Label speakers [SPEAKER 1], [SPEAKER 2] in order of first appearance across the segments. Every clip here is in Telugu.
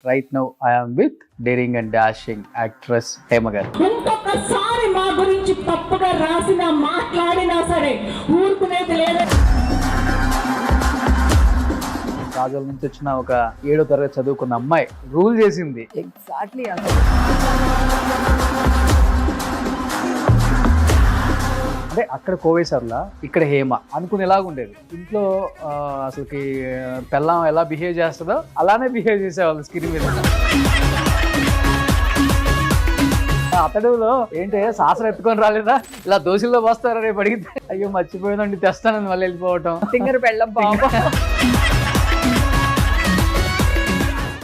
[SPEAKER 1] Right now I'm with daring and dashing actress Hema గారు.
[SPEAKER 2] ఇంకొకసారి మా గురించి తప్పుగా రాసినా మాట్లాడినా సరే ఊరుకునేది లేదు.
[SPEAKER 1] రాజుల నుంచి వచ్చిన ఒక 7వ తరగతి చదువుకున్న అమ్మాయి రూల్ చేసింది.
[SPEAKER 3] ఎగ్జాక్ట్లీ
[SPEAKER 1] అంటే అక్కడ కోవేశ్వర్లా, ఇక్కడ హేమ అనుకునేలాగా ఉండేది. ఇంట్లో అసలుకి పెళ్ళాం ఎలా బిహేవ్ చేస్తుందో అలానే బిహేవ్ చేసేవాళ్ళు స్క్రీన్ మీద. అతడులో ఏంటి శాస్త్రం ఎత్తుకొని రాలేదా, ఇలా దోశల్లో పోస్తారా రేపు అడిగితే, అయ్యో మర్చిపోయిందండి తెస్తానని మళ్ళీ వెళ్ళిపోవటం.
[SPEAKER 3] సింగర్ పెళ్ళం బాబా.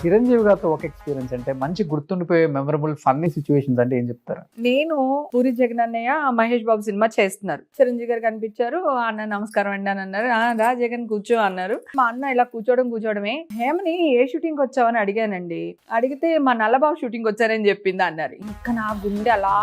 [SPEAKER 1] చిరంజీవి గారితో ఒక ఎక్స్పీరియన్స్ అంటే మంచి గుర్తుండిపోయే మెమరబుల్ ఫన్నీ సిచ్యువేషన్స్ అంటే ఏం చెప్తారు?
[SPEAKER 3] నేను పూరి జగనన్నయ్య మహేష్ బాబు సినిమా చేస్తున్నారు. చిరంజీవి గారు కనిపించారు. అన్న నమస్కారం అండి అని అన్నారు. రా జగన్ కూర్చో అన్నారు. మా అన్న ఇలా కూర్చోవడమే. హేమని ఏ షూటింగ్ వచ్చావని అడిగానండి. అడిగితే మా నల్లబాబు షూటింగ్ వచ్చారని చెప్పింది అన్నారు. ఇంకా నా గుండె అలా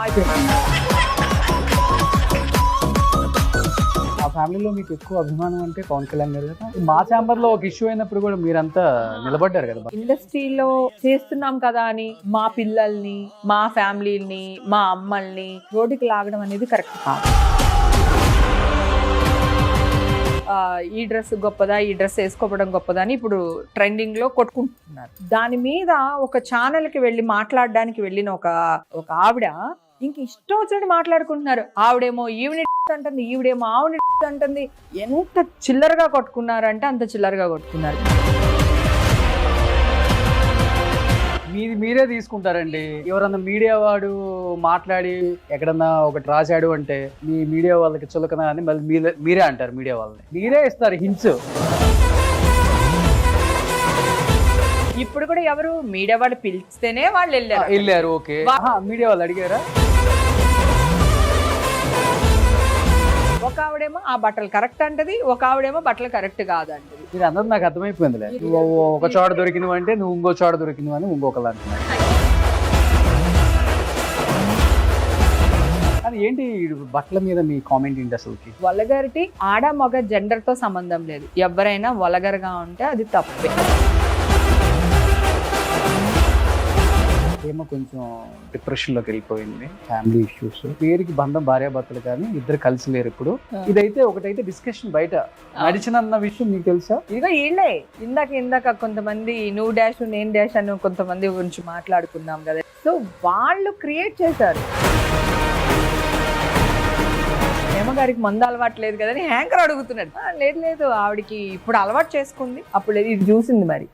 [SPEAKER 1] ఆ ఫ్యామిలీలో మీకు ఎక్కువ అభిమానం అంటే పవన్ కళ్యాణ్ గారు కదా. మా ఛాంబర్ లో ఒక ఇష్యూ అయినప్పుడు కూడా మీరంతా నిలబడ్డారు కదా.
[SPEAKER 3] ఇండస్ట్రీలో చేస్తున్నాం కదా అని మా పిల్లల్ని, మా ఫ్యామిలీని, మా అమ్మల్ని రోడ్డుకి లాగడం అనేది కరెక్ట్ కాదు. ఈ డ్రెస్ గొప్పదా, ఈ డ్రెస్ వేసుకోవడం గొప్పదా అని ఇప్పుడు ట్రెండింగ్ లో కొట్టుకుంటున్నారు. దాని మీద ఒక ఛానల్ కి వెళ్ళి మాట్లాడడానికి వెళ్ళిన ఒక ఆవిడ ఇంక ఇష్టం వచ్చినట్టు మాట్లాడుకుంటున్నారు. ఆవిడేమో ఈవిని అంటుంది, ఈవిడేమో ఆవిడ అంటుంది. ఎంత చిల్లరగా కొట్టుకున్నారంటే అంత చిల్లరగా కొట్టుకున్నారు.
[SPEAKER 1] మీరే తీసుకుంటారండి. ఎవరన్నా మీడియా వాడు మాట్లాడి ఎక్కడన్నా ఒకటి రాశాడు అంటే మీ మీడియా వాళ్ళకి చులకన అని మళ్ళీ మీరే అంటారు. మీడియా వాళ్ళని మీరే ఇస్తారు హింట్స్.
[SPEAKER 3] ఇప్పుడు కూడా ఎవరు మీడియా వాళ్ళు పిలిస్తేనే వాళ్ళు వెళ్ళారు.
[SPEAKER 1] ఓకే, మీడియా వాళ్ళు అడిగారా?
[SPEAKER 3] ఒక ఆవిడేమో ఆ బట్టలు కరెక్ట్ అంటది, ఒక ఆవిడేమో బట్టలు కరెక్ట్ కాదంటది.
[SPEAKER 1] మీరు అందరూ నాకు అర్థమైపోయిందిలే. నువ్వు ఒక చోట దొరికినవు అంటే నువ్వు ఇంకో చోట దొరికినవు అని ఇంకొకరు అంటున్నారు. అది ఏంటి బట్టల మీద మీ కామెంట్ ఏంటి అసలుకి?
[SPEAKER 3] వల్గరిటీ ఆడ మగ జెండర్ తో సంబంధం లేదు. ఎవరైనా వల్గర్గా ఉంటే అది తప్పే.
[SPEAKER 1] ఏమో కొంచెం డిప్రెషన్ లోకి వెళ్ళిపోయింది, ఫ్యామిలీ ఇష్యూస్. పేరుకి బంధం భార్యాభర్తలు కానీ ఇద్దరు కలిసి లేరు ఇప్పుడు. ఇదైతే ఒకటైతే డిస్కషన్ బయట నడిచినన్న విషయం మీకు తెలుసా?
[SPEAKER 3] ఇదిగో వీళ్ళే ఇందాక కొంతమంది నువ్వు డాష్ నేను డాష్ అని కొంతమంది గురించి మాట్లాడుకున్నాం కదా. సో వాళ్ళు క్రియేట్ చేశారు. హేమగారికి మందు అలవాటు లేదు కదని హ్యాంకర్ అడుగుతున్నాడు. లేదు ఆవిడికి ఇప్పుడు అలవాటు చేసుకుంది, అప్పుడు లేదు ఇది చూసింది. మరి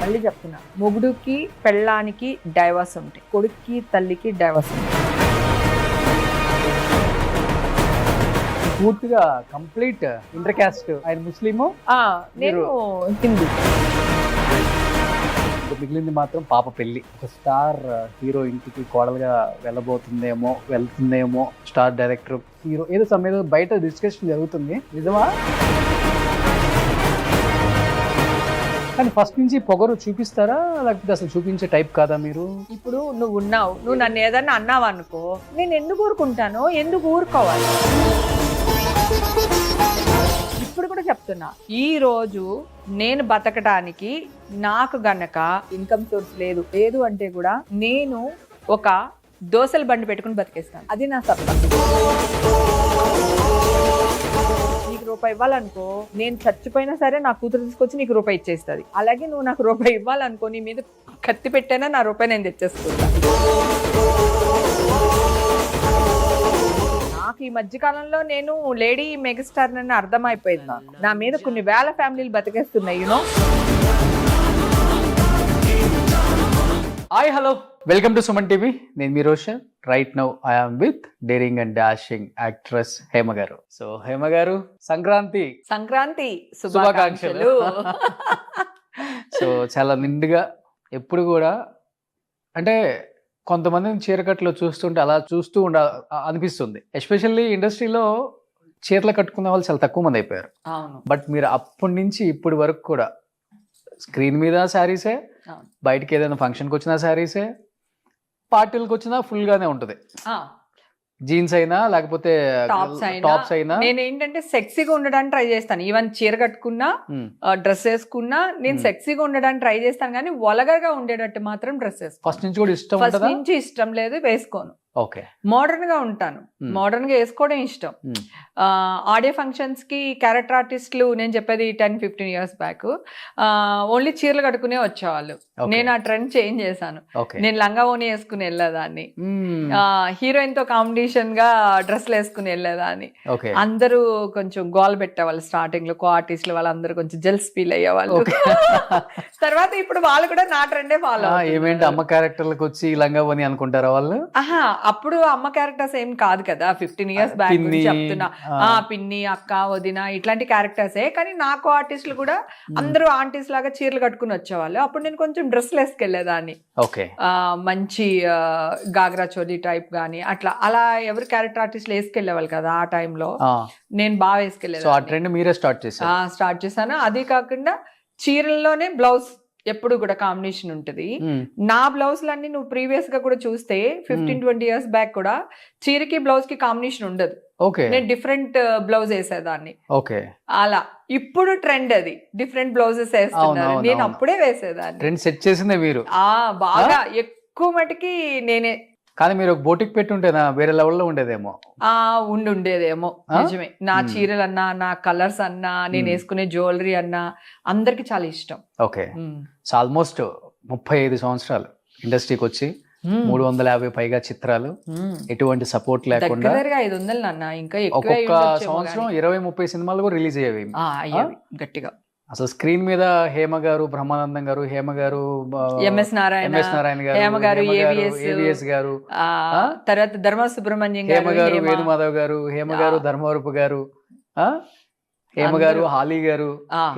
[SPEAKER 3] మళ్ళీ చెప్తున్నా, మొగుడుకి పెళ్ళానికి డైవర్స్ ఉంటాయి, కొడుక్కి తల్లికి డైవర్స్ ఉంటాయి.
[SPEAKER 1] పూర్తిగా కంప్లీట్ ఇంటర్ క్యాస్ట్. ఆయన ముస్లిము,
[SPEAKER 3] నేను హిందూ.
[SPEAKER 1] మిగిలింది మాత్రం పాప పెళ్లి. ఒక స్టార్ హీరో ఇంటికి కోడలుగా వెళ్తుందేమో స్టార్ డైరెక్టర్ హీరో ఏదో సమయంలో బయట డిస్కషన్ జరుగుతుంది. నిజమా? కానీ ఫస్ట్ నుంచి పొగరు చూపిస్తారా, లేకపోతే అసలు చూపించే టైప్ కాదా మీరు?
[SPEAKER 3] ఇప్పుడు నువ్వు నన్ను ఏదన్నా అన్నావు అనుకో, నేను ఎందుకు ఊరుకుంటాను, ఎందుకు ఊరుకోవాలి? ఇప్పుడు కూడా చెప్తున్నా, ఈ రోజు నేను బతకడానికి నాకు గనక ఇన్కమ్ సోర్స్ లేదు అంటే కూడా నేను ఒక దోసల బండి పెట్టుకుని బతికేస్తాను. అది నా సత్తా. నీకు రూపాయి ఇవ్వాలనుకో, నేను చచ్చిపోయినా సరే నా కూతురు తీసుకొచ్చి నీకు రూపాయి ఇచ్చేస్తుంది. అలాగే నువ్వు నాకు రూపాయి ఇవ్వాలనుకో, నీ మీద కత్తి పెట్టైనా నా రూపాయి నేను తెచ్చేసుకుంటా. నాకు ఈ మధ్యకాలంలో నేను లేడీ మెగాస్టార్ అని అర్థమైపోయింది. నా మీద కొన్ని వేల ఫ్యామిలీలు బతికేస్తున్నాయి. You know.
[SPEAKER 1] Hi, hello, welcome to Suman TV. నేను మీ Roshan. Right now I'm with daring and dashing actress Hema గారు. సో హేమ గారు, సంక్రాంతి శుభాకాంక్షలు. సో చాలా నిండుగా ఎప్పుడు కూడా అంటే కొంతమందిని చీరకట్లో చూస్తుంటే అలా చూస్తూ అనిపిస్తుంది. ఎస్పెషల్లీ ఇండస్ట్రీలో చీరలు కట్టుకునే వాళ్ళు చాలా తక్కువ మంది అయిపోయారు. బట్ మీరు అప్పటి నుంచి ఇప్పటి వరకు కూడా స్క్రీన్ మీద శారీసే, బయటకి ఏదైనా ఫంక్షన్కి వచ్చినా శారీసే, పార్టీలకు వచ్చినా ఫుల్గానే ఉంటుంది. జీన్స్ అయినా లేకపోతే టాప్స్ అయినా
[SPEAKER 3] నేను ఏంటంటే సెక్సీగా ఉండడానికి ట్రై చేస్తాను. ఈవెన్ చీర కట్టుకున్నా డ్రెస్ వేసుకున్నా నేను సెక్సీగా ఉండడానికి ట్రై చేస్తాను, కానీ వల్గర్గా ఉండేటట్టు మాత్రం డ్రెస్ వేసుకోను.
[SPEAKER 1] ఫస్ట్ నుంచి కూడా ఇష్టం
[SPEAKER 3] ఫస్ట్ నుంచి ఇష్టం లేదు, వేసుకోను.
[SPEAKER 1] ఓకే,
[SPEAKER 3] మోడర్న్ గా ఉంటాను, మోడర్న్ గా వేసుకోవడం ఇష్టం. ఆడియో ఫంక్షన్స్ కి క్యారెక్టర్ ఆర్టిస్టులు, నేను చెప్పేది 10-15 years బ్యాక్, ఓన్లీ చీరలు కట్టుకునే వచ్చేవాళ్ళు. నేను ఆ ట్రెండ్ చేంజ్ చేశాను. నేను లంగా ఓని వేసుకుని వెళ్ళేదాన్ని, హీరోయిన్ తో కాంపిటీషన్ గా డ్రెస్లు వేసుకుని వెళ్ళేదాన్ని. అందరూ కొంచెం గోల్ పెట్టేవాళ్ళు స్టార్టింగ్ లో, కో ఆర్టిస్టులు వాళ్ళందరూ కొంచెం జెల్స్ ఫీల్ అయ్యేవాళ్ళు. తర్వాత ఇప్పుడు వాళ్ళు కూడా నా ట్రెండే ఫాలో.
[SPEAKER 1] ఏమేంటి అమ్మ క్యారెక్టర్లకు వచ్చి లంగా ఓని అనుకుంటారా వాళ్ళు?
[SPEAKER 3] అప్పుడు అమ్మ క్యారెక్టర్స్ ఏం కాదు కదా, 15 years బ్యాక్ చెప్తున్నా. పిన్ని, అక్క, వదిన ఇట్లాంటి క్యారెక్టర్సే. కానీ నాకు ఆర్టిస్టులు కూడా అందరూ ఆంటీస్ లాగా చీరలు కట్టుకుని వచ్చేవాళ్ళు. అప్పుడు నేను కొంచెం డ్రెస్లు వేసుకెళ్లేదాన్ని, మంచి గాగ్రా చోలీ టైప్ గానీ అట్లా. అలా ఎవరు క్యారెక్టర్ ఆర్టిస్టులు వేసుకెళ్లేవాళ్ళు కదా ఆ టైంలో, నేను బాగా వేసుకెళ్లేదాన్ని. స్టార్ట్ చేశాను. అది కాకుండా చీరల్లోనే బ్లౌజ్ ఎప్పుడు కూడా కాంబినేషన్ ఉంటుంది. నా బ్లౌజ్లన్నీ నువ్వు ప్రీవియస్ గా కూడా చూస్తే 15-20 years బ్యాక్ కూడా చీరకి బ్లౌజ్ కి కాంబినేషన్ ఉండదు. నేను డిఫరెంట్ బ్లౌజ్ వేసేదాన్ని. అలా ఇప్పుడు ట్రెండ్ అది, డిఫరెంట్ బ్లౌజెస్ వేస్తున్నారు. నేను అప్పుడే వేసేదాన్ని.
[SPEAKER 1] ట్రెండ్ సెట్ చేసిందే మీరు.
[SPEAKER 3] బాగా ఎక్కువ మటుకి నేనే.
[SPEAKER 1] కానీ మీరు ఒక బోటిక్ పెట్టి ఉంటేనా వేరే లెవెల్లో ఉండేదేమో.
[SPEAKER 3] ఉండేదేమో, నిజమే. నా చీరలు అన్నా, నా కలర్స్ అన్నా, నేను వేసుకునే జ్యువెలరీ అన్నా అందరికి చాలా ఇష్టం.
[SPEAKER 1] ఓకే, సో ఆల్మోస్ట్ 35 సంవత్సరాలు ఇండస్ట్రీకి వచ్చి 350 పైగా చిత్రాలు, ఎటువంటి సపోర్ట్ లేకుండా
[SPEAKER 3] 500 అన్న, ఇంకా
[SPEAKER 1] ఒక్కొక్క సంవత్సరం 20-30 సినిమాలు కూడా రిలీజ్ అయ్యేవి
[SPEAKER 3] గట్టిగా.
[SPEAKER 1] అసలు స్క్రీన్ మీద హేమ గారు, బ్రహ్మానందం గారు, హేమ గారు,
[SPEAKER 3] ఎంఎస్ నారాయణ గారు, హేమ గారు, ఏవిఎస్ గారు, తర్వాత ధర్మ సుబ్రహ్మణ్యం గారు,
[SPEAKER 1] హేమ గారు, వేణుమాధవ్ గారు, హేమ గారు, ధర్మవరపు గారు, హేమ గారు, హాలీ గారు,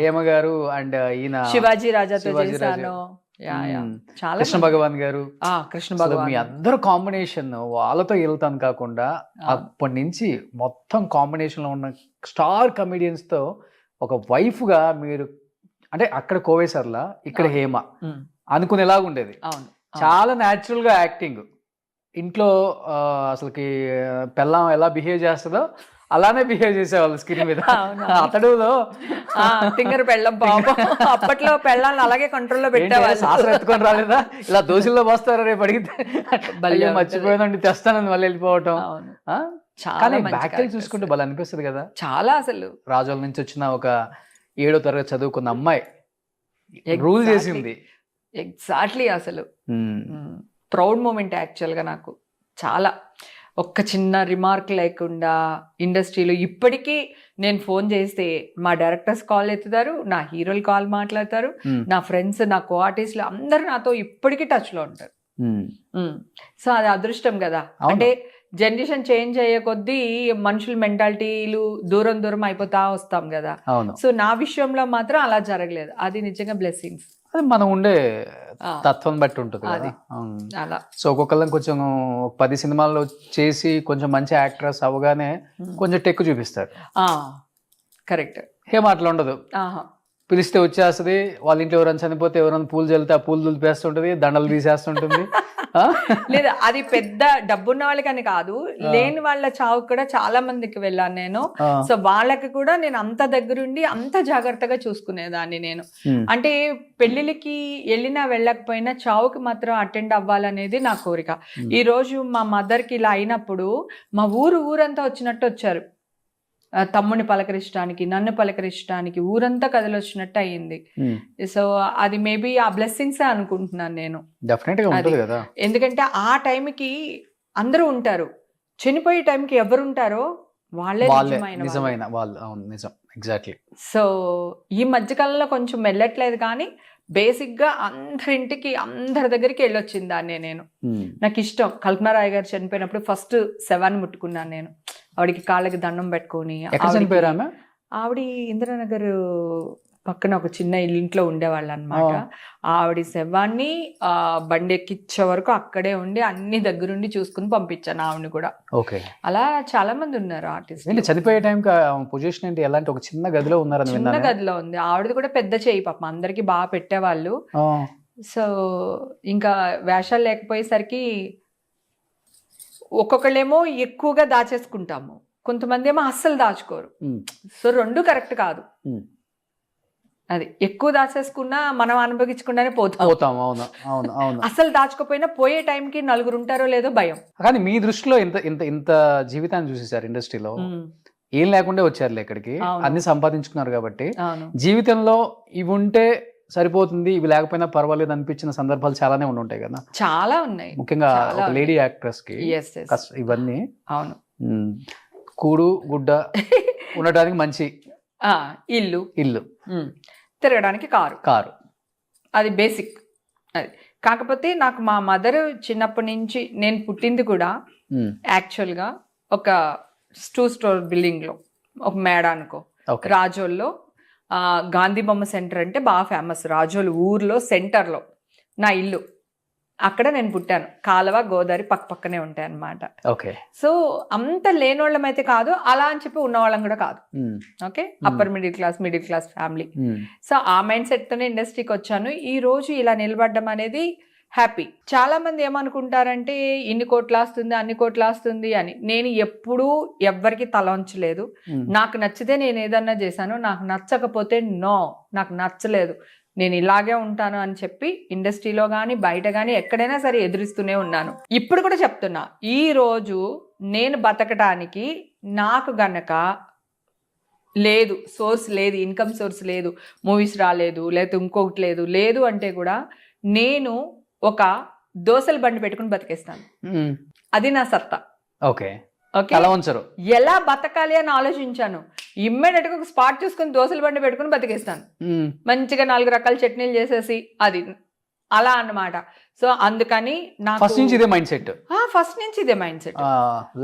[SPEAKER 1] హేమ గారు, అండ్ ఈయన
[SPEAKER 3] శివాజీ రాజాతో చేశాను,
[SPEAKER 1] కృష్ణ భగవాన్ గారు. కృష్ణ భగవాన్, మీ అందరు కాంబినేషన్ వాళ్ళతో వెళ్తాను కాకుండా అప్పటి నుంచి మొత్తం కాంబినేషన్ లో ఉన్న స్టార్ కమెడియన్స్ తో ఒక వైఫ్ గా మీరు, అంటే అక్కడ కోవేసర్లా, ఇక్కడ హేమ అనుకునేలాగా ఉండేది. చాలా న్యాచురల్ గా యాక్టింగ్. ఇంట్లో అసలుకి పెళ్ళాం ఎలా బిహేవ్ చేస్తుందో అలానే బిహేవ్ చేసేవాళ్ళు స్క్రీన్ మీద. అతడులో
[SPEAKER 3] తింగర పెళ్ళం పాపం, అప్పట్లో పెళ్ళాలను అలాగే కంట్రోల్లో పెట్టేవాళ్ళు.
[SPEAKER 1] శాస్త్రం ఎత్తుకొని రాలేదా, ఇలా దోశల్లో పోస్తారా రేపు అడిగితే, మర్చిపోయిందండి తెస్తానని మళ్ళీ వెళ్ళిపోవటం. కానీ బ్యాక్ చూసుకుంటే భలే అనిపిస్తుంది కదా.
[SPEAKER 3] చాలా అసలు
[SPEAKER 1] రాజోల నుంచి వచ్చిన ఒక 7వ తరగతి చదువుకున్న అమ్మాయి రూల్ చేసింది.
[SPEAKER 3] ఎగ్జాక్ట్లీ, అసలు ప్రౌడ్ మూమెంట్ యాక్చువల్ గా నాకు. చాలా ఒక్క చిన్న రిమార్క్ లేకుండా ఇండస్ట్రీలో ఇప్పటికీ నేను ఫోన్ చేస్తే మా డైరెక్టర్స్ కాల్ ఎత్తుతారు, నా హీరోలు కాల్ మాట్లాడతారు, నా ఫ్రెండ్స్, నా కో ఆర్టిస్టులు అందరూ నాతో ఇప్పటికీ టచ్ లో ఉంటారు. సో అది అదృష్టం కదా. అంటే జనరేషన్ చేంజ్ అయ్యే కొద్దీ మనుషుల మెంటాలిటీలు దూరం దూరం అయిపోతా వస్తాం కదా. సో నా విషయంలో మాత్రం అలా జరగలేదు. అది నిజంగా బ్లెస్సింగ్స్.
[SPEAKER 1] అది మనం ఉండే తత్వం బట్టి ఉంటుంది కదా.
[SPEAKER 3] అలా
[SPEAKER 1] సో ఒక్కొక్కళ్ళని కొంచెం 10 సినిమాల్లో చేసి కొంచెం మంచి యాక్ట్రెస్ అవగానే కొంచెం టెక్కు చూపిస్తారు.
[SPEAKER 3] కరెక్ట్.
[SPEAKER 1] ఏం అట్లా ఉండదు, పిలిస్తే వచ్చేస్తుంది. వాళ్ళ ఇంట్లో ఎవరైనా చనిపోతే ఎవరైనా పూలు చల్లితే ఆ పూలు దులిపేస్తుంటది, దండలు తీసేస్తుంటుంది.
[SPEAKER 3] లేదు, అది పెద్ద డబ్బున్న వాళ్ళకని కాదు, లేని వాళ్ళ చావు కూడా చాలా మందికి వెళ్ళాను నేను. సో వాళ్ళకి కూడా నేను అంత దగ్గరుండి అంత జాగ్రత్తగా చూసుకునేదాన్ని నేను. అంటే పెళ్లికి వెళ్ళినా వెళ్ళకపోయినా చావుకి మాత్రం అటెండ్ అవ్వాలనేది నా కోరిక. ఈ రోజు మా మదర్కి ఇలా అయినప్పుడు మా ఊరంతా వచ్చినట్టు వచ్చారు. తమ్ముని పలకరించడానికి, నన్ను పలకరించడానికి ఊరంతా కదిలొచ్చినట్టు అయ్యింది. సో అది మేబీ ఆ బ్లెస్సింగ్స్ అనుకుంటున్నాను నేను. ఎందుకంటే ఆ టైంకి అందరూ ఉంటారు, చనిపోయే టైంకి ఎవరు ఉంటారో వాళ్ళే నిజమైన వాళ్ళు.
[SPEAKER 1] ఎగ్జాక్ట్లీ.
[SPEAKER 3] సో ఈ మధ్యకాలంలో కొంచెం వెళ్ళట్లేదు, కానీ బేసిక్ గా అందరింటికి అందరి దగ్గరికి వెళ్ళొచ్చింది దాన్ని నేను. నాకు ఇష్టం. కల్పనా రాయ్ గారు చనిపోయినప్పుడు ఫస్ట్ శవాన్ని ముట్టుకున్నాను నేను. ఆవిడికి కాళ్ళకి దండం పెట్టుకొని. ఆవిడ ఇందిరానగర్ పక్కన ఒక చిన్న ఇంట్లో ఉండేవాళ్ళు అనమాట. ఆవిడ శవాన్ని బండి ఎక్కించే వరకు అక్కడే ఉండి అన్ని దగ్గరుండి చూసుకుని పంపించాను ఆవిడని కూడా. అలా చాలా మంది ఉన్నారు ఆర్టిస్ట్.
[SPEAKER 1] చనిపోయే టైం పొజిషన్ ఏంటి, ఎలాంటి ఒక చిన్న గదిలో ఉన్నారు?
[SPEAKER 3] చిన్న గదిలో ఉంది. ఆవిడది కూడా పెద్ద చేయి పాపం, అందరికి బాగా పెట్టేవాళ్ళు. సో ఇంకా వేషాలు లేకపోయేసరికి ఒక్కొక్కళ్ళేమో ఎక్కువగా దాచేసుకుంటాము, కొంతమంది ఏమో అస్సలు దాచుకోరు. సో రెండు కరెక్ట్ కాదు. అది ఎక్కువ దాచేసుకున్నా మనం అనుభవించకుండానే పోతాం.
[SPEAKER 1] అవును అవును అవును.
[SPEAKER 3] అసలు దాచుకోపోయినా పోయే టైంకి నలుగురు ఉంటారో లేదో భయం.
[SPEAKER 1] కానీ మీ దృష్టిలో ఇంత ఇంత ఇంత జీవితాన్ని చూసేసారు ఇండస్ట్రీలో, ఏం లేకుండా వచ్చారులే ఇక్కడికి,
[SPEAKER 3] అవును.
[SPEAKER 1] అన్ని సంపాదించుకున్నారు కాబట్టి
[SPEAKER 3] అవును.
[SPEAKER 1] జీవితంలో ఇవి ఉంటే సరిపోతుంది, ఇవి లేకపోయినా పర్వాలేదు అనిపించిన సందర్భాలు చాలానే ఉంటాయి కదా.
[SPEAKER 3] చాలా ఉన్నాయి,
[SPEAKER 1] ముఖ్యంగా
[SPEAKER 3] చాలా
[SPEAKER 1] ఒక లేడీ
[SPEAKER 3] ఉన్నాయి.
[SPEAKER 1] యాక్ట్రెస్ కి
[SPEAKER 3] Yes, yes.
[SPEAKER 1] ఇవన్నీ
[SPEAKER 3] అవును.
[SPEAKER 1] కూడు గుడ్డ ఉండటానికి మంచి
[SPEAKER 3] ఇల్లు,
[SPEAKER 1] ఇల్లు,
[SPEAKER 3] తిరగడానికి కారు,
[SPEAKER 1] కారు,
[SPEAKER 3] అది బేసిక్. అది కాకపోతే నాకు మా మదర్ చిన్నప్పటి నుంచి, నేను పుట్టింది కూడా యాక్చువల్గా ఒక 2 స్టోర్ బిల్డింగ్ లో, ఒక మేడ అనుకో,
[SPEAKER 1] ఓకే,
[SPEAKER 3] రాజోల్లో. గాంధీ బొమ్మ సెంటర్ అంటే బాగా ఫేమస్, రాజోలు ఊర్లో సెంటర్లో నా ఇల్లు. అక్కడ నేను పుట్టాను. కాలువ గోదావరి పక్క పక్కనే ఉంటాయి అన్నమాట.
[SPEAKER 1] ఓకే.
[SPEAKER 3] సో అంత లేనోళ్ళం అయితే కాదు, అలా అని చెప్పి ఉన్నవాళ్ళం కూడా కాదు. Okay, upper middle class family. So ఆ మైండ్ సెట్ తోనే ఇండస్ట్రీకి వచ్చాను. ఈ రోజు ఇలా నిలబడడం అనేది హ్యాపీ. చాలా మంది ఏమనుకుంటారంటే ఇన్ని కోట్లు వస్తుంది, అన్ని కోట్లు వస్తుంది అని. నేను ఎప్పుడూ ఎవ్వరికి తల ఉంచలేదు. నాకు నచ్చితే నేను ఏదన్నా చేశాను, నాకు నచ్చకపోతే నో, నాకు నచ్చలేదు, నేను ఇలాగే ఉంటాను అని చెప్పి ఇండస్ట్రీలో కానీ బయట కానీ ఎక్కడైనా సరే ఎదురిస్తూనే ఉన్నాను. ఇప్పుడు కూడా చెప్తున్నా, ఈ రోజు నేను బతకడానికి నాకు గనక లేదు, సోర్స్ లేదు, ఇన్కమ్ సోర్స్ లేదు, మూవీస్ రాలేదు, లేకపోతే ఇంకొకటి లేదు అంటే కూడా నేను ఒక దోసల బండి పెట్టుకుని బతికేస్తాను. అది నా సత్తా.
[SPEAKER 1] ఓకే,
[SPEAKER 3] ఓకే,
[SPEAKER 1] అలా ఉంచరు.
[SPEAKER 3] ఎలా బతకాలి అని ఆలోచించాను. ఇమ్మీడియట్ గా ఒక స్పాట్ చూసుకుని దోసల బండి పెట్టుకుని బతికేస్తాను. మంచిగా 4 రకాల చట్నీలు చేసేసి, అది అలా అన్నమాట. సో అందుకని నాకు
[SPEAKER 1] ఫస్ట్ నుంచి ఇదే మైండ్ సెట్.
[SPEAKER 3] ఫస్ట్ నుంచి ఇదే మైండ్ సెట్.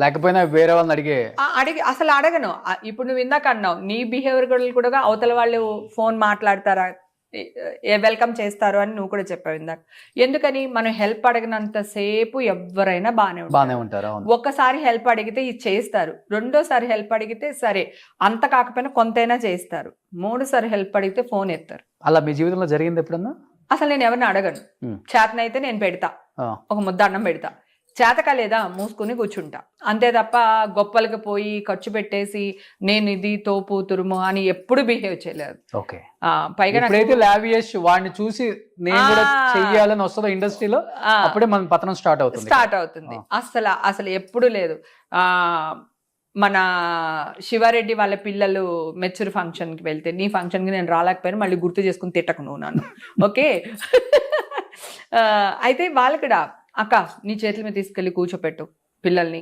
[SPEAKER 1] లేకపోయినా వేరే వాళ్ళని
[SPEAKER 3] అసలు అడగను. ఇప్పుడు నువ్వు ఇందాక అన్నావు, నీ బిహేవియర్ కూడా అవతల వాళ్ళు ఫోన్ మాట్లాడతారా, వెల్కమ్ చేస్తారు అని నువ్వు కూడా చెప్పావు ఇందాక. ఎందుకని, మనం హెల్ప్ అడిగినంత సేపు ఎవరైనా బాగానే ఉంటారు. ఒక్కసారి హెల్ప్ అడిగితే ఇది చేస్తారు, రెండోసారి హెల్ప్ అడిగితే సరే అంత కాకపోయినా కొంతైనా చేస్తారు, 3సారి హెల్ప్ అడిగితే ఫోన్ ఎత్తారు.
[SPEAKER 1] అలా మీ జీవితంలో జరిగింది ఎప్పుడన్నా?
[SPEAKER 3] అసలు నేను ఎవరిని అడగను. చేతనైతే నేను పెడతా, ఒక ముద్ద అన్నం పెడతా, చేతక లేదా మూసుకుని కూర్చుంటా, అంతే తప్ప గొప్పలకి పోయి ఖర్చు పెట్టేసి నేను ఇది తోపు తురుము అని ఎప్పుడు బిహేవ్ చేయలేదు.
[SPEAKER 1] ఓకే.
[SPEAKER 3] పైగా
[SPEAKER 1] లావియస్ వాడిని చూసి నేను కూడా చెయ్యాలని వస్తుందో ఇండస్ట్రీలో, అప్పుడే మన పతనం స్టార్ట్ అవుతుంది. అసలు ఎప్పుడు లేదు. మన శివారెడ్డి వాళ్ళ పిల్లలు మెచ్యూర్ ఫంక్షన్కి వెళ్తే, నీ ఫంక్షన్కి నేను రాలేకపోయినా మళ్ళీ గుర్తు చేసుకుని తిట్టకు నువ్వు నన్ను. ఓకే, అయితే వాళ్ళు కూడా, అక్క నీ చేతుల మీద తీసుకెళ్ళి కూర్చోపెట్టు పిల్లల్ని,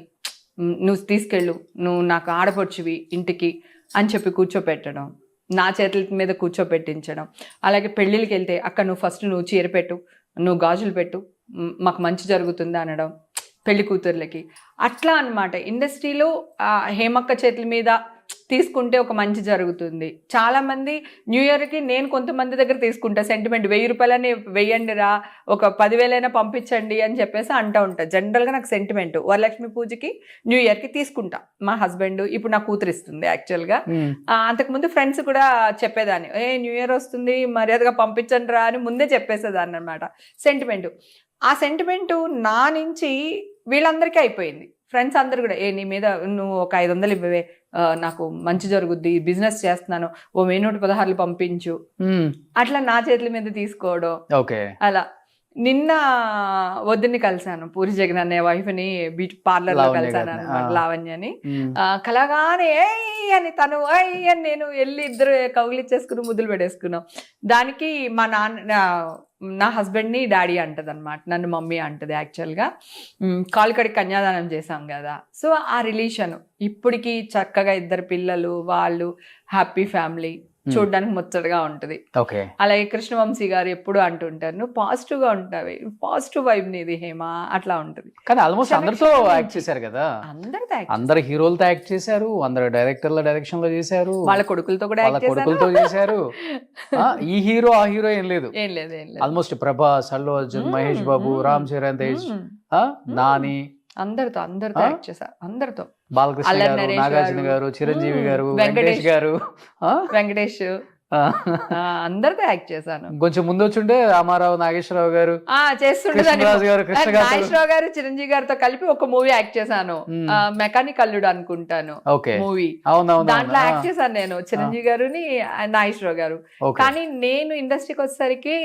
[SPEAKER 1] నువ్వు తీసుకెళ్ళు, నువ్వు నాకు ఆడపడుచువి ఇంటికి అని చెప్పి కూర్చోపెట్టడం, నా చేతుల మీద కూర్చోపెట్టించడం. అలాగే పెళ్ళిళ్ళకి వెళ్తే, అక్క నువ్వు ఫస్ట్ నువ్వు చీర పెట్టు, నువ్వు గాజులు పెట్టు, మాకు మంచి జరుగుతుంది అనడం పెళ్లి కూతుర్లకి. అట్లా అన్నమాట. ఇండస్ట్రీలో హేమక్క చేతుల మీద తీసుకుంటే ఒక మంచి జరుగుతుంది. చాలా మంది న్యూ ఇయర్కి నేను కొంతమంది దగ్గర తీసుకుంటా సెంటిమెంట్, 1000 రూపాయలని వెయ్యండి రా, ఒక 10,000 పంపించండి అని చెప్పేసి అంటూ ఉంటా. జనరల్గా నాకు సెంటిమెంట్ వరలక్ష్మి పూజకి న్యూ ఇయర్కి తీసుకుంటా. మా హస్బెండ్ ఇప్పుడు నా కూతురు ఇస్తుంది యాక్చువల్గా. అంతకుముందు ఫ్రెండ్స్ కూడా చెప్పేదాన్ని, న్యూ ఇయర్ వస్తుంది మర్యాదగా పంపించండి రా అని ముందే చెప్పేసేదాన్ని అనమాట. సెంటిమెంట్, ఆ సెంటిమెంట్ నా నుంచి వీళ్ళందరికీ అయిపోయింది. ఫ్రెండ్స్ అందరు కూడా, నీ మీద నువ్వు ఒక 500 ఇవ్వవే, నాకు మంచి జరుగుద్ది, బిజినెస్ చేస్తున్నాను, ఓ 1116 పంపించు, అట్లా నా చేతుల మీద తీసుకోవడం. ఓకే.
[SPEAKER 3] అలా నిన్న వద్దుని కలిసాను, పూరి జగన్ అనే వైఫ్ ని బ్యూటీ పార్లర్ లో కలిసాను అనమాట, లావణ్యని. కలగానే అని తను అని నేను వెళ్ళి ఇద్దరు కౌగిలిచ్చేసుకుని ముద్దులు పెట్టేసుకున్నాం. దానికి మా నా హస్బెండ్ ని డాడీ అంటది అనమాట, నన్ను మమ్మీ అంటది. యాక్చువల్గా కాలికడికి కన్యాదానం చేశాం కదా, సో ఆ రిలేషన్ ఇప్పటికి చక్కగా 2 పిల్లలు, వాళ్ళు హ్యాపీ ఫ్యామిలీ, చూడడానికి ముచ్చటగా ఉంటది. అలాగే కృష్ణవంశీ గారు ఎప్పుడు అంటుంటారు, నువ్వు పాజిటివ్ గా ఉంటావు, పాజిటివ్ వైబ్ నీది హేమ, అట్లా ఉంటది.
[SPEAKER 1] కానీ ఆల్మోస్ట్ అందరితో యాక్ట్ చేశారు కదా, అందరు హీరోలతో యాక్ట్ చేశారు, అందరు డైరెక్టర్ల డైరెక్షన్ లో చేశారు,
[SPEAKER 3] వాళ్ళ కొడుకులతో కూడా
[SPEAKER 1] చేశారు. ఈ హీరో ఆ హీరో ఏం లేదు, ఆల్మోస్ట్ ప్రభాస్, అల్లు అర్జున్, మహేష్ బాబు, రామ్ చరణ్ తేజ్, నాని, అందరితో
[SPEAKER 3] యాక్ట్ చేశారు. అందరితో,
[SPEAKER 1] బాలకృష్ణ గారు, నాగార్జున గారు, చిరంజీవి గారు, వెంకటేష్ గారు,
[SPEAKER 3] వెంకటేష్ అందరితో యాక్ట్ చేశాను.
[SPEAKER 1] కొంచెం ముందు వచ్చుంటే రామారావు, నాగేశ్వరరావు గారు,
[SPEAKER 3] చేస్తుండేదాన్ని.
[SPEAKER 1] కృష్ణరాజు గారు, కృష్ణ గారు.
[SPEAKER 3] నాగేశ్వరరావు గారు, చిరంజీవి గారితో కలిపి ఒక మూవీ యాక్ట్ చేశాను. మెకానిక్ అల్లుడు అనుకుంటాను
[SPEAKER 1] ఓకే
[SPEAKER 3] మూవీ.
[SPEAKER 1] అవునవును.
[SPEAKER 3] దాంట్లో యాక్ట్ చేశాను నేను, చిరంజీవి గారుని, నాగేశ్వరరావు గారు. కానీ నేను ఇండస్ట్రీకి వచ్చేసరికి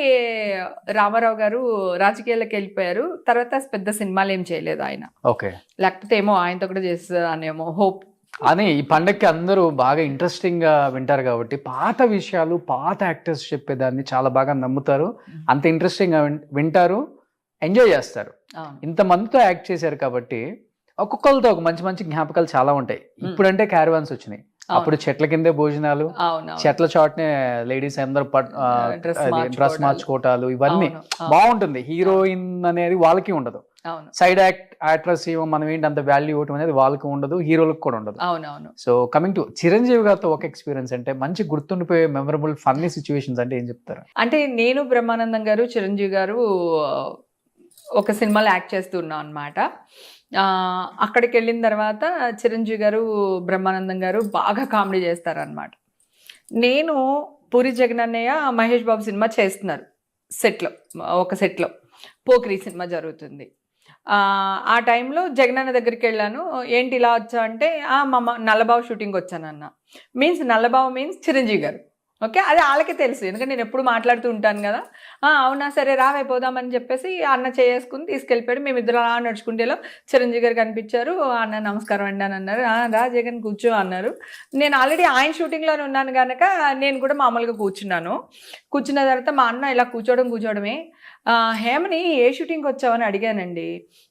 [SPEAKER 3] రామారావు గారు రాజకీయాల్లోకి వెళ్ళిపోయారు. తర్వాత పెద్ద సినిమాలు ఏం చేయలేదు ఆయన.
[SPEAKER 1] ఓకే.
[SPEAKER 3] లేకపోతే ఏమో ఆయనతో కూడా చేస్తానేమో హోప్
[SPEAKER 1] అని. ఈ పండగకి అందరూ బాగా ఇంట్రెస్టింగ్ గా వింటారు కాబట్టి పాత విషయాలు, పాత యాక్టర్స్ చెప్పేదాన్ని చాలా బాగా నమ్ముతారు, అంత ఇంట్రెస్టింగ్ గా వింటారు, ఎంజాయ్ చేస్తారు. ఇంతమందితో యాక్ట్ చేశారు కాబట్టి ఒక్కొక్కరితో ఒక మంచి మంచి జ్ఞాపకాలు చాలా ఉంటాయి. ఇప్పుడంటే క్యారవాన్స్ వచ్చినాయి, అప్పుడు చెట్ల కిందే భోజనాలు, చెట్ల చాట్నే లేడీస్ అందరూ డ్రెస్ మార్చుకోవటాలు, ఇవన్నీ బాగుంటుంది. హీరోయిన్ అనేది వాళ్ళకి ఉండదు, సైడ్ యాక్ట్రెస్ మనం ఏంటి అంత వాల్యూ ఇవ్వటం అనేది వాళ్ళకి ఉండదు, హీరోలకు కూడా ఉండదు. సో కమింగ్ టు చిరంజీవి గారితో ఒక ఎక్స్పీరియన్స్ అంటే మంచి గుర్తుండిపోయే మెమరబుల్ ఫన్నీ సిచ్యువేషన్స్ అంటే ఏం చెప్తారు?
[SPEAKER 3] అంటే నేను బ్రహ్మానందం గారు, చిరంజీవి గారు ఒక సినిమాలో యాక్ట్ చేస్తున్నాం అనమాట. అక్కడికి వెళ్ళిన తర్వాత చిరంజీవి గారు, బ్రహ్మానందం గారు బాగా కామెడీ చేస్తారనమాట. నేను పూరి జగనన్నయ్య, మహేష్ బాబు సినిమా చేస్తున్నారు ఒక సెట్లో పోకిరి సినిమా జరుగుతుంది. ఆ టైంలో జగనన్న దగ్గరికి వెళ్ళాను. ఏంటి ఇలా వచ్చా అంటే, మా నల్లబాబు షూటింగ్ వచ్చానన్న. నల్లబాబు మీన్స్ చిరంజీవి గారు. ఓకే, అది వాళ్ళకి తెలుసు, ఎందుకంటే నేను ఎప్పుడు మాట్లాడుతూ ఉంటాను కదా. అవునా సరే రావైపోదామని చెప్పేసి అన్న చేసుకుని తీసుకెళ్ళిపోయాడు. మేము ఇద్దరు అలా నడుచుకుంటేలో చిరంజీవి గారు కనిపించారు. అన్న నమస్కారం అండి అని అన్నారు. రా జగన్ కూర్చో అన్నారు. నేను ఆల్రెడీ ఆయన షూటింగ్లోనే ఉన్నాను కనుక నేను కూడా మామూలుగా కూర్చున్నాను. కూర్చున్న తర్వాత మా అన్న ఇలా కూర్చోవడమే, హేమని ఏ షూటింగ్కి వచ్చావని అడిగానండి.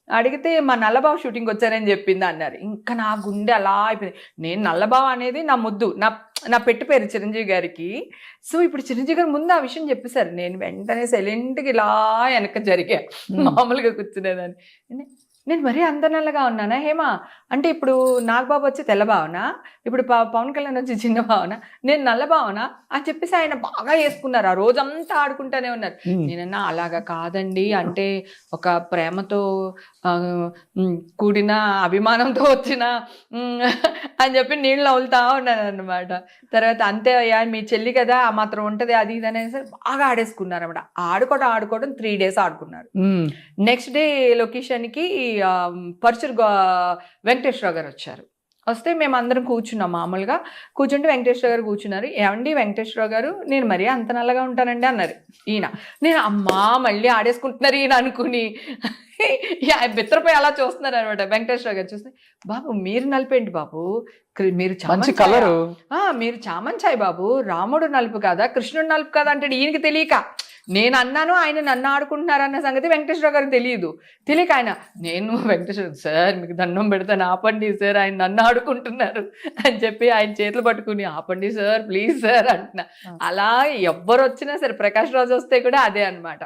[SPEAKER 3] అడిగితే మా నల్లబాబు షూటింగ్కి వచ్చారని చెప్పింది అన్నారు. ఇంకా నా గుండె అలా అయిపోయింది. నేను నల్లబాబు అనేది నా ముద్దు, నా పెట్టు పేరు చిరంజీవి గారికి. సో ఇప్పుడు చిరంజీవి గారు ముందు ఆ విషయం చెప్పేశారు. నేను వెంటనే సైలెంట్గా ఇలా వెనక జరిగా, మామూలుగా కూర్చునేదాన్ని. నేను మరీ అంత నల్లగా ఉన్నానా హేమ అంటే, ఇప్పుడు నాగబాబు వచ్చి తెల్ల భావనా, ఇప్పుడు పవన్ కళ్యాణ్ వచ్చి చిన్న భావన, నేను నల్ల భావన అని చెప్పేసి ఆయన బాగా వేసుకున్నారు. ఆ రోజంతా ఆడుకుంటూనే ఉన్నారు. నేనన్నా అలాగా కాదండి, అంటే ఒక ప్రేమతో కూడిన అభిమానంతో వచ్చిన అని చెప్పి నీళ్ళు నవ్వులుతా ఉన్నాను అనమాట. తర్వాత అంతే అయ్యా మీ చెల్లి కదా ఆ మాత్రం ఉంటుంది అది ఇది అనేసి బాగా ఆడేసుకున్నారు అనమాట. ఆడుకోవడం 3 days ఆడుకున్నారు. నెక్స్ట్ డే లొకేషన్కి పరుచూరు వెంకటేశ్వరరావు గారు వచ్చారు. వస్తే మేము అందరం కూర్చున్నాం. మామూలుగా కూర్చుంటే వెంకటేశ్వర గారు కూర్చున్నారు. ఏమండి వెంకటేశ్వరరావు గారు, నేను మరీ అంత నల్లగా ఉంటానండి అన్నారు ఈయన. నేను అమ్మా మళ్ళీ ఆడేసుకుంటున్నారు ఈయన అనుకుని బిత్తరపోయి అలా చూస్తున్నారు అనమాట. వెంకటేశ్వర గారు చూస్తే, బాబు మీరు నలిపేంటి బాబు, మీరు మీరు చామంచాయి బాబు, రాముడు నలుపు కదా కృష్ణుడు నలుపు కదా అంటే ఈయనకి తెలియక నేను అన్నాను, ఆయన నన్ను ఆడుకుంటున్నారన్న సంగతి వెంకటేశ్వర గారికి తెలియక ఆయన, నేను వెంకటేశ్వర సార్ మీకు దండం పెడతాను ఆపండి సార్, ఆయన నన్ను ఆడుకుంటున్నారు అని చెప్పి ఆయన చేతులు పట్టుకుని ఆపండి సార్ ప్లీజ్ సార్ అంటున్నా. అలా ఎవ్వరు వచ్చినా సరే, ప్రకాష్ రాజు వస్తే కూడా అదే అనమాట.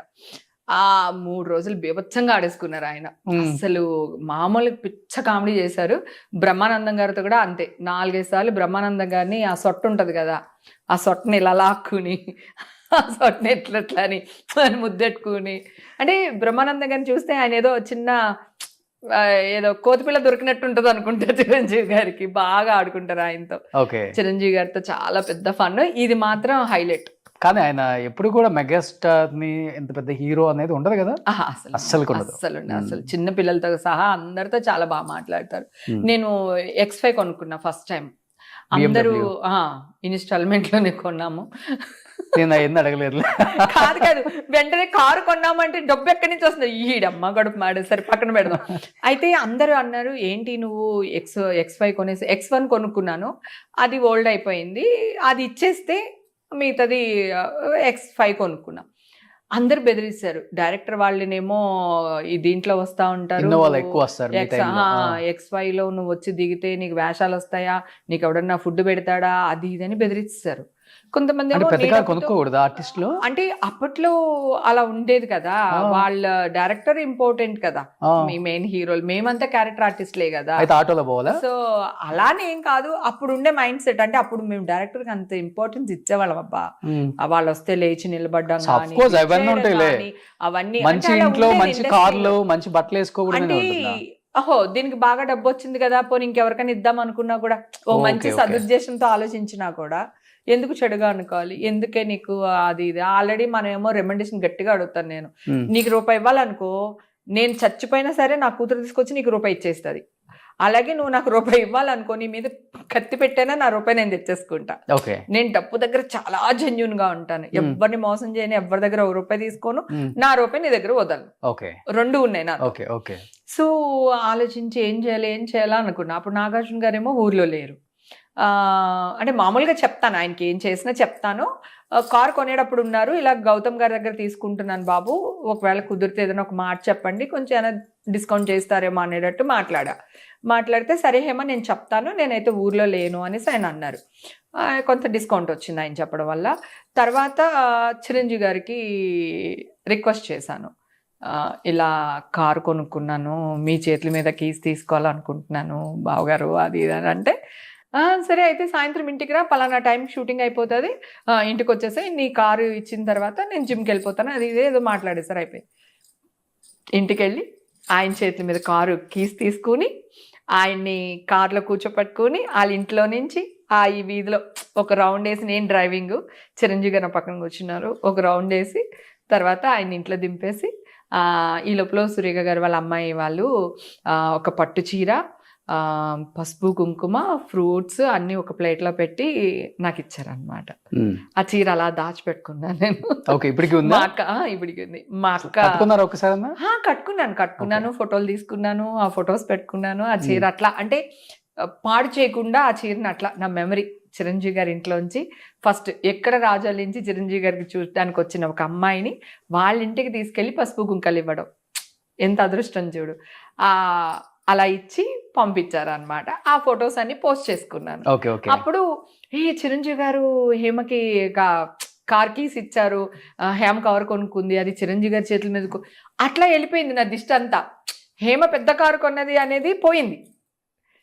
[SPEAKER 3] ఆ 3 రోజులు బీభత్సంగా ఆడేసుకున్నారు ఆయన. అసలు మామూలు పిచ్చ కామెడీ చేశారు. బ్రహ్మానందం గారితో కూడా అంతే, 4-5 సార్లు బ్రహ్మానందం గారిని ఆ సొట్టు ఉంటుంది కదా, ఆ సొట్టని ఇలా లాక్కుని ఆ సొట్టని ఎట్లా అని ముద్దెట్టుకుని, అంటే బ్రహ్మానందం గారిని చూస్తే ఆయన ఏదో చిన్న ఏదో కోతిపిల్ల దొరికినట్టు ఉంటుంది అనుకుంటా. చిరంజీవి గారికి బాగా ఆడుకుంటారు ఆయనతో. చిరంజీవి గారితో చాలా పెద్ద ఫన్. ఇది మాత్రం హైలైట్.
[SPEAKER 1] కానీ ఆయన ఎప్పుడు కూడా మెగాస్టార్ ని ఎంత పెద్ద హీరో అనేది ఉండదు కదా,
[SPEAKER 3] అసలు చిన్న పిల్లలతో సహా అందరితో చాలా బాగా మాట్లాడతారు. నేను X5 కొనుక్కున్నా ఫస్ట్ టైం. అందరూ ఇన్స్టాల్మెంట్ లోనే కొన్నాము.
[SPEAKER 1] నేను అడగలేదు.
[SPEAKER 3] కాదు వెంటనే కారు కొన్నామంటే డబ్బు ఎక్కడి నుంచి వస్తుంది, ఈడమ్మ గడుపు మాడు సరే పక్కన పెడదాం. అయితే అందరూ అన్నారు ఏంటి నువ్వు X5 కొనేసి, X1 కొనుక్కున్నాను, అది ఓల్డ్ అయిపోయింది, అది ఇచ్చేస్తే మిగతాది X5 కొనుక్కున్నాం. అందరు బెదిరిస్తారు. డైరెక్టర్ వాళ్ళనేమో ఈ దీంట్లో వస్తా ఉంటారు, X5 లో నువ్వు వచ్చి దిగితే నీకు వేషాలు వస్తాయా, నీకు ఎవడన్నా ఫుడ్ పెడతాడా, అది ఇదని బెదిరిస్తారు. కొంతమంది
[SPEAKER 1] కొనుక్కోకూడదు ఆర్టిస్టులు,
[SPEAKER 3] అంటే అప్పట్లో అలా ఉండేది కదా, వాళ్ళ డైరెక్టర్ ఇంపార్టెంట్ కదా, మీ మెయిన్ హీరోలు, మేమంతా క్యారెక్టర్ ఆర్టిస్ట్లే కదా, సో అలానే ఏం కాదు. అప్పుడు ఉండే మైండ్ సెట్, అంటే అప్పుడు మేము డైరెక్టర్ కి అంత ఇంపార్టెన్స్ ఇచ్చేవాళ్ళం. అబ్బా వాళ్ళు వస్తే లేచి నిలబడ్డాం కానీ అవన్నీ,
[SPEAKER 1] మంచి బట్టలు వేసుకోకూడదు.
[SPEAKER 3] అహో దీనికి బాగా డబ్బు వచ్చింది కదా పోనీ ఇంకెవరికైనా ఇద్దాం అనుకున్నా కూడా, ఓ మంచి సదుద్దేశంతో ఆలోచించినా కూడా ఎందుకు చెడుగా అనుకోవాలి, ఎందుకే నీకు అది ఇది. ఆల్రెడీ మనమేమో రెమెండేషన్ గట్టిగా అడుగుతాను నేను. నీకు రూపాయి ఇవ్వాలనుకో, నేను చచ్చిపోయినా సరే నా కూతురు తీసుకొచ్చి నీకు రూపాయి ఇచ్చేస్తుంది. అలాగే నువ్వు నాకు రూపాయి ఇవ్వాలనుకో, నీ మీద కత్తి పెట్టైనా నా రూపాయి నేను తెచ్చేసుకుంటా. నేను డబ్బు దగ్గర చాలా జెన్యూన్ గా ఉంటాను. ఎవరిని మోసం చేయను, ఎవరి దగ్గర ఒక రూపాయి తీసుకోను, నా రూపాయి నీ దగ్గర వదలను. రెండు ఉన్నాయి నా. సో ఆలోచించి ఏం చేయాలా అనుకున్నా. అప్పుడు నాగార్జున గారేమో ఊర్లో లేరు. అంటే మామూలుగా చెప్తాను, ఆయనకి ఏం చేసినా చెప్తాను. కార్ కొనేటప్పుడు ఉన్నారు, ఇలా గౌతమ్ గారి దగ్గర తీసుకుంటున్నాను బాబు, ఒకవేళ కుదిరితే ఏదైనా ఒక మాట చెప్పండి, కొంచెం ఏమైనా డిస్కౌంట్ చేస్తారేమో అనేటట్టు మాట్లాడితే సరే హేమ నేను చెప్తాను, నేనైతే ఊర్లో లేను అనేసి ఆయన అన్నారు. కొంత డిస్కౌంట్ వచ్చింది ఆయన చెప్పడం వల్ల. తర్వాత చిరంజీవి గారికి రిక్వెస్ట్ చేశాను, ఇలా కారు కొనుక్కున్నాను, మీ చేతుల మీద కీస్ తీసుకోవాలనుకుంటున్నాను బావగారు, అది ఇది అని అంటే, సరే అయితే సాయంత్రం ఇంటికి రా, పలానా టైం షూటింగ్ అయిపోతుంది, ఇంటికి వచ్చేసి నీ కారు ఇచ్చిన తర్వాత నేను జిమ్కి వెళ్ళిపోతాను, అది ఇదే ఏదో మాట్లాడేసారు. అయిపోయింది. ఇంటికి వెళ్ళి ఆయన చేతుల మీద కారు కీస్ తీసుకుని ఆయన్ని కార్లో కూర్చోపెట్టుకుని వాళ్ళ ఇంట్లో నుంచి ఈ వీధిలో ఒక రౌండ్ వేసి, నేను డ్రైవింగ్, చిరంజీవి గారు నా పక్కన కూర్చున్నారు, ఒక రౌండ్ వేసి తర్వాత ఆయన ఇంట్లో దింపేసి, ఈ లోపల సూర్య గారు వాళ్ళ అమ్మాయి వాళ్ళు ఒక పట్టు చీర, పసుపు కుంకుమ, ఫ్రూట్స్ అన్ని ఒక ప్లేట్లో పెట్టి నాకు ఇచ్చారనమాట. ఆ చీర అలా దాచిపెట్టుకున్నాను నేను. ఇప్పటికి ఉంది. మా అక్క కట్టుకున్నాను, ఫోటోలు తీసుకున్నాను, ఆ ఫొటోస్ పెట్టుకున్నాను. ఆ చీర అట్లా అంటే పాడు చేయకుండా ఆ చీరని అట్లా నా మెమరీ. చిరంజీవి గారి ఇంట్లోంచి ఫస్ట్ ఎక్కడ రాజాల నుంచి చిరంజీవి గారికి చూడడానికి వచ్చిన ఒక అమ్మాయిని వాళ్ళ ఇంటికి తీసుకెళ్లి పసుపు కుంకలు ఇవ్వడం ఎంత అదృష్టం చూడు. అలా ఇచ్చి పంపించారు అనమాట. ఆ ఫొటోస్ అన్ని పోస్ట్ చేసుకున్నాను. అప్పుడు చిరంజీవి గారు హేమకి కార్ కీస్ ఇచ్చారు, హేమ కవర్ కొనుక్కుంది, అది చిరంజీవి గారి చేతుల మీద అట్లా వెళ్ళిపోయింది నా దిష్టి అంతా. హేమ పెద్ద కారు కొన్నది అనేది పోయింది.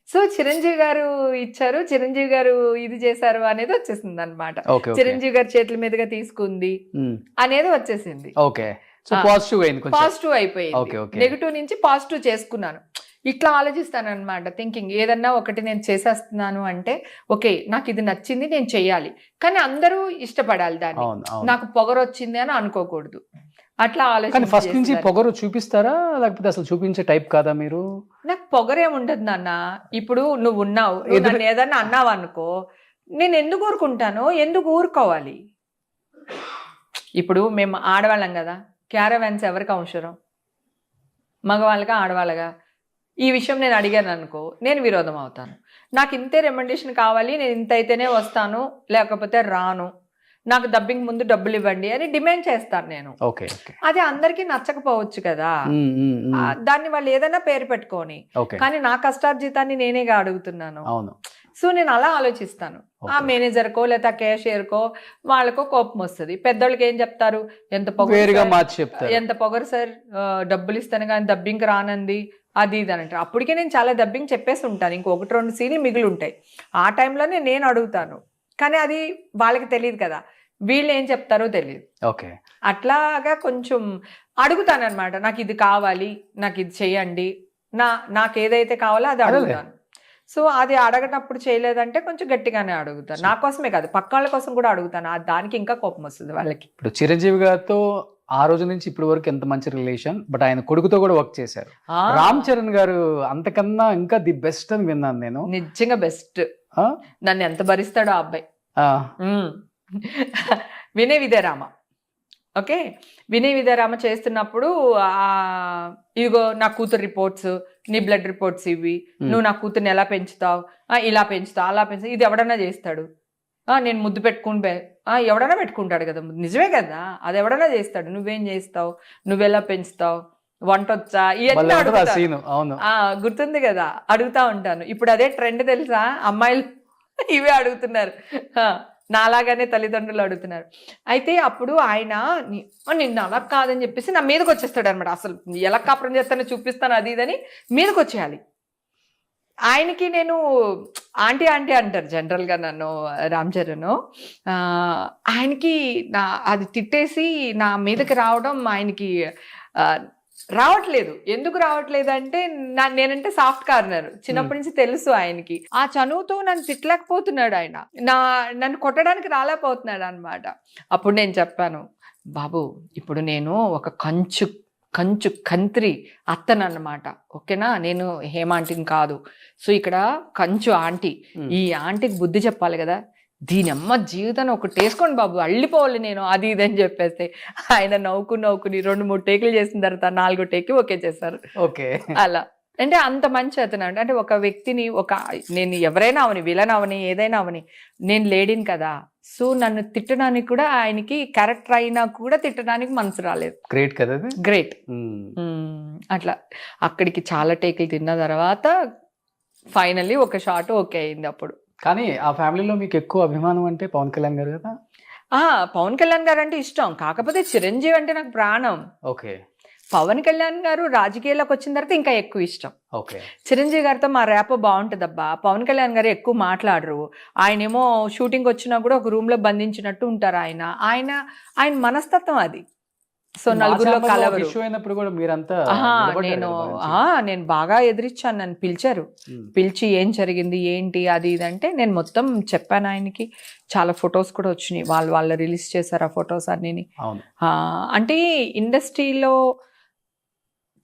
[SPEAKER 3] సో చిరంజీవి గారు ఇచ్చారు, చిరంజీవి గారు ఇది చేశారు అనేది వచ్చేసింది అనమాట. చిరంజీవి గారి చేతుల మీదుగా తీసుకుంది అనేది వచ్చేసింది. పాజిటివ్ అయిపోయింది. నెగిటివ్ నుంచి పాజిటివ్ చేసుకున్నాను. ఇట్లా ఆలోచిస్తాను అనమాట. థింకింగ్ ఏదన్నా ఒకటి నేను చేసేస్తున్నాను అంటే ఓకే, నాకు ఇది నచ్చింది, నేను చెయ్యాలి, కానీ అందరూ ఇష్టపడాలి దాన్ని. నాకు పొగరు వచ్చింది అని అనుకోకూడదు. అట్లా ఆలోచన.
[SPEAKER 1] ఫస్ట్ నుంచి పొగరు చూపిస్తారా, లేకపోతే అసలు చూపించే టైప్ కాదా మీరు?
[SPEAKER 3] నాకు పొగరేముండదు నాన్న. ఇప్పుడు నువ్వు ఉన్నావు, నన్ను ఏదన్నా అన్నావు అనుకో, నేను ఎందుకు ఊరుకుంటాను, ఎందుకు ఊరుకోవాలి? ఇప్పుడు మేము ఆడవాళ్ళం కదా, క్యారవాన్స్ ఎవరికి అవసరం? మగవాళ్ళగా ఆడవాళ్ళగా? ఈ విషయం నేను అడిగాను అనుకో, నేను విరోధం అవుతాను. నాకు ఇంతే రెమండేషన్ కావాలి, నేను ఇంత అయితేనే వస్తాను, లేకపోతే రాను, నాకు డబ్బింగ్ ముందు డబ్బులు ఇవ్వండి అని డిమాండ్ చేస్తాను నేను. అది అందరికీ నచ్చకపోవచ్చు కదా, దాన్ని వాళ్ళు ఏదైనా పేరు పెట్టుకొని, కానీ నా కష్టార్జితాన్ని నేనేగా అడుగుతున్నాను. సో నేను అలా ఆలోచిస్తాను. ఆ మేనేజర్కో లేదా క్యాషియర్కో వాళ్ళకో కోపం వస్తుంది. పెద్దోళ్ళకి ఏం చెప్తారు, ఎంత పొగరు సార్, డబ్బులు ఇస్తాను కానీ డబ్బింగ్ రానంది, అది ఇది అని అంటారు. అప్పటికే నేను చాలా డబ్బింగ్ చెప్పేసి ఉంటాను, ఇంకొకటి రెండు సీన్లు మిగిలి ఉంటాయి. ఆ టైంలోనే నేను అడుగుతాను, కానీ అది వాళ్ళకి తెలియదు కదా, వీళ్ళు ఏం చెప్తారో తెలియదు. అట్లాగా కొంచెం అడుగుతాను అనమాట. నాకు ఇది కావాలి, నాకు ఇది చెయ్యండి, నాకు ఏదైతే కావాలో అది అడుగుతాను. సో అది అడగనప్పుడు చేయలేదంటే కొంచెం గట్టిగానే అడుగుతాను. నా కోసమే కాదు, పక్క వాళ్ళ కోసం కూడా అడుగుతాను. దానికి ఇంకా కోపం వస్తుంది వాళ్ళకి.
[SPEAKER 1] ఇప్పుడు చిరంజీవి గారితో ఆ రోజు నుంచి ఇప్పటి వరకు ఎంత మంచి రిలేషన్, బట్ ఆయన కొడుకుతో కూడా వర్క్ చేశారు. రామ్ చరణ్ గారు అంతకన్నా ఇంకా ది బెస్ట్ అని విన్నాను నేను.
[SPEAKER 3] నిజంగా బెస్ట్. నన్ను ఎంత భరిస్తాడో ఆ అబ్బాయి. వినయ్ విజయరామ. ఓకే, వినయ్ విజయరామ చేస్తున్నప్పుడు ఇదిగో నా కూతురు రిపోర్ట్స్, నీ బ్లడ్ రిపోర్ట్స్ ఇవి, నువ్వు నా కూతుర్ని ఎలా పెంచుతావు, ఇలా పెంచుతావు, అలా పెంచుతావు, ఇది ఎవడన్నా చేస్తాడు, నేను ముద్దు పెట్టుకుని ఎవడన్నా పెట్టుకుంటాడు కదా, నిజమే కదా, అది ఎవడన్నా చేస్తాడు, నువ్వేం చేస్తావు, నువ్వెలా పెంచుతావు, వంట వచ్చా, ఇవన్నీ అడుగుతాను. గుర్తుంది కదా, అడుగుతా ఉంటాను. ఇప్పుడు అదే ట్రెండ్ తెలుసా, అమ్మాయిలు ఇవే అడుగుతున్నారు, నాలాగానే తల్లిదండ్రులు అడుగుతున్నారు. అయితే అప్పుడు ఆయన నిన్ను అలా కాదని చెప్పేసి నా మీదకి వచ్చేస్తాడు అనమాట. అసలు ఎలా కాపురం చేస్తానో చూపిస్తాను, అది ఇదని మీదకి వచ్చేయాలి. ఆయనకి నేను ఆంటీ ఆంటీ అంటారు జనరల్గా నన్ను రామ్ చరణ్. ఆయనకి అది తిట్టేసి నా మీదకి రావడం ఆయనకి రావట్లేదు. ఎందుకు రావట్లేదు అంటే నేనంటే సాఫ్ట్ కార్నర్ చిన్నప్పటి నుంచి తెలుసు ఆయనకి. ఆ చనువుతో నన్ను తిట్టలేకపోతున్నాడు ఆయన. నన్ను కొట్టడానికి రాలేకపోతున్నాడు అనమాట. అప్పుడు నేను చెప్పాను, బాబు ఇప్పుడు నేను ఒక కంత్రి అత్తనన్నమాట, ఓకేనా? నేను హేమాంటిని కాదు. సో ఇక్కడ కంచు ఆంటీ, ఈ ఆంటీకి బుద్ధి చెప్పాలి కదా, దీనమ్మ జీవితాన్ని ఒకటి వేసుకోండి బాబు, అల్లిపోవాలి నేను, అది ఇది అని చెప్పేస్తే ఆయన నవ్వుకుని 2-3 టేకులు చేసిన తర్వాత 4వ టేక్ ఓకే చేశారు.
[SPEAKER 1] ఓకే.
[SPEAKER 3] అలా అంటే అంత మంచి అతను అంటే ఒక వ్యక్తిని నేను ఎవరైనా అవని, విలన్ అవని, ఏదైనా అవని, నేను లేడీని కదా, సో నన్ను తిట్టడానికి కూడా ఆయనకి క్యారెక్టర్ అయినా కూడా తిట్టడానికి మనసు రాలేదు.
[SPEAKER 1] గ్రేట్ కదా,
[SPEAKER 3] గ్రేట్. అట్లా అక్కడికి చాలా టేకులు తిన్న తర్వాత ఫైనల్లీ ఒక షాట్ ఓకే అయింది అప్పుడు.
[SPEAKER 1] కానీ ఆ ఫ్యామిలీలో మీకు ఎక్కువ అభిమానం అంటే పవన్ కళ్యాణ్ గారు కదా?
[SPEAKER 3] పవన్ కళ్యాణ్ గారు అంటే ఇష్టం, కాకపోతే చిరంజీవి అంటే నాకు ప్రాణం.
[SPEAKER 1] ఓకే.
[SPEAKER 3] పవన్ కళ్యాణ్ గారు రాజకీయాల్లోకి వచ్చిన తర్వాత ఇంకా ఎక్కువ ఇష్టం.
[SPEAKER 1] ఓకే.
[SPEAKER 3] చిరంజీవి గారితో మా ర్యాపో బాగుంటుందబ్బా. పవన్ కళ్యాణ్ గారు ఎక్కువ మాట్లాడరు. ఆయనేమో షూటింగ్ వచ్చినా కూడా ఒక రూమ్ లో బంధించినట్టు ఉంటారు. ఆయన మనస్తత్వం అది. సో నలుగురిలో కలవరు. నేను బాగా ఎదిరించాను. నన్ను పిలిచారు, పిలిచి ఏం జరిగింది ఏంటి అది ఇది అంటే నేను మొత్తం చెప్పాను ఆయనకి. చాలా ఫొటోస్ కూడా వచ్చినాయి, వాళ్ళు రిలీజ్ చేశారు ఆ ఫొటోస్ అన్ని. అంటే ఇండస్ట్రీలో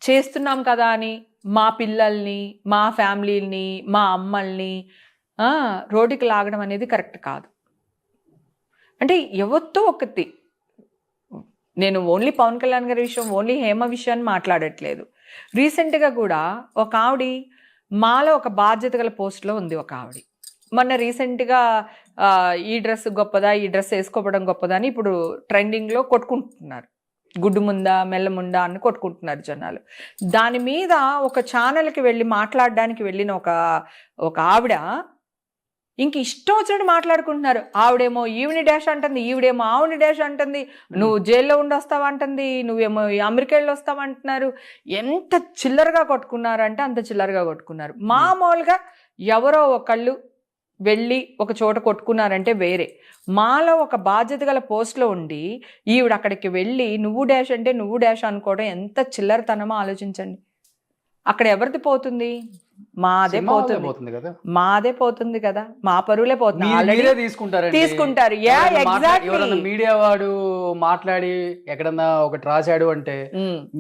[SPEAKER 3] చేస్తున్నాం కదా అని మా పిల్లల్ని, మా ఫ్యామిలీని, మా అమ్మల్ని రోడ్డుకి లాగడం అనేది కరెక్ట్ కాదు. అంటే ఎవరితో ఒకటి, నేను ఓన్లీ పవన్ కళ్యాణ్ గారి విషయం, ఓన్లీ హేమ విషయాన్ని మాట్లాడట్లేదు. రీసెంట్గా కూడా ఒక ఆవిడ మాలో ఒక బాధ్యత గల పోస్ట్లో ఉంది. ఒక ఆవిడ మొన్న రీసెంట్గా ఈ డ్రెస్ గొప్పదా, ఈ డ్రెస్ వేసుకోవడం గొప్పదా అని ఇప్పుడు ట్రెండింగ్లో కొట్టుకుంటున్నారు. గుడ్డు ముందా మెల్ల ముందా అని కొట్టుకుంటున్నారు జనాలు. దాని మీద ఒక ఛానల్కి వెళ్ళి మాట్లాడడానికి వెళ్ళిన ఒక ఆవిడ ఇంక ఇష్టం వచ్చినట్టు మాట్లాడుకుంటున్నారు. ఆవిడేమో ఈవిని డాష్ అంటుంది, ఈవిడేమో ఆవిని డాష్ అంటుంది, నువ్వు జైల్లో ఉండి వస్తావు అంటుంది, నువ్వేమో అమెరికా వెళ్ళి వస్తావు అంటున్నారు. ఎంత చిల్లరగా కొట్టుకున్నారంటే అంత చిల్లరగా కొట్టుకున్నారు. మామూలుగా ఎవరో ఒకళ్ళు వెళ్ళి ఒక చోట కొట్టుకున్నారంటే వేరే. మాలో ఒక బాధ్యత గల పోస్ట్లో ఉండి ఈవిడ అక్కడికి వెళ్ళి నువ్వు డాష్ అంటే నువ్వు డాష్ అనుకోవడం ఎంత చిల్లరతనమో ఆలోచించండి. అక్కడ ఎవరిది పోతుంది? మాదే పోతుంది కదా, మాదే పోతుంది కదా, మా పరువులే పోతుంది. తీసుకుంటారు.
[SPEAKER 1] మీడియా వాడు మాట్లాడి ఎక్కడన్నా ఒకటి రాశాడు అంటే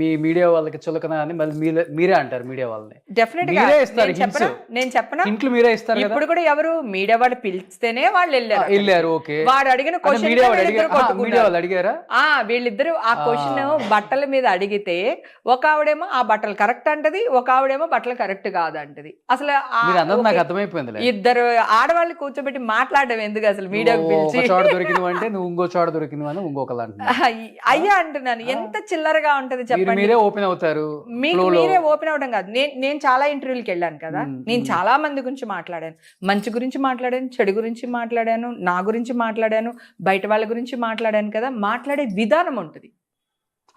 [SPEAKER 1] మీ మీడియా వాళ్ళకి చులకన అని మళ్ళీ మీరే అంటారు. మీడియా వాళ్ళని
[SPEAKER 3] డెఫినెట్ గా నేను చెప్పనా,
[SPEAKER 1] ఇంట్లో మీరే ఇస్తారు.
[SPEAKER 3] ఇప్పుడు కూడా ఎవరు మీడియా వాళ్ళు పిలిస్తేనే వాళ్ళు వెళ్ళారు.
[SPEAKER 1] ఓకే.
[SPEAKER 3] వాడు అడిగిన క్వశ్చన్
[SPEAKER 1] మీడియా వాళ్ళు అడిగారా?
[SPEAKER 3] వీళ్ళిద్దరు ఆ క్వశ్చన్ బట్టల మీద అడిగితే ఒక ఆవిడేమో ఆ బట్టలు కరెక్ట్ అంటది, ఒక ఆవిడేమో బట్టలు కరెక్ట్ కాదు అంటది. అసలు
[SPEAKER 1] నాకు అర్థమైపోయింది.
[SPEAKER 3] ఇద్దరు ఆడవాళ్ళు కూర్చోబెట్టి మాట్లాడడం ఎందుకు అసలు మీడియాకు పిలిచి?
[SPEAKER 1] చోట దొరికినవి అంటే నువ్వు ఇంకో చోట దొరికినవి అని ఇంకొకలా
[SPEAKER 3] అయ్యా అంటున్నాను. ఎంత చిల్లరగా ఉంటది చెప్పండి.
[SPEAKER 1] మీరే ఓపెన్ అవుతారు.
[SPEAKER 3] మీకు మీరే ఓపెన్ అవడం కాదు. నేను చాలా ఇంటర్వ్యూలకు వెళ్ళాను కదా, నేను చాలా మంది గురించి మాట్లాడాను. మంచి గురించి మాట్లాడాను, చెడు గురించి మాట్లాడాను, నా గురించి మాట్లాడాను, బయట వాళ్ళ గురించి మాట్లాడాను కదా. మాట్లాడే విధానం ఉంటుంది.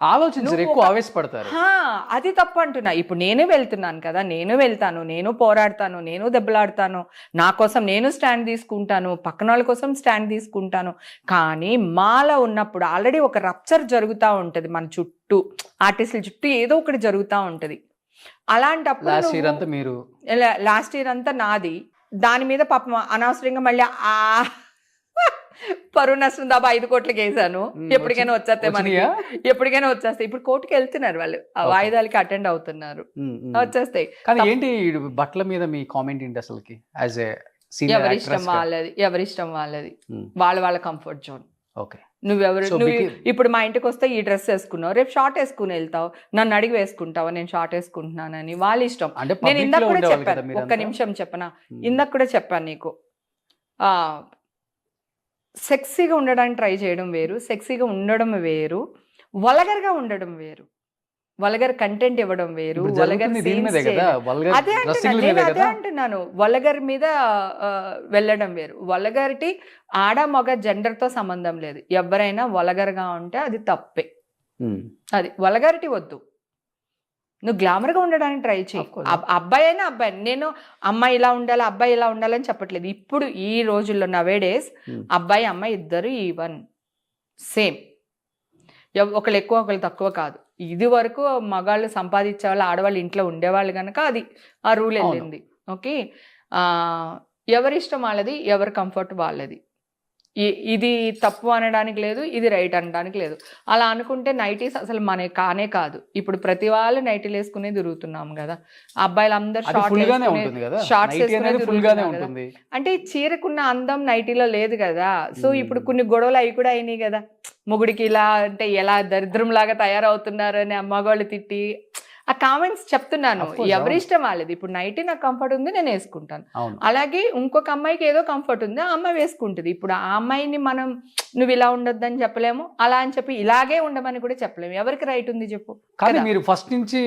[SPEAKER 1] ఆలోచించరు, ఎక్కువ ఆవేశపడతారు.
[SPEAKER 3] అది తప్పు అంటున్నా. ఇప్పుడు నేను వెళ్తున్నాను కదా, నేను వెళ్తాను, నేను పోరాడతాను, నేను దెబ్బలాడతాను, నా కోసం నేను స్టాండ్ తీసుకుంటాను, పక్కన వాళ్ళ కోసం స్టాండ్ తీసుకుంటాను. కానీ మాలో ఉన్నప్పుడు ఆల్రెడీ ఒక రప్చర్ జరుగుతూ ఉంటుంది. మన చుట్టూ ఆర్టిస్టుల చుట్టూ ఏదో ఒకటి జరుగుతూ ఉంటుంది. అలాంటప్పుడు లాస్ట్ ఇయర్ అంతా నాది. దాని మీద పాపం అనవసరంగా మళ్ళీ పరువు నష్టం దాబా 5 కోట్లకి వేసాను. ఎప్పటికైనా వచ్చేస్తే మనకి, ఎప్పటికైనా వచ్చేస్తాయి. ఇప్పుడు కోర్టుకి వెళ్తున్నారు వాళ్ళు, ఆ వాయిదాలకి అటెండ్ అవుతున్నారు, వచ్చేస్తాయి.
[SPEAKER 1] కానీ ఏంటి బట్టల మీద మీ కామెంట్ ఏంటి అసలుకి?
[SPEAKER 3] ఎవరిష్టం వాళ్ళది, వాళ్ళ కంఫర్ట్ జోన్.
[SPEAKER 1] ఓకే.
[SPEAKER 3] నువ్వు ఇప్పుడు మా ఇంటికి వస్తే ఈ డ్రెస్ వేసుకున్నావు, రేపు షార్ట్ వేసుకుని వెళ్తావు, నన్ను అడిగి వేసుకుంటావా నేను షార్ట్ వేసుకుంటున్నానని? వాళ్ళ ఇష్టం. నేను ఇందాక కూడా చెప్పాను, ఒక్క నిమిషం చెప్పనా, ఇందాక కూడా చెప్పాను నీకు, సెక్సీగా ఉండడానికి ట్రై చేయడం వేరు, సెక్సీగా ఉండడం వేరు, వల్గర్గా ఉండడం వేరు, వల్గర్ కంటెంట్ ఇవ్వడం వేరు, అదే అంటున్నాను. వల్గర్ మీద వెళ్ళడం వేరు. వల్గరిటీ ఆడ మగ జెండర్తో సంబంధం లేదు. ఎవరైనా వల్గర్గా ఉంటే అది తప్పే. అది వల్గారిటీ వద్దు. నువ్వు గ్లామర్గా ఉండడానికి ట్రై చేయి. అబ్బాయి అయినా అబ్బాయి, నేను అమ్మాయి ఇలా ఉండాలి అబ్బాయి ఇలా ఉండాలని చెప్పట్లేదు. ఇప్పుడు ఈ రోజుల్లో నవేడేస్ అబ్బాయి అమ్మాయి ఇద్దరు ఈవన్ సేమ్, ఒకళ్ళు ఎక్కువ ఒకళ్ళు తక్కువ కాదు. ఇది వరకు మగాళ్ళు సంపాదించే వాళ్ళు ఆడవాళ్ళు ఇంట్లో ఉండేవాళ్ళు కనుక అది ఆ రూల్ వెళ్ళింది. ఓకే, ఎవరిష్టం వాళ్ళది, ఎవరి కంఫర్ట్ వాళ్ళది. ఇది తప్పు అనడానికి లేదు, ఇది రైట్ అనడానికి లేదు. అలా అనుకుంటే నైటీస్ అసలు మన కానే కాదు. ఇప్పుడు ప్రతి వాళ్ళు నైటీలు వేసుకునే తిరుగుతున్నాం కదా, అబ్బాయిలు అందరు షార్ట్స్ వేసుకునే. అంటే చీరకున్న అందం నైటీలో లేదు కదా. సో ఇప్పుడు కొన్ని గొడవలు అవి కూడా అయినాయి కదా, మొగుడికి ఇలా అంటే ఎలా దరిద్రం లాగా తయారవుతున్నారు అని మగవాళ్ళు తిట్టి ఆ కామెంట్స్ చెప్తున్నాను. ఎవరి ఇష్టం వాళ్ళది. ఇప్పుడు నైటీ నాకు కంఫర్ట్ ఉంది, నేను వేసుకుంటాను. అలాగే ఇంకొక అమ్మాయికి ఏదో కంఫర్ట్ ఉంది, ఆ అమ్మాయి వేసుకుంటుంది. ఇప్పుడు ఆ అమ్మాయిని మనం నువ్వు ఇలా ఉండొద్దని చెప్పలేము, అలా అని చెప్పి ఇలాగే ఉండమని కూడా చెప్పలేము. ఎవరికి రైట్ ఉంది చెప్పు?
[SPEAKER 1] కానీ మీరు ఫస్ట్ నుంచి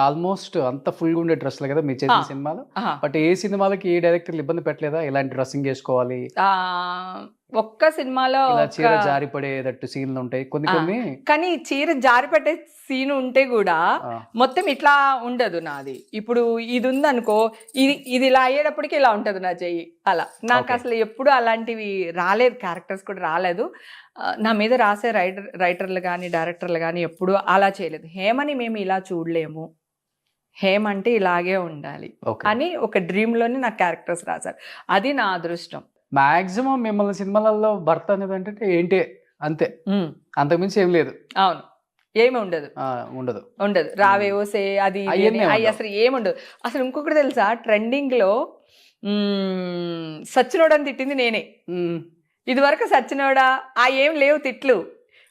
[SPEAKER 1] ఆల్మోస్ట్ అంత ఫుల్ గా ఉండే డ్రెస్లు కదా మీరు చేసిన సినిమాలు. బట్ ఏ సినిమాలకి ఏ డైరెక్టర్లు ఇబ్బంది పెట్టలేదా ఇలాంటి డ్రెస్సింగ్ చేసుకోవాలి?
[SPEAKER 3] ఒక్క సినిమాలో
[SPEAKER 1] చీర జారిపడేటట్టు సీన్లు ఉంటాయి కొన్ని.
[SPEAKER 3] కానీ చీర జారిపడే సీన్ ఉంటే కూడా మొత్తం ఇట్లా ఉండదు నాది. ఇప్పుడు ఇది ఉందనుకో, ఇది ఇలా అయ్యేటప్పటికి ఇలా ఉంటది నా చెయ్యి. అలా నాకు అసలు ఎప్పుడు అలాంటివి రాలేదు, క్యారెక్టర్స్ కూడా రాలేదు. నా మీద రాసే రైటర్లు కానీ డైరెక్టర్లు కానీ ఎప్పుడు అలా చేయలేదు. హేమని మేము ఇలా చూడలేము, హేమ అంటే ఇలాగే ఉండాలి అని ఒక డ్రీమ్ లోనే నాకు క్యారెక్టర్స్ రాశారు. అది నా అదృష్టం.
[SPEAKER 1] మాక్సిమం మిమ్మల్ని సినిమాలలో భర్త అనేది అంటే ఏంటి అంతే, అంతకుమించి ఏం లేదు.
[SPEAKER 3] అవును, ఏమి ఉండదు. రావే ఓసే అది అసలు ఏముండదు. అసలు ఇంకొకటి తెలుసా, ట్రెండింగ్ లో సచ్చినోడని తిట్టింది నేనే. ఇది వరకు సచ్చినోడా ఏం లేవు తిట్లు,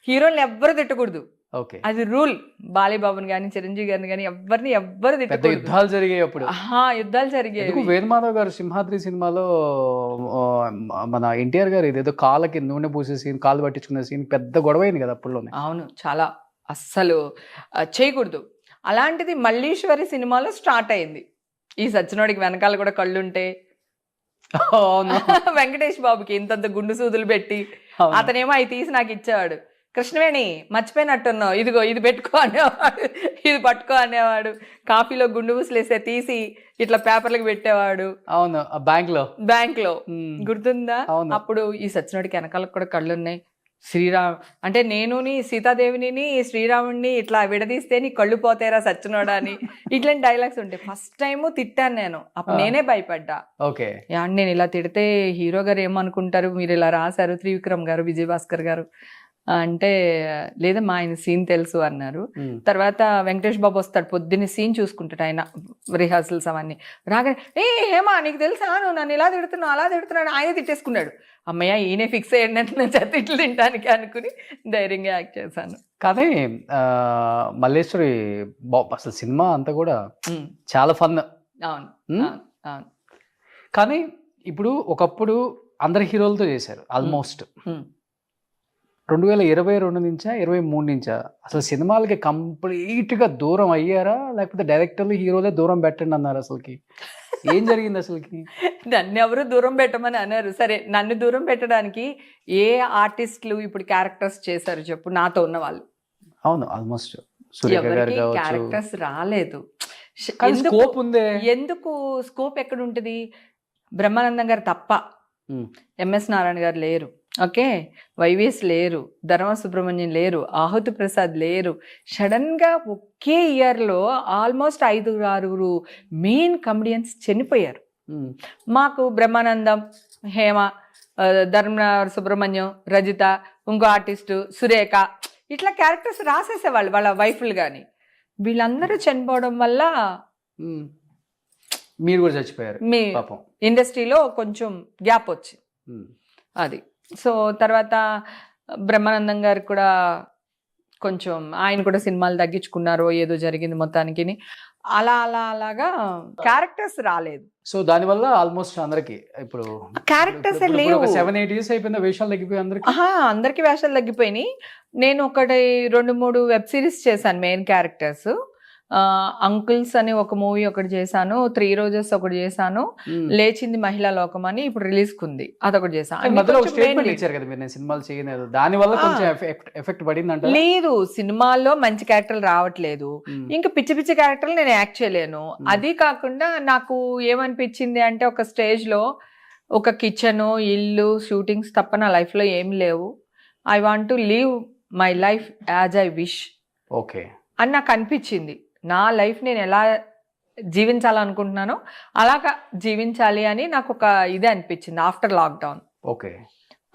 [SPEAKER 3] హీరోని ఎవ్వరు తిట్టకూడదు, అది రూల్. బాలీబాబుని కానీ చిరంజీవి గారిని కానీ ఎవ్వరు తిట్టకూడదు.
[SPEAKER 1] యుద్ధాలు జరిగాయి అప్పుడు,
[SPEAKER 3] యుద్ధాలు జరిగాయి.
[SPEAKER 1] వేదమాధవ్ గారు సింహాద్రి సినిమాలో మన ఎన్టీఆర్ గారు ఇదేదో కాళ్ళకి నూనె పూసే సీన్, కాళ్ళు పట్టించుకునే సీన్ పెద్ద గొడవ అయింది కదా అప్పుడులోనే.
[SPEAKER 3] అవును, చాలా అస్సలు చేయకూడదు. అలాంటిది మల్లీశ్వరి సినిమాలో స్టార్ట్ అయింది. ఈ సచ్చినోడికి వెనకాల కూడా కళ్ళుంటే వెంకటేష్ బాబుకి ఇంతంత గుండు సూదులు పెట్టి అతనేమో అవి తీసి నాకు ఇచ్చేవాడు. కృష్ణవేణి మర్చిపోయినట్టున్నావు, ఇదిగో ఇది పెట్టుకో అనేవాడు, ఇది పట్టుకో అనేవాడు. కాఫీలో గుండు పూసలేసే తీసి ఇట్లా పేపర్లకు పెట్టేవాడు.
[SPEAKER 1] అవును, బ్యాంక్ లో
[SPEAKER 3] గుర్తుందా? అప్పుడు ఈ సచ్చినోడికి వెనకాలకు కూడా కళ్ళున్నాయి, శ్రీరామ్ అంటే నేను సీతాదేవిని శ్రీరాముడిని ఇట్లా విడదీస్తే నీ కళ్ళు పోతారా సచ్చినోడా అని ఇట్లాంటి డైలాగ్స్ ఉంటాయి. ఫస్ట్ టైం తిట్టాను నేను, అప్పుడు నేనే భయపడ్డా. నేను ఇలా తిడితే హీరో గారు ఏమనుకుంటారు, మీరు ఇలా రాశారు, త్రివిక్రమ్ గారు, విజయభాస్కర్ గారు అంటే, లేదమ్మా ఆయన సీన్ తెలుసు అన్నారు. తర్వాత వెంకటేష్ బాబు వస్తాడు, పొద్దున్నే సీన్ చూసుకుంటాడు ఆయన, రిహార్సల్స్ అవన్నీ. రాగానే ఏమా నీకు తెలుసా, నువ్వు నన్ను ఇలా తిడుతున్నావు అలా తిడుతున్నాడు, ఆయనే తిట్టేసుకున్నాడు. అమ్మయ్య ఈయనే ఫిక్స్ అయ్యండి అంటే నా తిట్లు తినడానికి అనుకుని ధైర్యంగా యాక్ట్ చేశాను.
[SPEAKER 1] కానీ మల్లేశ్వరి అసలు సినిమా అంతా కూడా చాలా ఫన్.
[SPEAKER 3] అవును.
[SPEAKER 1] కానీ ఇప్పుడు ఒకప్పుడు అందరి హీరోలతో చేశారు ఆల్మోస్ట్. 2022 నుంచా 23 నుంచా అసలు సినిమాలకి కంప్లీట్ గా దూరం అయ్యారా, లేకపోతే డైరెక్టర్లు హీరోలే దూరం పెట్టండి అన్నారు? అసలుకి ఏం జరిగింది అసలుకి?
[SPEAKER 3] నన్ను ఎవరు దూరం పెట్టమని అన్నారు. సరే, నన్ను దూరం పెట్టడానికి ఏ ఆర్టిస్టులు ఇప్పుడు క్యారెక్టర్స్ చేశారు చెప్పు, నాతో ఉన్న వాళ్ళు?
[SPEAKER 1] అవును, ఆల్మోస్ట్
[SPEAKER 3] క్యారెక్టర్స్ రాలేదు.
[SPEAKER 1] స్కోప్ ఉందే.
[SPEAKER 3] ఎందుకు స్కోప్ ఎక్కడ ఉంటుంది? బ్రహ్మానందం గారు తప్ప, ఎంఎస్ నారాయణ గారు లేరు, ఓకే, వైవిఎస్ లేరు, ధర్మ సుబ్రహ్మణ్యం లేరు, ఆహుతి ప్రసాద్ లేరు. సడన్ గా ఒకే ఇయర్ లో ఆల్మోస్ట్ 5-6 మెయిన్ కమెడియన్స్ చనిపోయారు. మాకు బ్రహ్మానందం, హేమ, ధర్మ సుబ్రహ్మణ్యం, రజిత, ఇంకో ఆర్టిస్టు సురేఖ, ఇట్లా క్యారెక్టర్స్ రాసేసేవాళ్ళు వాళ్ళ వైఫ్లు. కానీ వీళ్ళందరూ చనిపోవడం వల్ల
[SPEAKER 1] మీరు కూడా చచ్చిపోయారు.
[SPEAKER 3] మీ ఇండస్ట్రీలో కొంచెం గ్యాప్ వచ్చింది అది. సో తర్వాత బ్రహ్మానందం గారు కూడా కొంచెం, ఆయన కూడా సినిమాలు తగ్గించుకున్నారు, ఏదో జరిగింది మొత్తానికి. అలాగా క్యారెక్టర్స్ రాలేదు.
[SPEAKER 1] సో దానివల్ల ఆల్మోస్ట్ అందరికి ఇప్పుడు
[SPEAKER 3] క్యారెక్టర్స్ లేవు.
[SPEAKER 1] 7-8 years అయిపోయింది, వేషాలు తగ్గిపోయి
[SPEAKER 3] అందరికి వేషాలు తగ్గిపోయినాయి. నేను 2-3 వెబ్ సిరీస్ చేశాను మెయిన్ క్యారెక్టర్స్. అంకుల్స్ అని ఒక మూవీ ఒకటి చేశాను, 3 రోజెస్ ఒకటి చేశాను, లేచింది మహిళా లోకం అని ఇప్పుడు రిలీజ్ కుంది, అదొకటి చేశాను. లేదు, సినిమాల్లో మంచి క్యారెక్టర్లు రావట్లేదు, ఇంకా పిచ్చి పిచ్చి క్యారెక్టర్లు నేను యాక్ట్ చేయలేను. అది కాకుండా నాకు ఏమనిపించింది అంటే, ఒక స్టేజ్ లో ఒక కిచెన్, ఇల్లు, షూటింగ్స్ తప్ప నా లైఫ్ లో ఏమి లేవు. I want to live my life as I wish.
[SPEAKER 1] Okay,
[SPEAKER 3] అని నాకు అనిపించింది. నా లైఫ్ నేను ఎలా జీవించాలనుకుంటున్నానో అలాగా జీవించాలి అని నాకు ఒక ఇదే అనిపించింది ఆఫ్టర్ లాక్డౌన్.
[SPEAKER 1] ఓకే.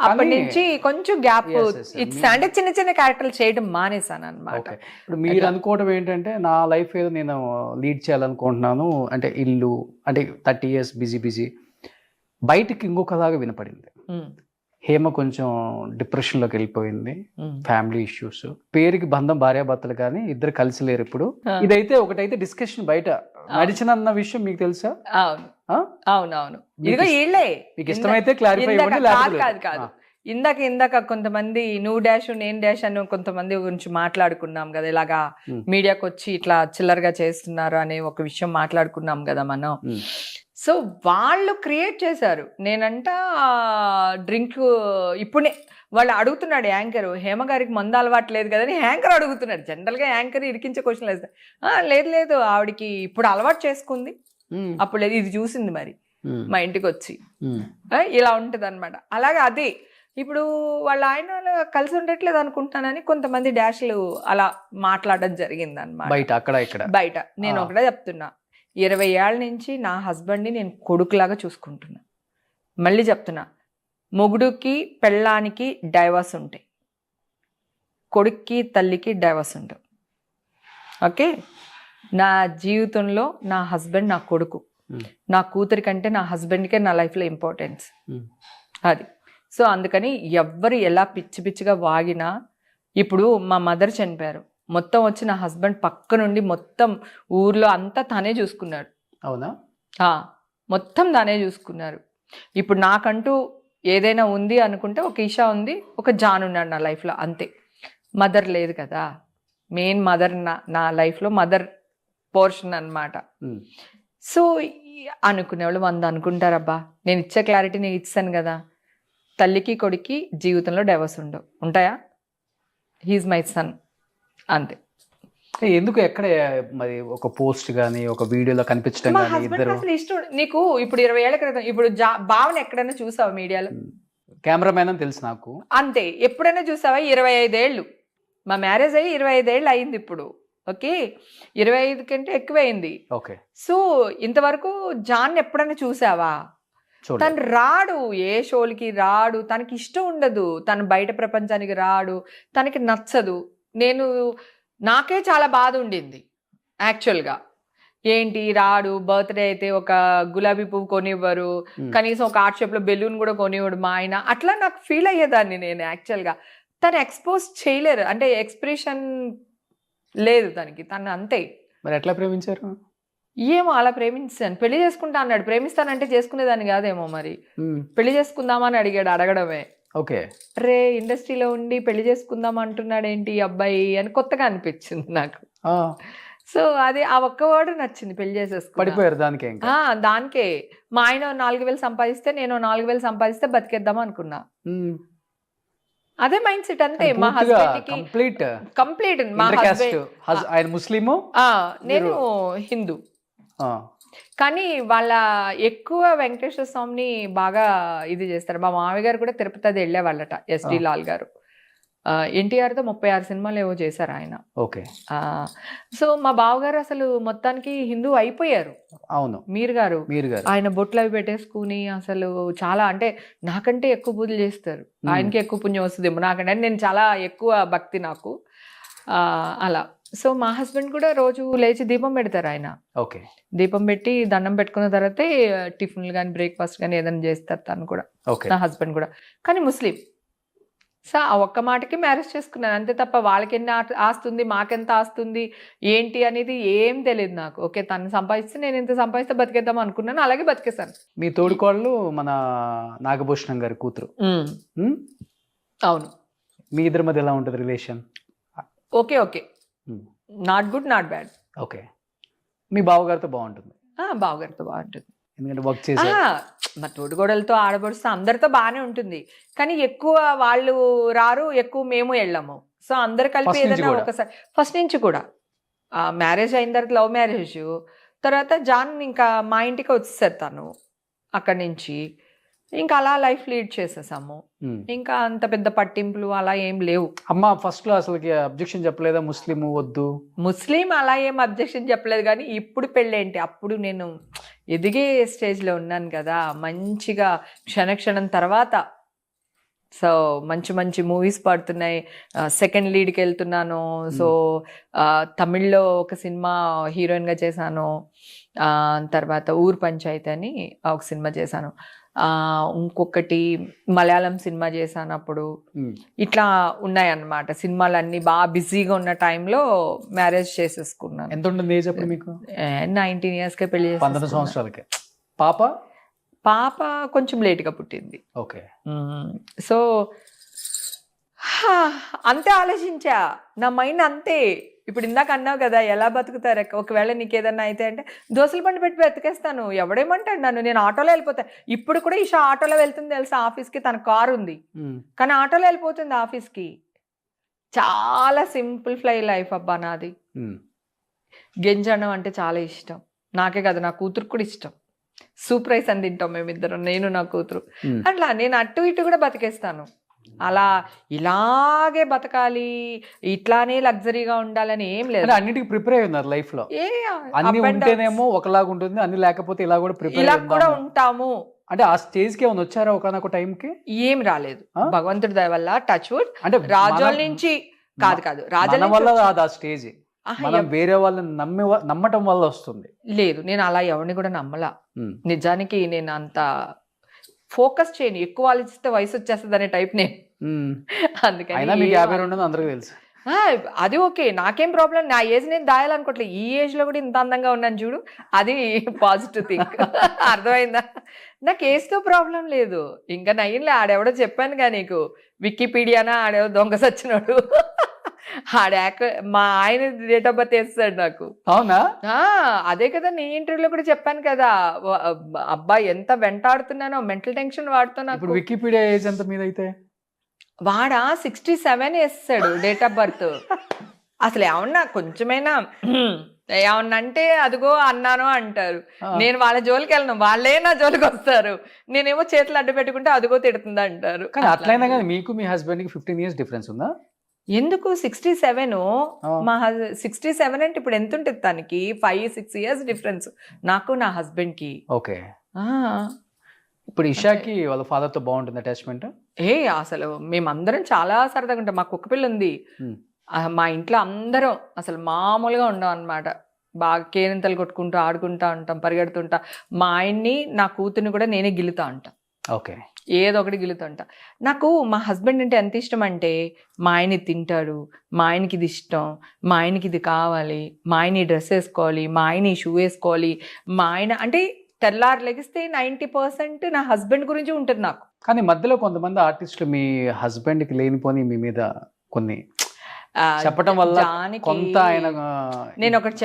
[SPEAKER 3] అప్పటి నుంచి కొంచెం gap
[SPEAKER 1] Yes, yes, yes.
[SPEAKER 3] It's అంటే చిన్న చిన్న క్యారెక్టర్లు చేయడం మానేశాను అనమాట.
[SPEAKER 1] ఓకే. ఇప్పుడు మీరు అనుకోవడం ఏంటంటే నా లైఫ్ ఏదో నేను లీడ్ చేయాలనుకుంటున్నాను అంటే ఇల్లు అంటే 30 years బిజీ బయటికి ఇంకొకలాగా వినపడింది. హేమ కొంచెం డిప్రెషన్లోకి వెళ్ళిపోయింది, ఫ్యామిలీ ఇష్యూస్, పేరుకి బంధం భార్యాభర్తలు కానీ ఇద్దరు కలిసి లేరు ఇప్పుడు. ఇదైతే ఒకటైతే డిస్కషన్ బయట నడిచినన్న విషయం మీకు తెలుసా?
[SPEAKER 3] అవును
[SPEAKER 1] ఆ?
[SPEAKER 3] అవునవును. ఇదిగో వీళ్ళే
[SPEAKER 1] మీకు ఇష్టమైతే క్లారిఫై ఇవ్వండి,
[SPEAKER 3] కాదు
[SPEAKER 1] లేకపోతే
[SPEAKER 3] కాదు ఇందాక కొంతమంది నువ్వు డాష్ నేను డాష్ అని కొంతమంది గురించి మాట్లాడుకున్నాం కదా, ఇలాగా మీడియాకి వచ్చి ఇట్లా చిల్లరగా చేస్తున్నారు అనే ఒక విషయం మాట్లాడుకున్నాం కదా మనం. సో వాళ్ళు క్రియేట్ చేశారు. నేనంట డ్రింక్ ఇప్పుడే వాళ్ళు అడుగుతున్నాడు యాంకర్, హేమ గారికి మందు అలవాటు లేదు కదా అని యాంకర్ అడుగుతున్నాడు. జనరల్గా యాంకర్ ఇరికించే క్వశ్చన్ లేదు లేదు ఆవిడికి ఇప్పుడు అలవాటు చేసుకుంది, అప్పుడు లేదు ఇది చూసింది మరి మా ఇంటికి వచ్చి ఇలా ఉంటుంది అనమాట. అలాగే అదే ఇప్పుడు వాళ్ళ ఆయన కలిసి ఉండట్లేదు అనుకుంటున్నానని కొంతమంది డాష్లు అలా మాట్లాడడం జరిగింది అనమాట
[SPEAKER 1] బయట అక్కడ ఇక్కడ
[SPEAKER 3] బయట. నేను ఒకటే చెప్తున్నా, 20 ఏళ్ళ నుంచి నా హస్బెండ్ని నేను కొడుకులాగా చూసుకుంటున్నా. మళ్ళీ చెప్తున్నా, మొగుడుకి పెళ్ళానికి డైవర్స్ ఉంటాయి, కొడుక్కి తల్లికి డైవర్స్ ఉండవు. ఓకే, నా జీవితంలో నా హస్బెండ్ నా కొడుకు, నా కూతురి కంటే నా హస్బెండ్కే నా లైఫ్లో ఇంపార్టెన్స్ అది. సో అందుకని ఎవ్వరు ఎలా పిచ్చి పిచ్చిగా వాగినా, ఇప్పుడు మా మదర్ చనిపోయారు, మొత్తం వచ్చి నా హస్బెండ్ పక్క నుండి మొత్తం ఊర్లో అంతా తనే చూసుకున్నాడు.
[SPEAKER 1] అవునా?
[SPEAKER 3] మొత్తం తనే చూసుకున్నారు. ఇప్పుడు నాకంటూ ఏదైనా ఉంది అనుకుంటే ఒక ఈషా ఉంది, ఒక జాన్ ఉన్నాడు నా లైఫ్లో, అంతే. మదర్ లేదు కదా, మెయిన్ మదర్ నా లైఫ్లో మదర్ పోర్షన్ అన్నమాట. సో అనుకునేవాళ్ళు 100 అనుకుంటారబ్బా, నేను ఇచ్చే క్లారిటీ నేను ఇచ్చాను కదా. తల్లికి కొడుక్కి జీవితంలో డైవర్స్ ఉండవు, ఉంటాయా? హీఈస్ మై సన్, అంతే.
[SPEAKER 1] ఎందుకు ఎక్కడ మరి ఒక పోస్ట్ గానీ ఒక వీడియోలో కనిపించడం
[SPEAKER 3] మా
[SPEAKER 1] గానీ
[SPEAKER 3] హస్బెండ్
[SPEAKER 1] ఇద్దరు
[SPEAKER 3] అసలు ఇష్టం. నీకు ఇప్పుడు 20 ఏళ్ల క్రితం ఇప్పుడు భావన ఎక్కడైనా చూసావా మీడియాలో?
[SPEAKER 1] కెమెరామెన్ అని తెలుసు నాకు,
[SPEAKER 3] అంతే. ఎప్పుడైనా చూసావా? 25 ఏళ్ళు, మా మ్యారేజ్ అయ్యి 25 ఏళ్ళు అయింది ఇప్పుడు. ఓకే, 25 కంటే ఎక్కువైంది.
[SPEAKER 1] ఓకే.
[SPEAKER 3] సో ఇంతవరకు జాన్ ఎప్పుడైనా చూసావా? తను రాడు, ఏ షోలకి రాడు, తనకి ఇష్టం ఉండదు, తను బయట ప్రపంచానికి రాడు, తనకి నచ్చదు. నాకే చాలా బాధ ఉండింది యాక్చువల్గా. ఏంటి రాడు, బర్త్డే అయితే ఒక గులాబీ పువ్వు కొనివ్వరు, కనీసం ఒక ఆర్ట్ షేప్లో బెలూన్ కూడా కొనివ్వడు మా ఆయన, అట్లా నాకు ఫీల్ అయ్యేదాన్ని నేను యాక్చువల్గా. తను ఎక్స్పోజ్ చేయలేరు, అంటే ఎక్స్ప్రెషన్ లేదు తనకి, తను అంతే.
[SPEAKER 1] మరి ఎట్లా ప్రేమించారు?
[SPEAKER 3] ఏమో అలా ప్రేమించాను, పెళ్లి చేసుకుంటా అన్నాడు. ప్రేమిస్తానంటే చేసుకునేదాన్ని కాదేమో, మరి పెళ్లి చేసుకుందామా అని అడగడమే.
[SPEAKER 1] ఓకే.
[SPEAKER 3] రే ఇండస్ట్రీలో ఉండి పెళ్లి చేసుకుందాం అంటున్నాడు ఏంటి అబ్బాయి అని కొత్తగా అనిపించింది నాకు. సో అది ఆ ఒక్క వర్డ్ నచ్చింది, పెళ్లి చేసేసుకుని
[SPEAKER 1] పడిపోయారు దానికే.
[SPEAKER 3] దానికే మా ఆయన 4000 సంపాదిస్తే నేను 4000 సంపాదిస్తే బతికేద్దాం అనుకున్నా. అదే మైండ్ సెట్ అంతే. మా హస్బెండ్ కి కంప్లీట్ మా హస్బెండ్
[SPEAKER 1] ఆయన ముస్లిము,
[SPEAKER 3] నేను హిందూ. కానీ వాళ్ళ ఎక్కువ వెంకటేశ్వర స్వామిని బాగా ఇది చేస్తారు. మా మామయ్య గారు కూడా తిరుపతి అది వెళ్ళేవాళ్ళట, ఎస్డి లాల్ గారు. ఎన్టీఆర్తో 36 సినిమాలు ఏవో చేశారు ఆయన.
[SPEAKER 1] ఓకే.
[SPEAKER 3] సో మా బావగారు అసలు మొత్తానికి హిందూ అయిపోయారు.
[SPEAKER 1] అవును,
[SPEAKER 3] మీరు గారు ఆయన బొట్లు అవి పెట్టేసుకుని అసలు చాలా, అంటే నాకంటే ఎక్కువ పూజలు చేస్తారు, ఆయనకి ఎక్కువ పుణ్యం వస్తుందేమో నాకంటే, నేను చాలా ఎక్కువ భక్తి నాకు అలా. సో మా హస్బెండ్ కూడా రోజు లేచి దీపం పెడతారు ఆయన.
[SPEAKER 1] ఓకే.
[SPEAKER 3] దీపం పెట్టి దండం పెట్టుకున్న తర్వాతే టిఫిన్లు కానీ బ్రేక్ఫాస్ట్ కానీ ఏదైనా చేస్తారు తను కూడా, నా హస్బెండ్ కూడా. కానీ ముస్లిం. సో ఆ ఒక్క మాటకి మ్యారేజ్ చేసుకున్నాను అంతే తప్ప వాళ్ళకి ఎన్ని ఆస్తుంది మాకెంత ఆస్తుంది ఏంటి అనేది ఏం తెలియదు నాకు. ఓకే, తను సంపాదిస్తే నేను ఎంత సంపాదిస్తే బతికేద్దాం అనుకున్నాను, అలాగే బతికేశాను.
[SPEAKER 1] మీ తోడుకోళ్ళు మన నాగభూషణం గారి కూతురు.
[SPEAKER 3] అవును.
[SPEAKER 1] మీ ఇద్దరి మధ్య ఎలా ఉంటుంది relation?
[SPEAKER 3] Okay okay, not good not bad.
[SPEAKER 1] Okay. మీ బావగారితో బాగుంటుంది?
[SPEAKER 3] బావగారితో బాగుంటుంది,
[SPEAKER 1] ఎందుకంటే వర్క్ చేసి
[SPEAKER 3] మా తోడుగోడలతో ఆడబడుస్తూ అందరితో బాగానే ఉంటుంది. కానీ ఎక్కువ వాళ్ళు రారు, ఎక్కువ మేము వెళ్ళాము. సో అందరు కలిపి ఏదైనా ఒకసారి ఫస్ట్ నుంచి కూడా మ్యారేజ్ అయిన తర్వాత లవ్ మ్యారేజ్ తర్వాత జాన్ ఇంకా మా ఇంటికి వచ్చేసారు తను అక్కడి నుంచి. ఇంకా అలా లైఫ్ లీడ్ చేసేసాము. ఇంకా అంత పెద్ద పట్టింపులు అలా ఏం లేవు.
[SPEAKER 1] అమ్మ ఫస్ట్ లో అసలుకి అబ్జెక్షన్ చెప్పలేదా, ముస్లిం వద్దు?
[SPEAKER 3] ముస్లిం అలా ఏం అబ్జెక్షన్ చెప్పలేదు, కానీ ఇప్పుడు పెళ్ళేంటి, అప్పుడు నేను ఎదిగే స్టేజ్లో ఉన్నాను కదా, మంచిగా క్షణక్షణం తర్వాత. సో మంచి మంచి మూవీస్ పడుతున్నాయి, సెకండ్ లీడ్కి వెళ్తున్నాను. సో తమిళ్లో ఒక సినిమా హీరోయిన్గా చేశాను, తర్వాత ఊరు పంచాయతీ అని ఒక సినిమా చేశాను, ఇంకొకటి మలయాళం సినిమా చేశాను. అప్పుడు ఇట్లా ఉన్నాయన్నమాట సినిమాలు అన్ని. బాగా బిజీగా ఉన్న టైంలో మ్యారేజ్ చేసేసుకున్నాను.
[SPEAKER 1] ఎంత ఉంటుంది ఏజ్ అప్పుడు మీకు?
[SPEAKER 3] 19 yearsకే పెళ్లి చేసి.
[SPEAKER 1] 19 సంవత్సరాలకే. పాప
[SPEAKER 3] కొంచెం లేట్గా పుట్టింది.
[SPEAKER 1] ఓకే.
[SPEAKER 3] సో అంతే ఆలోచించా, నా మైండ్ అంతే. ఇప్పుడు ఇందాక అన్నావు కదా ఎలా బతుకుతారు, ఒకవేళ నీకు ఏదన్నా అయితే అంటే దోశల బండి పెట్టి బతికేస్తాను, ఎవడేమంటాడు నన్ను, నేను ఆటోలో వెళ్ళిపోతాను. ఇప్పుడు కూడా ఈషా ఆటోలో వెళ్తుంది తెలుసా ఆఫీస్కి, తన కారు ఉంది కానీ ఆటోలో వెళ్ళిపోతుంది ఆఫీస్కి. చాలా సింపుల్ ఫ్లై లైఫ్ అబ్బా నాది. గెంజడం అంటే చాలా ఇష్టం, నాకే కదా నా కూతురు కూడా ఇష్టం. సూప్ రైస్ అని తింటాం మేమిద్దరం, నేను నా కూతురు. అట్లా నేను అటు ఇటు కూడా బతికేస్తాను. అలా ఇలాగే బతకాలి, ఇట్లానే లగ్జరీగా ఉండాలని ఏం లేదు.
[SPEAKER 1] అన్నిటికీ ప్రిపేర్ అయి ఉన్నారు లైఫ్ లో. అన్ని ఉంటేనేమో ఒకలాగా ఉంటుంది, అన్ని లేకపోతే ఇలా కూడా ప్రిపేర్
[SPEAKER 3] ఇలా కూడా ఉంటాము.
[SPEAKER 1] అంటే ఆ స్టేజ్ కి ఏమైనా వచ్చారా ఒకనొక టైం కి?
[SPEAKER 3] ఏం రాలేదు, భగవంతుడి దయ వల్ల. Touch wood. అంటే రాజోల నుంచి కాదు రాజోల
[SPEAKER 1] వల్ల రాదు ఆ స్టేజ్, మనం వేరే వాళ్ళని నమ్మటం వల్ల వస్తుంది.
[SPEAKER 3] లేదు, నేను అలా ఎవరిని కూడా నమ్మలా. నిజానికి నేను అంత ఫోకస్ చేయను, ఎక్కువ ఆలోచిస్తే వయసు వచ్చేస్తుంది అనే టైప్ నేను. అందుకని
[SPEAKER 1] మీకు 52 అందరికీ తెలుసు.
[SPEAKER 3] అది ఓకే, నాకేం ప్రాబ్లం. నా ఏజ్ నేను దాయాలనుకోవట్లేదు. ఈ ఏజ్ లో కూడా ఇంత అందంగా ఉన్నాను చూడు, అది పాజిటివ్ థింక్. అర్థమైందా? నాకు ఏజ్తో ప్రాబ్లం లేదు. ఇంకా నయ్యంలే, ఆడెవడో చెప్పాను కదా నీకు, వికీపీడియానా ఆడెవడో దొంగ సచ్చినోడు, మా ఆయన డేట్ ఆఫ్ బర్త్ వేస్తాడు నాకు.
[SPEAKER 1] అవునా?
[SPEAKER 3] అదే కదా నీ ఇంటర్వ్యూలో కూడా చెప్పాను కదా, అబ్బా ఎంత వెంటాడుతున్నానో, మెంటల్ టెన్షన్ వాడుతున్నా.
[SPEAKER 1] ఇప్పుడు వికీపీడియా ఏజ్ ఎంత మీద అయితే?
[SPEAKER 3] వాడా 67 వేస్తాడు డేట్ ఆఫ్ బర్త్. అసలు ఏమన్నా కొంచెమైనా ఏమన్నా అంటే అదిగో అన్నాను అంటారు. నేను వాళ్ళ జోలికి వెళ్ళను, వాళ్ళే నా జోలికి వస్తారు. నేనేమో చేతులు అడ్డు పెట్టుకుంటే అదిగో తిడుతుంది అంటారు.
[SPEAKER 1] కానీ అట్లయినా కానీ మీకు మీ హస్బెండ్ కి 15 years డిఫరెన్స్ ఉందా?
[SPEAKER 3] ఎందుకు 67? మా 67 అంటే ఇప్పుడు ఎంత ఉంటుంది తనకి? 5-6 years డిఫరెన్స్ నాకు నా హస్బెండ్ కి.
[SPEAKER 1] ఓకే. ఇప్పుడు ఇషాకి వాళ్ళ ఫాదర్ తో బాగుంటుంది అటాచ్మెంట్?
[SPEAKER 3] అసలు మేమందరం చాలా సరదాగా ఉంటాం. మా కుక్క పిల్ల ఉంది, మా ఇంట్లో అందరం అసలు మామూలుగా ఉండం అనమాట. బాగా కేరింతలు కొట్టుకుంటూ ఆడుకుంటా ఉంటాం, పరిగెడుతుంటా. మా ఆయన్ని నా కూతుర్ని కూడా నేనే గిలుతా ఉంటా.
[SPEAKER 1] ఓకే.
[SPEAKER 3] ఏదో ఒకటి గిలుతుంటా. నాకు మా హస్బెండ్ అంటే ఎంత ఇష్టం అంటే, మా ఆయన తింటాడు, మా ఆయనకి ఇది ఇష్టం, మా ఆయనకి ఇది కావాలి, మా ఆయన ఈ డ్రెస్ వేసుకోవాలి, మా ఆయన ఈ షూ వేసుకోవాలి, మా ఆయన అంటే తెల్లారు లెగిస్తే 90% నా హస్బెండ్ గురించి ఉంటుంది నాకు.
[SPEAKER 1] కానీ మధ్యలో కొంతమంది ఆర్టిస్టులు మీ హస్బెండ్ కి లేనిపోని మీ మీద కొన్ని చెప్పడం వల్ల కొంత ఆయన.
[SPEAKER 3] నేను ఒకటి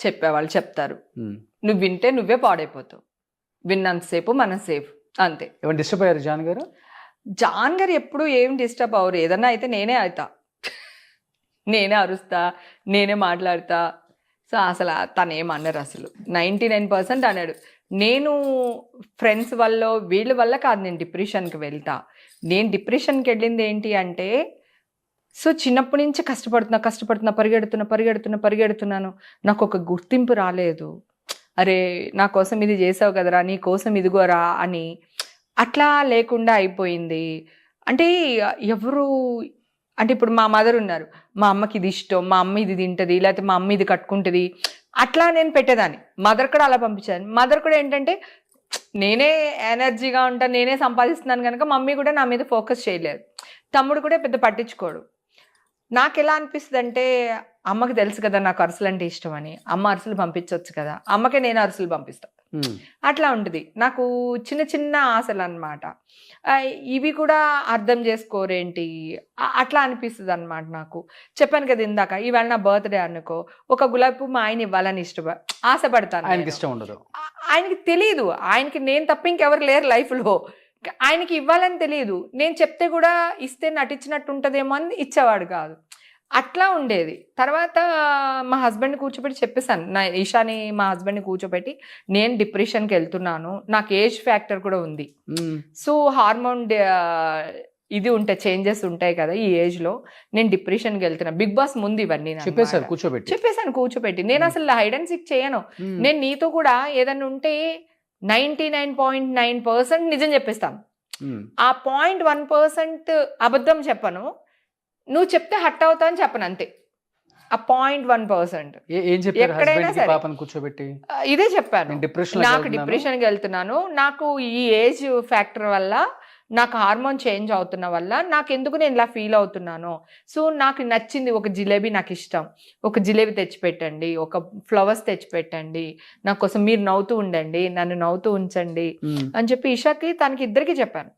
[SPEAKER 3] చెప్పేవాళ్ళు చెప్తారు, నువ్వు వింటే నువ్వే పాడైపోతావు, విన్నంతసేపు మనం సేఫ్ అంతే.
[SPEAKER 1] ఏమైనా డిస్టర్బ్ అయ్యారు జాన్ గారు?
[SPEAKER 3] జాన్ గారు ఎప్పుడు ఏం డిస్టర్బ్ అవ్వరు. ఏదన్నా అయితే నేనే అవుతా, నేనే అరుస్తా, నేనే మాట్లాడతా. సో అసలు తను ఏమన్నారు, అసలు 99% అన్నాడు. నేను ఫ్రెండ్స్ వల్ల వీళ్ళ వల్ల కాదు నేను డిప్రెషన్కి వెళ్తా. నేను డిప్రెషన్కి వెళ్ళింది ఏంటి అంటే, సో చిన్నప్పటి నుంచి కష్టపడుతున్నా పరిగెడుతున్నాను. నాకు ఒక గుర్తింపు రాలేదు. అరే నా కోసం ఇది చేసావు కదరా, నీ కోసం ఇదిగోరా అని అట్లా లేకుండా అయిపోయింది. అంటే ఎవరు అంటే ఇప్పుడు మా మదర్ ఉన్నారు, మా అమ్మకి ఇది ఇష్టం, మా అమ్మ ఇది తింటుంది, లేకపోతే మా అమ్మ ఇది కట్టుకుంటుంది, అట్లా నేను పెట్టేదాన్ని. మదర్ కూడా అలా పంపించాను. మదర్ కూడా ఏంటంటే నేనే ఎనర్జీగా ఉంటాను, నేనే సంపాదిస్తున్నాను కనుక మమ్మీ కూడా నా మీద ఫోకస్ చేయలేదు. తమ్ముడు కూడా పెద్ద పట్టించుకోడు. నాకు ఎలా అనిపిస్తుంది అంటే, అమ్మకి తెలుసు కదా నాకు అరిసెలు అంటే ఇష్టం అని, అమ్మ అరిసెలు పంపించవచ్చు కదా, అమ్మకే నేను అరిసెలు పంపిస్తాను. అట్లా ఉంటుంది. నాకు చిన్న చిన్న ఆశలు అన్నమాట. ఇవి కూడా అర్థం చేసుకోరేంటి అట్లా అనిపిస్తుంది అనమాట. నాకు చెప్పాను కదా ఇందాక, ఇవాళ నా బర్త్డే అనుకో, ఒక గులాబీ పువ్వు మా ఆయన ఇవ్వాలని ఆశపడతాను.
[SPEAKER 1] ఆయనకి ఇష్టం ఉండదు,
[SPEAKER 3] ఆయనకి తెలియదు, ఆయనకి నేను తప్ప ఇంకెవరు లేరు లైఫ్లో, ఆయనకి ఇవ్వాలని తెలియదు. నేను చెప్తే కూడా ఇస్తే నటించినట్టు ఉంటుందేమో అని ఇచ్చేవాడు కాదు. అట్లా ఉండేది. తర్వాత మా హస్బెండ్‌ని కూర్చోబెట్టి చెప్పేసాను. మా హస్బెండ్‌ని కూర్చోబెట్టి నేను డిప్రెషన్‌కి వెళ్తున్నాను. నాకు ఏజ్ ఫ్యాక్టర్ కూడా ఉంది. సో, హార్మోన్ ఇది ఉంటాయి, చేంజెస్ ఉంటాయి కదా ఈ ఏజ్‌లో. నేను డిప్రెషన్‌కి వెళ్తున్నా. బిగ్ బాస్ ముందు ఇవన్నీ
[SPEAKER 1] చెప్పేశారు కూర్చోబెట్టి.
[SPEAKER 3] చెప్పేసాను కూర్చోబెట్టి. నేను అసలు హైడ్ అండ్ సీక్ చేయను. నేను నీతో కూడా ఏదన్నా ఉంటే 99.9% నిజం చెప్పేస్తాను. ఆ 0.1% అబద్ధం చెప్పను. నువ్వు చెప్తే హర్ట్ అవుతా అని చెప్పను అంతే. ఆ 0.1%
[SPEAKER 1] ఏం చెప్పారు
[SPEAKER 3] ఎక్కడైనా
[SPEAKER 1] హస్బెండ్ కి
[SPEAKER 3] సరే.
[SPEAKER 1] పాపని కూర్చోబెట్టి?
[SPEAKER 3] ఇదే చెప్పాను.
[SPEAKER 1] నేను డిప్రెషన్
[SPEAKER 3] నాకు డిప్రెషన్‌కి వెళ్తున్నాను. నాకు ఈ ఏజ్ ఫ్యాక్టర్ వల్ల, నాకు హార్మోన్ చేంజ్ అవుతున్న వల్ల నాకెందుకు నేను ఇలా ఫీల్ అవుతున్నానో. సో, నాకు నచ్చింది ఒక జిలేబీ నాకిష్టం. ఒక జిలేబీ తెచ్చిపెట్టండి. ఒక ఫ్లవర్స్ తెచ్చిపెట్టండి. నా కోసం మీరు నవ్వుతూ ఉండండి. నన్ను నవ్వుతూ ఉంచండి అని చెప్పి ఇషాకి, తనకి ఇద్దరికీ చెప్పాను.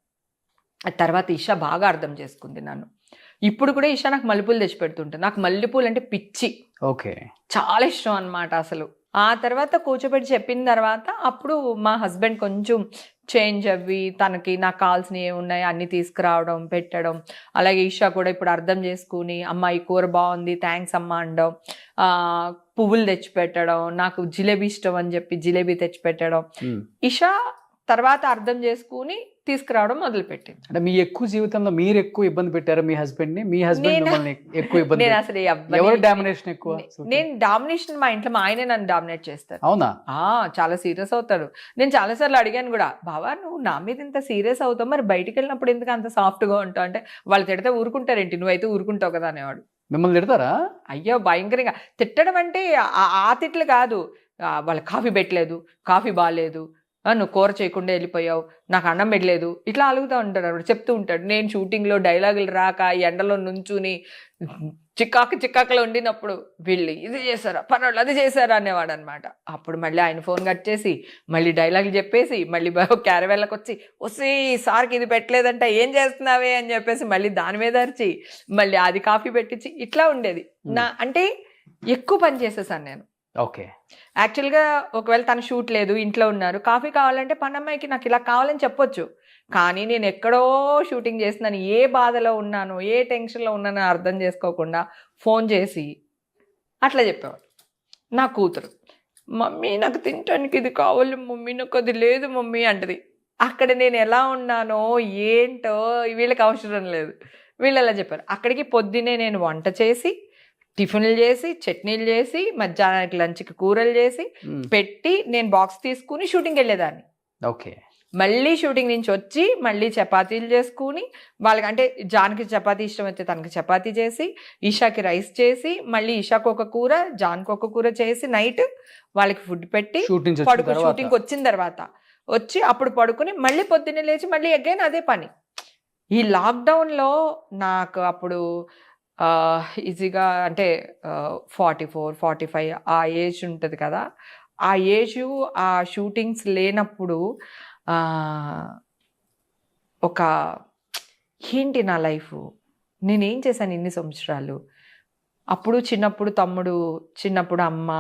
[SPEAKER 3] ఆ తర్వాత ఇషా బాగా అర్థం చేసుకుంది నన్ను. ఇప్పుడు కూడా ఇషా నాకు మల్లెపూలు తెచ్చిపెడుతుంటుంది. నాకు మల్లెపూలు అంటే పిచ్చి.
[SPEAKER 1] ఓకే.
[SPEAKER 3] చాలా ఇష్టం అన్నమాట అసలు. ఆ తర్వాత కూర్చోబెట్టి చెప్పిన తర్వాత అప్పుడు మా హస్బెండ్ కొంచెం చేంజ్ అవ్వి, తనకి నాకు కావాల్సినవి ఏమున్నాయో అన్నీ తీసుకురావడం, పెట్టడం. అలాగే ఈషా కూడా ఇప్పుడు అర్థం చేసుకుని, అమ్మ ఈ కూర బాగుంది, థ్యాంక్స్ అమ్మ అనడం. పువ్వులు తెచ్చిపెట్టడం, నాకు జిలేబీ ఇష్టం అని చెప్పి జిలేబీ తెచ్చిపెట్టడం. ఈషా తర్వాత అర్థం చేసుకుని తీసుకురావడం మొదలుపెట్టింది.
[SPEAKER 1] అంటే మీ ఎక్కువ జీవితంలో మీరు ఎక్కువ ఇబ్బంది పెట్టారు మీ హస్బెండ్ ని? మీ హస్బెండ్ మిమ్మల్ని ఎక్కువ ఇబ్బంది
[SPEAKER 3] నేను అసలు
[SPEAKER 1] ఎవరు డామినేషన్ ఎక్కువ?
[SPEAKER 3] నేను డామినేషన్ మా ఇంట్లో మా ఆయనే నన్ను డామినేట్ చేస్తారు.
[SPEAKER 1] అవునా?
[SPEAKER 3] చాలా సీరియస్ అవుతాడు. నేను చాలాసార్లు అడిగాను కూడా, బావా నువ్వు నా మీద ఇంత సీరియస్ అవుతావు, మరి బయటికి వెళ్ళినప్పుడు ఎందుకు అంత సాఫ్ట్గా ఉంటావు అంటే, వాళ్ళు తిడితే ఊరుకుంటారేంటి, నువ్వైతే ఊరుకుంటావు కదా అనేవాడు.
[SPEAKER 1] మిమ్మల్ని తిడతారా?
[SPEAKER 3] అయ్యో భయంకరంగా. తిట్టడం అంటే ఆ తిట్లు కాదు. వాళ్ళకి కాఫీ పెట్టలేదు, కాఫీ బాగాలేదు, నువ్వు కూర చేయకుండా వెళ్ళిపోయావు, నాకు అన్నం పెట్టలేదు, ఇట్లా అలుగుతూ ఉంటాడు అన్నమాట. చెప్తూ ఉంటాడు. నేను షూటింగ్లో డైలాగులు రాక ఎండలో నుంచుని చిక్కాకులో ఉండినప్పుడు వీళ్ళు ఇది చేశారా, పనులు అది చేశారా అనేవాడు అనమాట. అప్పుడు మళ్ళీ ఆయన ఫోన్ కట్ చేసి మళ్ళీ డైలాగులు చెప్పేసి మళ్ళీ క్యారవేళ్ళకి వచ్చి సార్కి ఇది పెట్టలేదంట ఏం చేస్తున్నావే అని చెప్పేసి మళ్ళీ దాని మీద అరిచి మళ్ళీ అది కాఫీ పెట్టించి ఇట్లా ఉండేది. అంటే ఎక్కువ పని చేసేసాను నేను.
[SPEAKER 1] ఓకే.
[SPEAKER 3] యాక్చువల్గా ఒకవేళ తన షూట్ లేదు, ఇంట్లో ఉన్నారు, కాఫీ కావాలంటే పనమ్మాయికి నాకు ఇలా కావాలని చెప్పొచ్చు. కానీ నేను ఎక్కడో షూటింగ్ చేస్తున్నాను, ఏ బాధలో ఉన్నానో, ఏ టెన్షన్లో ఉన్నానో అర్థం చేసుకోకుండా ఫోన్ చేసి అట్లా చెప్పేవాడు. నా కూతురు, మమ్మీ నాకు తినటానికి ఇది కావాలి మమ్మీ, నాకు అది లేదు మమ్మీ అంటది. అక్కడ నేను ఎలా ఉన్నానో ఏంటో వీళ్ళకి అవసరం లేదు. వీళ్ళు ఎలా చెప్పారు. అక్కడికి పొద్దున్నే నేను వంట చేసి, టిఫిన్లు చేసి, చట్నీలు చేసి, మధ్యాహ్నానికి లంచ్కి కూరలు చేసి పెట్టి నేను బాక్స్ తీసుకుని షూటింగ్కి వెళ్ళేదాన్ని.
[SPEAKER 1] ఓకే.
[SPEAKER 3] మళ్ళీ షూటింగ్ నుంచి వచ్చి మళ్ళీ చపాతీలు చేసుకుని వాళ్ళకి, అంటే జాన్కి చపాతీ ఇష్టం అయితే తనకి చపాతీ చేసి, ఈషాకి రైస్ చేసి, మళ్ళీ ఈషాకు ఒక కూర, జాన్కి ఒక కూర చేసి నైట్ వాళ్ళకి ఫుడ్ పెట్టి షూటింగ్కి వచ్చిన తర్వాత వచ్చి అప్పుడు పడుకుని మళ్ళీ పొద్దున్నే లేచి మళ్ళీ అగైన్ అదే పని. ఈ లాక్డౌన్లో నాకు అప్పుడు ఈజీగా అంటే 44, 45 ఆ ఏజ్ ఉంటుంది కదా. ఆ ఏజ్ ఆ షూటింగ్స్ లేనప్పుడు ఒక ఏంటి నా లైఫ్, నేనేం చేశాను ఇన్ని సంవత్సరాలు. అప్పుడు చిన్నప్పుడు తమ్ముడు, చిన్నప్పుడు అమ్మ,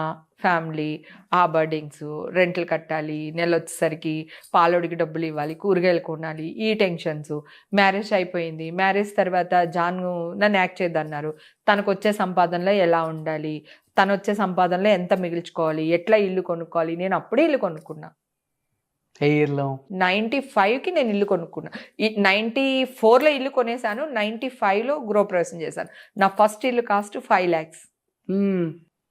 [SPEAKER 3] ఫ్యామిలీ, ఆ బర్డింగ్స్, రెంట్లు కట్టాలి, నెల వచ్చేసరికి పాలోడికి డబ్బులు ఇవ్వాలి, కూరగాయలు కొనాలి, ఈ టెన్షన్స్. మ్యారేజ్ అయిపోయింది. మ్యారేజ్ తర్వాత జాను నన్ను యాక్ట్ చేద్దన్నారు. తనకు వచ్చే సంపాదనలో ఎలా ఉండాలి, తను వచ్చే సంపాదనలో ఎంత మిగిల్చుకోవాలి, ఎట్లా ఇల్లు కొనుక్కోవాలి. నేను అప్పుడే ఇల్లు కొనుక్కున్నా. 95కి నేను ఇల్లు కొనుక్కున్నా. 94లో ఇల్లు కొనేసాను, 95లో గృహప్రవేశం చేశాను. నా ఫస్ట్ ఇల్లు కాస్ట్ 5 lakhs.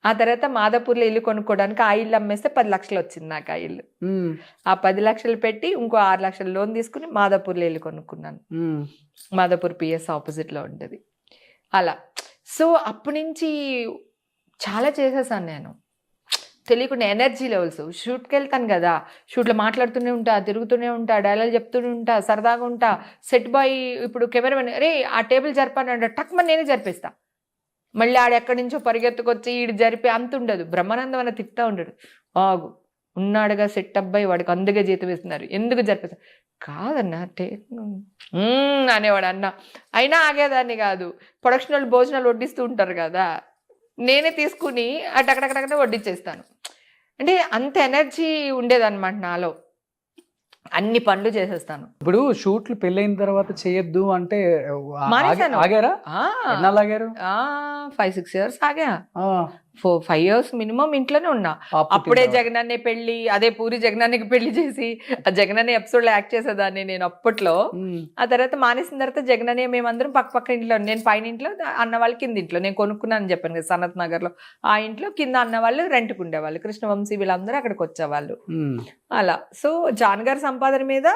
[SPEAKER 3] ఆ తర్వాత మాదాపూర్లో ఇల్లు కొనుక్కోవడానికి ఆ ఇల్లు అమ్మేస్తే 10 లక్షలు వచ్చింది నాకు ఆ ఇల్లు. ఆ 10 లక్షలు పెట్టి ఇంకో 6 లక్షలు లోన్ తీసుకుని మాదాపూర్లో ఇల్లు కొనుక్కున్నాను. మాదాపూర్ పిఎస్ ఆపోజిట్లో ఉంటుంది. అలా. సో అప్పటి నుంచి చాలా చేసేసాను నేను. తెలియకుండా ఎనర్జీ లెవెల్స్. షూట్కి వెళ్తాను కదా, షూట్లో మాట్లాడుతూనే ఉంటా, తిరుగుతూనే ఉంటా, డైలాగ్ చెప్తూనే ఉంటా, సరదాగా ఉంటా. సెట్ బాయ్ ఇప్పుడు కెమెరామెన్ రే ఆ టేబుల్ జరపానంటే టక్మని నేనే జరిపిస్తా. మళ్ళీ ఆడెక్కడి నుంచో పరిగెత్తుకొచ్చి ఈడు జరిపి అంత ఉండదు. బ్రహ్మానందం అన్న తిప్పుతా ఉండడు. ఆగు ఉన్నాడుగా సెట్ అబ్బాయి, వాడికి అందుకే జీతం ఇస్తున్నారు, ఎందుకు జరిపిస్తా. కాదన్నా అనేవాడు అన్న. అయినా ఆగేదాన్ని కాదు. ప్రొడక్షన్ వాళ్ళు భోజనాలు వడ్డిస్తూ ఉంటారు కదా, నేనే తీసుకుని అక్కడక్కడక్కడే వడ్డించేస్తాను. అంటే అంత ఎనర్జీ ఉండేదన్నమాట నాలో. అన్ని పనులు చేసేస్తాను.
[SPEAKER 1] ఇప్పుడు షూట్లు పెళ్ళైన తర్వాత చేయొద్దు అంటే
[SPEAKER 3] మానేశాను.
[SPEAKER 1] ఆగారా?
[SPEAKER 3] ఆ,
[SPEAKER 1] ఎన్నాళ్ళు ఆగారు?
[SPEAKER 3] 5-6 years ఆగా.
[SPEAKER 1] ఆ,
[SPEAKER 3] 5 years మినిమం ఇంట్లోనే ఉన్నా.
[SPEAKER 1] పాప పుట్టిన
[SPEAKER 3] అప్పుడే
[SPEAKER 1] తర్వాత.
[SPEAKER 3] జగనన్నే పెళ్లి, అదే పూరి జగనన్నకి పెళ్లి చేసి ఆ జగనన్న ఎపిసోడ్ లో యాక్ట్ చేసేదాన్ని నేను అప్పట్లో.
[SPEAKER 1] ఉమ్,
[SPEAKER 3] ఆ తర్వాత మానేసిన తర్వాత జగనన్న మేమందరం పక్క పక్క ఇంట్లో, నేను పైన ఇంట్లో, అన్న వాళ్ళు కింద ఇంట్లో. నేను కొనుక్కున్నాను చెప్పాను కదా సనత్ నగర్ లో, ఆ ఇంట్లో కింద అన్న వాళ్ళు రెంట్కు ఉండేవాళ్ళు, కృష్ణవంశీ వీళ్ళందరూ అక్కడికి వచ్చేవాళ్ళు.
[SPEAKER 1] ఉమ్,
[SPEAKER 3] అలా. సో జాన్ గారి సంపాదన మీద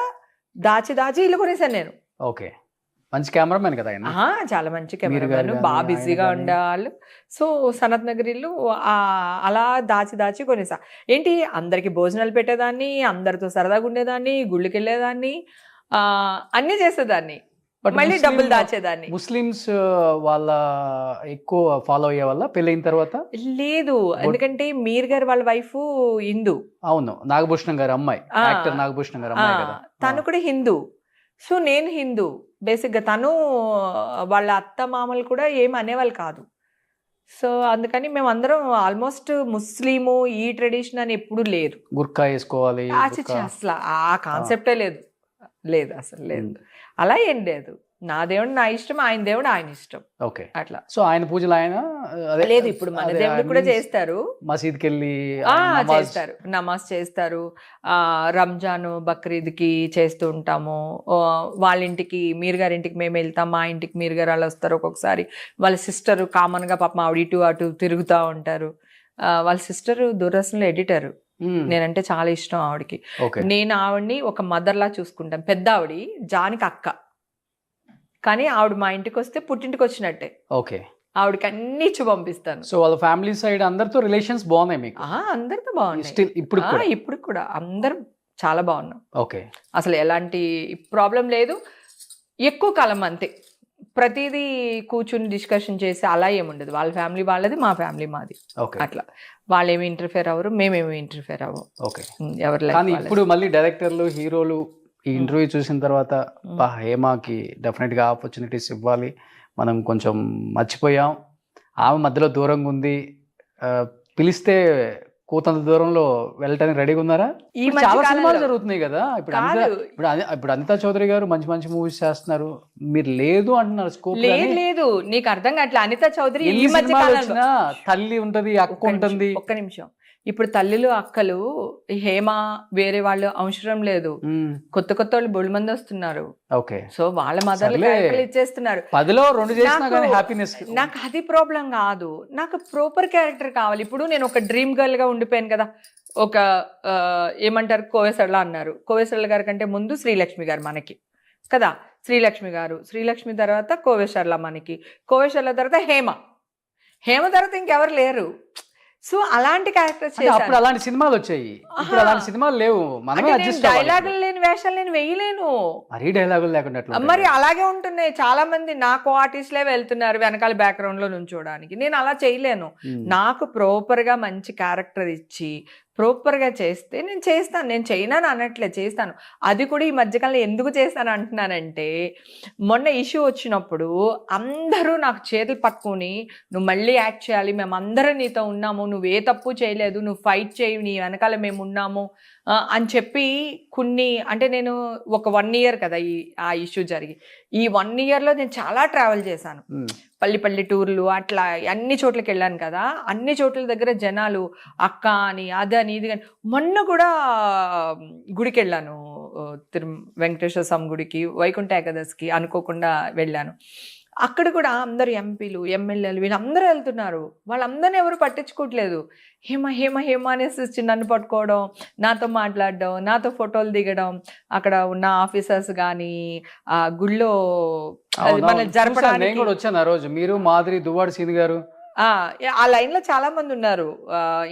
[SPEAKER 3] దాచి దాచి ఇల్లు కొనేసాను నేను.
[SPEAKER 1] ఓకే. మంచి కెమెరామెన్ కదా ఆయన.
[SPEAKER 3] చాలా మంచి
[SPEAKER 1] మీరు గారు
[SPEAKER 3] కెమెరామెన్,
[SPEAKER 1] గాని,
[SPEAKER 3] బాగా
[SPEAKER 1] ఆయన
[SPEAKER 3] బిజీగా
[SPEAKER 1] గాని.
[SPEAKER 3] ఉండేవాళ్ళు. సో సనత్ నగర్ ఇల్లు అలా దాచి దాచి కొనేసా. ఏంటి, అందరికి భోజనాలు పెట్టేదాన్ని, అందరితో సరదాగా ఉండేదాన్ని, గుళ్ళకి వెళ్ళేదాన్ని, అన్నీ చేసేదాన్ని,
[SPEAKER 1] But
[SPEAKER 3] మళ్ళీ
[SPEAKER 1] ముస్లిం-
[SPEAKER 3] డబ్బులు దాచేదాన్ని.
[SPEAKER 1] ముస్లిమ్స్ వాళ్ళ ఎక్కువ ఫాలో అయ్యే వల్ల పెళ్ళైన తర్వాత.
[SPEAKER 3] లేదు, ఎందుకంటే మీర్ గారు వాళ్ళ వైఫ్ హిందూ.
[SPEAKER 1] అవును, నాగభూషణం గారి అమ్మాయి,
[SPEAKER 3] ఆ,
[SPEAKER 1] యాక్టర్ నాగభూషణం గారి అమ్మాయి కదా.
[SPEAKER 3] తను కూడా హిందూ. సో నేను హిందూ బేసిక్గా, తను వాళ్ళ అత్త మామలు కూడా ఏం అనేవాళ్ళు కాదు. సో అందుకని మేము అందరం ఆల్మోస్ట్ ముస్లిము, ఈ ట్రెడిషన్ అని ఎప్పుడు లేదు.
[SPEAKER 1] గుర్కా వేసుకోవాలి, గుర్కా.
[SPEAKER 3] అసలు ఆ కాన్సెప్టే లేదు, లేదు అసలు లేదు. అలా ఏం లేదు. నా దేవుడు నా ఇష్టం, ఆయన దేవుడు ఆయన ఇష్టం,
[SPEAKER 1] ఓకే.
[SPEAKER 3] అట్లా.
[SPEAKER 1] సో ఆయన పూజలు ఆయన అదే-
[SPEAKER 3] లేదు, ఇప్పుడు మన
[SPEAKER 1] అదే,
[SPEAKER 3] దేవుడు కూడా
[SPEAKER 1] means
[SPEAKER 3] చేస్తారు.
[SPEAKER 1] మసీద్కి వెళ్ళి
[SPEAKER 3] చేస్తారు, నమాజ్ చేస్తారు. రంజాన్ బక్రీద్కి చేస్తూ ఉంటాము. వాళ్ళ ఇంటికి, మీర్ గారి ఇంటికి మేము వెళ్తాం, మా ఇంటికి మీర్ గారు వాళ్ళు వస్తారు. ఒక్కొక్కసారి వాళ్ళ సిస్టర్ కామన్గా పాపం ఆవిడ ఇటు అటు తిరుగుతూ ఉంటారు. వాళ్ళ సిస్టర్ దూరదర్శన్లో ఎడిటర్. నేనంటే చాలా ఇష్టం ఆవిడకి. నేను ఆవిడని ఒక మదర్లా చూసుకుంటాను. పెద్ద ఆవిడ, జానికి అక్క, కానీ ఆవిడ మా ఇంటికి వస్తే పుట్టింటికి వచ్చినట్టే.
[SPEAKER 1] ఓకే.
[SPEAKER 3] ఆవిడకి అన్ని ఇచ్చి పంపిస్తాను.
[SPEAKER 1] సో వాళ్ళ ఫ్యామిలీ సైడ్ అందరితో రిలేషన్స్ బాగున్నాయి మీకు?
[SPEAKER 3] అందరితో బాగున్నాయి
[SPEAKER 1] స్టిల్ ఇప్పుడు కూడా?
[SPEAKER 3] ఇప్పుడు కూడా అందరం చాలా బాగున్నాం.
[SPEAKER 1] ఓకే.
[SPEAKER 3] అసలు ఎలాంటి ప్రాబ్లం లేదు. ఎక్కువ కాలం అంతే, ప్రతిదీ కూర్చుని డిస్కషన్ చేసి అలా ఏముండదు. వాళ్ళ ఫ్యామిలీ వాళ్ళది, మా ఫ్యామిలీ మాది, అట్లా. వాళ్ళేమి ఇంటర్ఫేర్ అవ్వరు, మేమేమి ఇంటర్ఫేర్ అవ్వం.
[SPEAKER 1] ఓకే.
[SPEAKER 3] ఎవరు.
[SPEAKER 1] కానీ ఇప్పుడు మళ్ళీ డైరెక్టర్లు, హీరోలు ఈ ఇంటర్వ్యూ చూసిన తర్వాత హేమాకి డెఫినెట్ గా ఆపర్చునిటీస్ ఇవ్వాలి, మనం కొంచెం మర్చిపోయాం, ఆమె మధ్యలో దూరంగా ఉంది, పిలిస్తే కూతంత దూరంలో వెళ్ళటానికి రెడీగా ఉన్నారా?
[SPEAKER 3] ఈ
[SPEAKER 1] చాలా సినిమాలు జరుగుతున్నాయి కదా ఇప్పుడు. ఇప్పుడు అనితా చౌదరి గారు మంచి మంచి మూవీస్ చేస్తున్నారు, మీరు లేదు అంటున్నారు. స్కోప్
[SPEAKER 3] లేదు, నీకు అర్థం కావట్లే. అనితా చౌదరి ఈ మధ్య కాలంలో
[SPEAKER 1] తల్లి ఉంటది, అక్క ఉంటుంది.
[SPEAKER 3] ఒక్క నిమిషం. ఇప్పుడు తల్లిలు, అక్కలు, హేమ వేరే వాళ్ళు అవసరం లేదు. కొత్త కొత్త వాళ్ళు బొళ్ళు మంది వస్తున్నారు.
[SPEAKER 1] ఓకే.
[SPEAKER 3] సో వాళ్ళ మదర్లు ఇచ్చేస్తున్నారు.
[SPEAKER 1] 10లో 2 చేసినా కానీ హ్యాపీనెస్.
[SPEAKER 3] నాకు అది ప్రాబ్లం కాదు, నాకు ప్రాపర్ క్యారెక్టర్ కావాలి. ఇప్పుడు నేను ఒక డ్రీమ్ గర్ల్ గా ఉండిపోయాను కదా. ఒక ఏమంటారు, కోవేసళ్ళ అన్నారు. కోవేసళ్ళ గారి కంటే ముందు శ్రీలక్ష్మి గారు మనకి కదా. శ్రీలక్ష్మి గారు, శ్రీలక్ష్మి తర్వాత కోవేశ్వర్ల మనకి, కోవేశ్వర్ల తర్వాత హేమ తర్వాత ఇంకెవరు లేరు. సో అలాంటి క్యారెక్టర్స్
[SPEAKER 1] అప్పుడు అలాంటి సినిమాలు వచ్చాయి, ఇప్పుడు అలాంటి సినిమాలు లేవు. మనమే అడ్జస్ట్ అవ్వాలి.
[SPEAKER 3] డైలాగులు లేని వేషాలు నేను వేయలేను.
[SPEAKER 1] మరీ డైలాగులు లేకుండా
[SPEAKER 3] మరి అలాగే ఉంటున్నాయి. చాలా మంది నాకు ఆర్టిస్ట్లే వెళ్తున్నారు వెనకాల బ్యాక్గ్రౌండ్ లో నుంచోడానికి. నేను అలా చేయలేను. నాకు ప్రాపర్ గా మంచి క్యారెక్టర్ ఇచ్చి ప్రాపర్గా చేస్తే నేను చేస్తాను. నేను చేయనని అనట్లే, చేస్తాను. అది కూడా ఈ మధ్యకాలంలో ఎందుకు చేస్తాను అంటున్నానంటే, మొన్న ఇష్యూ వచ్చినప్పుడు అందరూ నాకు చేతులు పట్టుకుని నువ్వు మళ్ళీ యాక్ట్ చేయాలి, మేమందరం నీతో ఉన్నాము, నువ్వు ఏ తప్పు చేయలేదు, నువ్వు ఫైట్ చేయి, నీ వెనకాల మేము ఉన్నాము అని చెప్పి కొన్ని, అంటే నేను ఒక 1 year కదా ఆ ఇష్యూ జరిగి, ఈ 1 yearలో నేను చాలా ట్రావెల్ చేశాను. పల్లి టూర్లు అట్లా అన్ని చోట్లకి వెళ్ళాను కదా. అన్ని చోట్ల దగ్గర జనాలు అక్క అని, అదని, ఇది కానీ. మొన్న కూడా గుడికి వెళ్ళాను, వెంకటేశ్వర స్వామి గుడికి, వైకుంఠ ఏకాదశికి అనుకోకుండా వెళ్ళాను. అక్కడ కూడా అందరు ఎంపీలు, ఎమ్మెల్యేలు వీళ్ళందరూ వెళ్తున్నారు. వాళ్ళందరినీ ఎవరు పట్టించుకోవట్లేదు. హేమ అనేసి నన్ను పట్టుకోవడం, నాతో మాట్లాడడం, నాతో ఫోటోలు దిగడం, అక్కడ ఉన్న ఆఫీసర్స్ కానీ ఆ గుళ్ళో జరపడానికి.
[SPEAKER 1] వచ్చాను ఆ రోజు, మీరు, మాధురి, దువ్వాడ సీని గారు,
[SPEAKER 3] ఆ లైన్ లో చాలా మంది ఉన్నారు.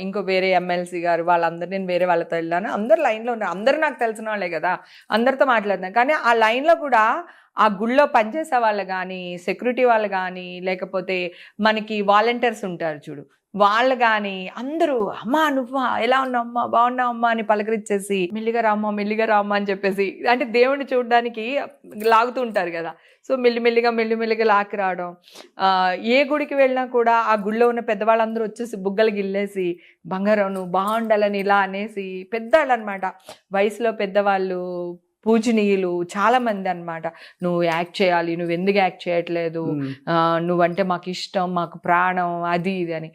[SPEAKER 3] ఇంకో వేరే ఎమ్మెల్సీ గారు, వాళ్ళందరూ, నేను వేరే వాళ్ళతో వెళ్ళాను, అందరు లైన్ లో ఉన్నారు. అందరూ నాకు తెలిసిన వాళ్ళే కదా, అందరితో మాట్లాడుతున్నాను. కానీ ఆ లైన్ లో కూడా ఆ గుళ్ళో పనిచేసే వాళ్ళు కానీ, సెక్యూరిటీ వాళ్ళు కానీ, లేకపోతే మనకి వాలంటీర్స్ ఉంటారు చూడు, వాళ్ళు కానీ అందరూ అమ్మా నువ్వా, ఎలా ఉన్నావు అమ్మా, బాగున్నావు అమ్మా అని పలకరించేసి మెల్లిగా రామ్మా అని చెప్పేసి, అంటే దేవుణ్ణి చూడడానికి లాగుతూ ఉంటారు కదా. సో మెల్లిమెల్లిగా లాక్కి రావడం. ఏ గుడికి వెళ్ళినా కూడా ఆ గుళ్ళో ఉన్న పెద్దవాళ్ళందరూ వచ్చేసి బుగ్గలు గిల్లేసి బంగారం నువ్వు బాగుండాలని ఇలా అనేసి, పెద్దవాళ్ళు అనమాట, వయసులో పెద్దవాళ్ళు, పూజనీయులు చాలా మంది అన్నమాట. నువ్వు యాక్ట్ చేయాలి, నువ్వు ఎందుకు యాక్ట్ చేయట్లేదు, నువ్వంటే మాకు ఇష్టం, మాకు ప్రాణం, అది ఇది అని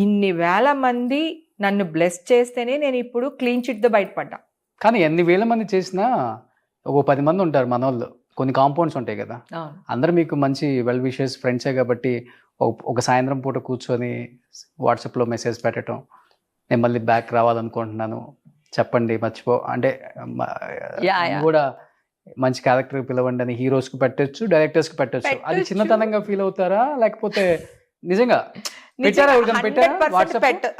[SPEAKER 3] ఇన్ని వేల మంది నన్ను బ్లెస్ చేస్తేనే నేను ఇప్పుడు క్లీన్ చిట్తో బయటపడ్డా.
[SPEAKER 1] కానీ ఎన్ని వేల మంది చేసినా ఒక 10 మంది ఉంటారు మన వాళ్ళు, కొన్ని కాంపౌండ్స్ ఉంటాయి కదా,
[SPEAKER 3] అవును.
[SPEAKER 1] అందరూ మీకు మంచి వెల్ విషెస్ ఫ్రెండ్సే కాబట్టి ఒక సాయంత్రం పూట కూర్చొని వాట్సాప్లో మెసేజ్ పెట్టడం, నేను మళ్ళీ బ్యాక్ రావాలనుకుంటున్నాను చెప్పండి మర్చిపో అంటే కూడా మంచి క్యారెక్టర్ పిలవండి అని హీరోస్కి పెట్టచ్చు, డైరెక్టర్స్కి పెట్టచ్చు. అది చిన్నతనంగా ఫీల్ అవుతారా, లేకపోతే నిజంగా పెట్టారా?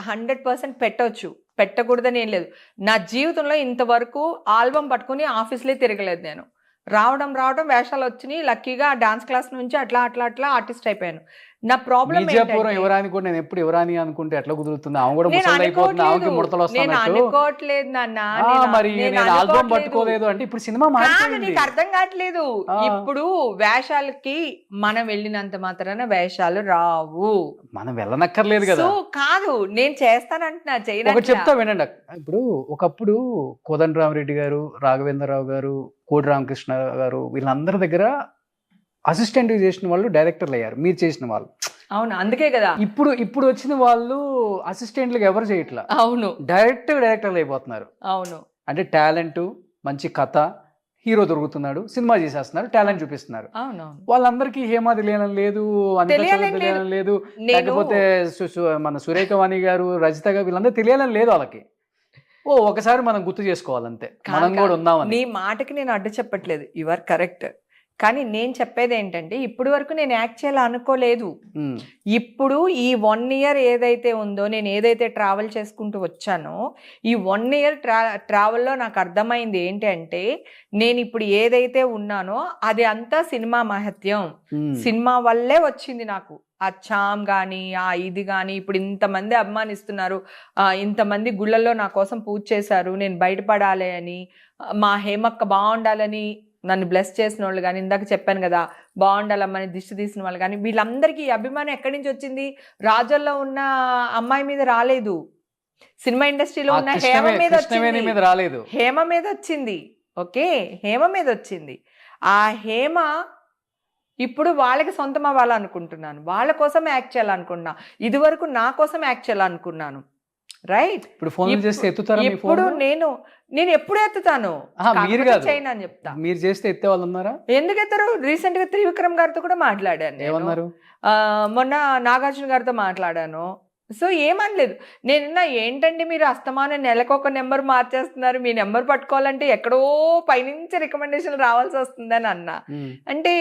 [SPEAKER 3] 100% పెట్టవచ్చు, పెట్టకూడదని ఏం లేదు. నా జీవితంలో ఇంతవరకు ఆల్బమ్ పట్టుకుని ఆఫీస్లే తిరగలేదు నేను. రావడం వేషాలు వచ్చినాయి, లక్కీగా డాన్స్ క్లాస్ నుంచి అట్లా ఆర్టిస్ట్ అయిపోయాను. నా ప్రాబ్లం
[SPEAKER 1] యువరాని కూడా నేను ఎప్పుడు యువరాని అనుకుంటే ఎట్లా కుదురుతుంది? ఆమె కూడా ముసలి అయిపోతుంది, ఆమెకి ముడతలు
[SPEAKER 3] నేను అనుకోవట్లేదు నాన్న.
[SPEAKER 1] మరి నేను ఆల్బమ్ పట్టుకోలేదు అంటే ఇప్పుడు సినిమా మారిపోయింది.
[SPEAKER 3] నీకు అర్థం కావట్లేదు. ఇప్పుడు వేషాలకి మనం వెళ్ళినంత మాత్రాన వేషాలు రావు,
[SPEAKER 1] మనం వెళ్ళనక్కర్లేదు కదా.
[SPEAKER 3] కాదు నేను చేస్తానంటున్నా,
[SPEAKER 1] ఒకటి చెప్తా వినండి. ఇప్పుడు ఒకప్పుడు కోదండరామరెడ్డి గారు, రాఘవేంద్రరావు గారు, కోడి రామకృష్ణ గారు, వీళ్ళందరి దగ్గర అసిస్టెంట్ చేసిన వాళ్ళు డైరెక్టర్లు అయ్యారు, మీరు చేసిన వాళ్ళు.
[SPEAKER 3] అవును, అందుకే కదా
[SPEAKER 1] ఇప్పుడు వచ్చిన వాళ్ళు అసిస్టెంట్లకు ఎవరు చేయట్లా.
[SPEAKER 3] అవును,
[SPEAKER 1] డైరెక్టర్లు అయిపోతున్నారు.
[SPEAKER 3] అవును,
[SPEAKER 1] అంటే టాలెంట్, మంచి కథ, హీరో దొరుకుతున్నాడు, సినిమా చేసేస్తున్నారు, టాలెంట్ చూపిస్తున్నారు. వాళ్ళందరికీ హేమ తెలియడం లేదు, తెలియడం లేదు, లేకపోతే మన సురేఖవాణి గారు, రజిత గారు, వీళ్ళందరూ తెలియడం లేదు వాళ్ళకి. ఒకసారి మనం గుర్తు చేసుకోవాలంతే, మనం కూడా ఉన్నామని.
[SPEAKER 3] నీ మాటకి నేను అడ్డు చెప్పట్లేదు, యు ఆర్ కరెక్ట్. కానీ నేను చెప్పేది ఏంటంటే, ఇప్పటి వరకు నేను యాక్ట్ చేయాలి అనుకోలేదు. ఇప్పుడు ఈ 1 year ఏదైతే ఉందో, నేను ఏదైతే ట్రావెల్ చేసుకుంటూ వచ్చానో, ఈ 1 year ట్రావెల్లో నాకు అర్థమైంది ఏంటంటే, నేను ఇప్పుడు ఏదైతే ఉన్నానో అది అంతా సినిమా మహత్యం. సినిమా వల్లే వచ్చింది నాకు ఆ చామ్ కానీ, ఆ ఇది కానీ. ఇప్పుడు ఇంతమంది అభిమానిస్తున్నారు, ఇంతమంది గుళ్ళల్లో నా కోసం పూజ చేశారు, నేను బయటపడాలి అని, మా హేమక్క బాగుండాలని నన్ను బ్లెస్ చేసిన వాళ్ళు కానీ, ఇందాక చెప్పాను కదా బాగుండాలమ్మని దిష్టి తీసిన వాళ్ళు కానీ, వీళ్ళందరికీ ఈ అభిమానం ఎక్కడి నుంచి వచ్చింది? రాజుల్లో ఉన్న అమ్మాయి మీద రాలేదు, సినిమా ఇండస్ట్రీలో ఉన్న హేమ మీద
[SPEAKER 1] రాలేదు,
[SPEAKER 3] హేమ మీద వచ్చింది. ఓకే, హేమ మీద వచ్చింది. ఆ హేమ ఇప్పుడు వాళ్ళకి సొంతం అవ్వాలనుకుంటున్నాను, వాళ్ళ కోసం యాక్ట్ చేయాలనుకుంటున్నా. ఇది వరకు నా కోసం యాక్ట్ చేయాలనుకున్నాను, రైట్?
[SPEAKER 1] ఇప్పుడు ఫోన్ చేస్తే ఎత్తుతారా?
[SPEAKER 3] ఇప్పుడు నేను ఎప్పుడు ఎత్తుతాను,
[SPEAKER 1] మీరు కాదు,
[SPEAKER 3] చేయను అని చెప్తా.
[SPEAKER 1] మీరు చేస్తే ఎత్తే వాళ్ళు ఉన్నారా?
[SPEAKER 3] ఎందుకు ఎత్తారు? రీసెంట్ గా త్రివిక్రమ్ గారితో కూడా మాట్లాడాను,
[SPEAKER 1] ఏమన్నారు?
[SPEAKER 3] మొన్న నాగార్జున గారితో మాట్లాడాను. సో ఏమనలేదు. నేను ఏంటండి మీరు అస్తమానం నెలకొక నెంబర్ మార్చేస్తున్నారు, మీ నెంబర్ పట్టుకోవాలంటే ఎక్కడో పైనుంచి రికమెండేషన్ రావాల్సి వస్తుందని అన్నా. అంటే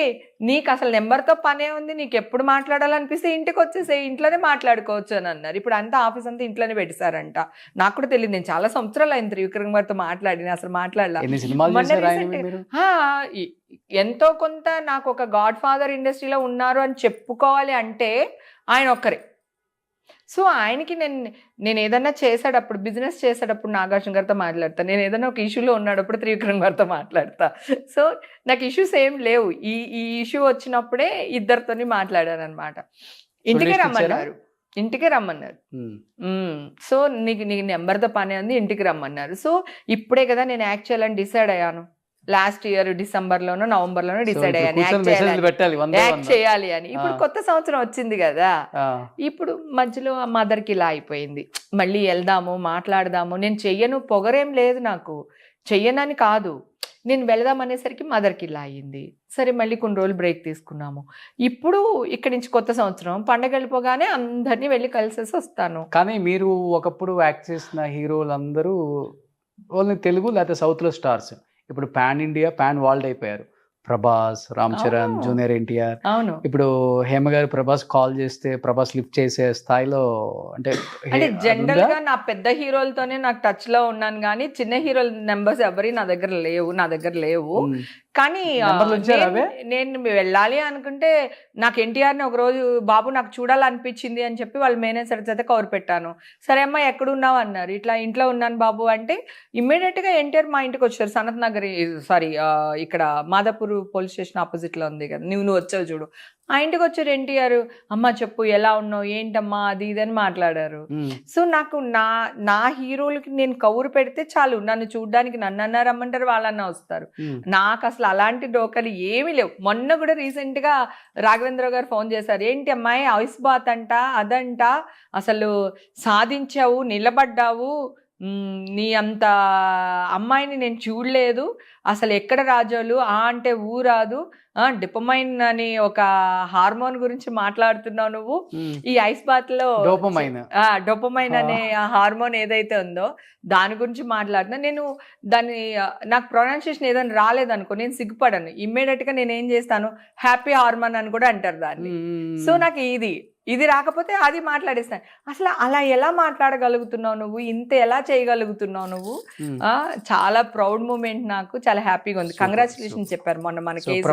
[SPEAKER 3] నీకు అసలు నెంబర్తో పనే ఉంది, నీకు ఎప్పుడు మాట్లాడాలనిపిస్తే ఇంటికి వచ్చేసే, ఇంట్లోనే మాట్లాడుకోవచ్చు అని అన్నారు. ఇప్పుడు అంతా ఆఫీస్ అంతా ఇంట్లోనే పెట్టేశారంట. నాకు కూడా తెలియదు, నేను చాలా సంవత్సరాలు అయింది త్రివిక్రమ్ గారితో మాట్లాడిన, అసలు మాట్లాడలా. ఎంతో కొంత నాకు ఒక గాడ్ ఫాదర్ ఇండస్ట్రీలో ఉన్నారు అని చెప్పుకోవాలి అంటే ఆయన ఒక్కరే. సో ఆయనకి నేను ఏదన్నా చేసేటప్పుడు, బిజినెస్ చేసేటప్పుడు నాగార్జున గారితో మాట్లాడతా, నేను ఏదైనా ఒక ఇష్యూలో ఉన్నాడప్పుడు త్రివిక్రమ్ గారితో మాట్లాడతా. సో నాకు ఇష్యూస్ ఏం లేవు. ఈ ఇష్యూ వచ్చినప్పుడే ఇద్దరితోని మాట్లాడాను అనమాట. ఇంటికే రమ్మన్నారు. సో నీకు నెంబర్తో పని ఉంది, ఇంటికి రమ్మన్నారు. సో ఇప్పుడే కదా నేను యాక్ట్ చేయాలని డిసైడ్ అయ్యాను. లాస్ట్ ఇయర్ డిసెంబర్లోనో నవంబర్లోనో డిసైడ్ అయ్యాను యాక్ట్ చేయాలి అని. ఇప్పుడు కొత్త సంవత్సరం వచ్చింది కదా, ఇప్పుడు మధ్యలో మదర్కి ఇలా అయిపోయింది, మళ్ళీ వెళ్దాము మాట్లాడదాము. నేను చెయ్యను, పొగరేం లేదు నాకు, చెయ్యనని కాదు, నేను వెళదాం అనేసరికి మదర్కి ఇలా అయ్యింది. సరే మళ్ళీ కొన్ని రోజులు బ్రేక్ తీసుకున్నాము. ఇప్పుడు ఇక్కడి నుంచి కొత్త సంవత్సరం పండగ వెళ్ళిపోగానే అందరినీ వెళ్ళి కలిసేసి వస్తాను.
[SPEAKER 1] కానీ మీరు ఒకప్పుడు యాక్ట్ చేసిన హీరోలందరూ ఓన్లీ తెలుగు లేకపోతే సౌత్లో స్టార్స్, ఇప్పుడు పాన్ ఇండియా, పాన్ వరల్డ్ అయిపోయారు. ప్రభాస్, రామ్ చరణ్, జూనియర్ ఎన్టీఆర్.
[SPEAKER 3] అవును,
[SPEAKER 1] ఇప్పుడు హేమ గారు ప్రభాస్ కాల్ చేస్తే ప్రభాస్ లిఫ్ట్ చేసే స్థాయిలో. అంటే
[SPEAKER 3] జనరల్ గా నా పెద్ద హీరోలతోనే నాకు టచ్ లో ఉన్నాను, కానీ చిన్న హీరోల నెంబర్స్ ఎవరి నా దగ్గర లేవు. కానీ
[SPEAKER 1] నెంబర్లు ఉంచారా అవే?
[SPEAKER 3] నేను వెళ్ళాలి అనుకుంటే నాకు ఎన్టీఆర్ని ఒక రోజు బాబు నాకు చూడాలనిపించింది అని చెప్పి వాళ్ళ మేనేజర్ చేత కవర్ పెట్టాను. సరే అమ్మా ఎక్కడున్నావు అన్నారు. ఇట్లా ఇంట్లో ఉన్నాను బాబు అంటే ఇమ్మీడియట్గా ఎన్టీఆర్ మా ఇంటికి వచ్చారు. సనత్ నగర్ సారీ ఇక్కడ మాదాపూర్ పోలీస్ స్టేషన్ ఆపోజిట్లో ఉంది కదా, నువ్వు వచ్చావు చూడు, ఆ ఇంటికి వచ్చారు ఎన్టీఆర్. అమ్మ చెప్పు ఎలా ఉన్నావు ఏంటమ్మా అది ఇది అని మాట్లాడారు. సో నాకు నా హీరోలకి నేను కౌరు పెడితే చాలు, నన్ను చూడడానికి నన్ను రమ్మంటారు, వాళ్ళన్నా వస్తారు. నాకు అసలు అలాంటి డోకలు ఏమీ లేవు. మొన్న కూడా రీసెంట్ గా రాఘవేంద్ర గారు ఫోన్ చేశారు, ఏంటి అమ్మాయి ఐస్ బాత్ అంట అదంట, అసలు సాధించావు, నిలబడ్డావు, నీ అంత అమ్మాయిని నేను చూడలేదు, అసలు ఎక్కడ రాజోలు అంటే ఊరాదు, డిపమైన్ అని ఒక హార్మోన్ గురించి మాట్లాడుతున్నావు నువ్వు, ఈ ఐస్ బాత్ లో డోపమైన్ అనే హార్మోన్ ఏదైతే ఉందో దాని గురించి మాట్లాడుతున్నా. నేను దాన్ని నాకు ప్రొనౌన్సియేషన్ ఏదైనా రాలేదనుకో నేను సిగ్గుపడను, ఇమ్మీడియట్ గా నేను ఏం చేస్తాను హ్యాపీ హార్మోన్ అని కూడా అంటారు దాన్ని. సో నాకు ఇది రాకపోతే అది మాట్లాడేస్తాను. అసలు అలా ఎలా మాట్లాడగలుగుతున్నావు నువ్వు, ఇంత ఎలా చేయగలుగుతున్నావు నువ్వు, చాలా ప్రౌడ్ మూమెంట్, నాకు చాలా హ్యాపీగా ఉంది. కంగ్రాచులేషన్ చెప్పారు మొన్న మన కేసు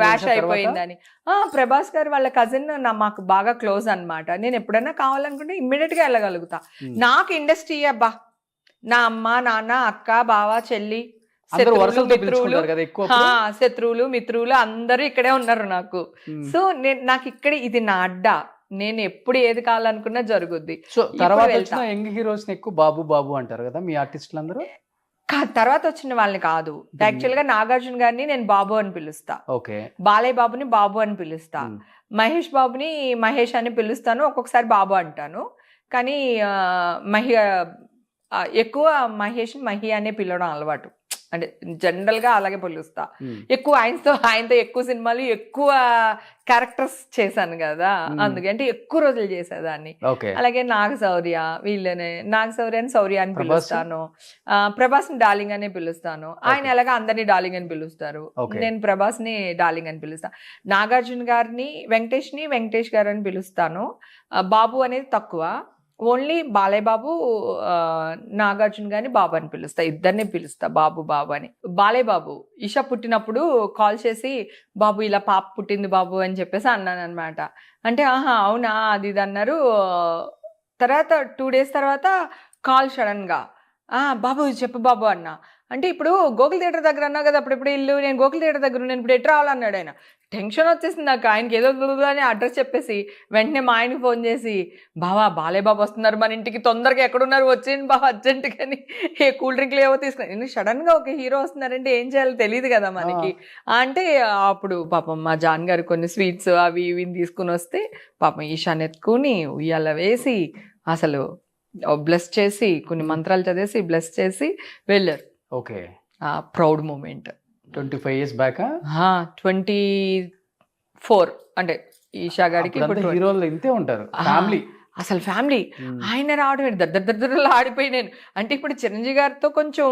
[SPEAKER 3] క్వాష్ అయిపోయిందని. ప్రభాస్ గారు వాళ్ళ కజిన్ మాకు బాగా క్లోజ్ అన్నమాట. నేను ఎప్పుడైనా కావాలనుకుంటే ఇమ్మీడియట్ గా వెళ్ళగలుగుతా. నాకు ఇండస్ట్రీ అబ్బా, నా అమ్మ నాన్న అక్క బావ చెల్లి శత్రువులు మిత్రువులు అందరూ ఇక్కడే ఉన్నారు నాకు. సో నాకు ఇక్కడ ఇది నా అడ్డా, నేను ఎప్పుడు ఏది కావాలనుకున్నా జరుగుద్ది.
[SPEAKER 1] సో తర్వాత వచ్చిన యంగ్ హీరోస్ ఎక్కువ బాబు బాబు అంటారు కదా మీ ఆర్టిస్టులు అందరూ?
[SPEAKER 3] తర్వాత వచ్చిన వాళ్ళని కాదు, యాక్చువల్ గా నాగార్జున గారిని నేను బాబు అని పిలుస్తా, బాలయ్య బాబుని బాబు అని పిలుస్తా, మహేష్ బాబుని మహేష్ అని పిలుస్తాను, ఒక్కొక్కసారి బాబు అంటాను. కానీ ఎక్కువ మహేష్ మహి అనే పిలవడం అలవాటు, అంటే జనరల్ గా అలాగే పిలుస్తా. ఎక్కువ ఆయనతో ఎక్కువ సినిమాలు ఎక్కువ క్యారెక్టర్స్ చేశాను కదా, అందుకంటే ఎక్కువ రోజులు చేసేదాన్ని. అలాగే నాగశౌర్య వీళ్ళనే, నాగశౌర్య అని శౌర్య అని పిలుస్తాను, ప్రభాస్ ని డార్లింగ్ అనే పిలుస్తాను. ఆయన ఎలాగా అందరినీ డార్లింగ్ అని పిలుస్తారు, నేను ప్రభాస్ ని డార్లింగ్ అని పిలుస్తాను. నాగార్జున గారిని వెంకటేష్ గారు అని పిలుస్తాను. బాబు అనేది తక్కువ, ఓన్లీ బాలయ్య బాబు నాగార్జున గారిని బాబు అని పిలుస్తా, ఇద్దరిని పిలుస్తా బాబు అని. బాలయ్య బాబు ఇషా పుట్టినప్పుడు కాల్ చేసి బాబు ఇలా పాప పుట్టింది బాబు అని చెప్పేసి అన్నాను అనమాట. అంటే అవునా అది ఇది అన్నారు. తర్వాత 2 days తర్వాత కాల్ సడన్ గా బాబు చెప్పు బాబు అన్నా. అంటే ఇప్పుడు గోకుల్ థియేటర్ దగ్గర అన్నా కదా, అప్పుడు ఇల్లు నేను గోకుల్ థియేటర్ దగ్గర, నేను ఇప్పుడు ఎటు రావాలన్నాడు ఆయన. టెన్షన్ వచ్చేసింది నాకు, ఆయనకి ఏదో అని అడ్రస్ చెప్పేసి వెంటనే మా ఆయనకి ఫోన్ చేసి, బావా బాలయ్య బాబు వస్తున్నారు మన ఇంటికి, తొందరగా ఎక్కడున్నారు వచ్చేయండి బాబా అర్జెంట్ కానీ, ఏ కూల్ డ్రింక్లు ఏవో తీసుకుని. నేను సడన్ గా ఒక హీరో వస్తున్నారంటే ఏం చేయాలో తెలియదు కదా మనకి. అంటే అప్పుడు పాపం మా జాన్ గారు కొన్ని స్వీట్స్ అవి ఇవి తీసుకుని వస్తే పాపం ఈశాన్ ఎత్తుకుని ఉయ్యాల వేసి అసలు బ్లెస్ చేసి కొన్ని మంత్రాలు చదివేసి బ్లెస్ చేసి వెళ్ళారు.
[SPEAKER 1] Okay,
[SPEAKER 3] proud moment.
[SPEAKER 1] 25 years back
[SPEAKER 3] 24 అంటే ఈషా గారికి
[SPEAKER 1] హీరోలు ఇంతే ఉంటారు, ఫ్యామిలీ
[SPEAKER 3] అసలు ఫ్యామిలీ. ఆయన రావడం దగ్గరలో ఆడిపోయి నేను అంటే ఇప్పుడు చిరంజీవి గారితో కొంచెం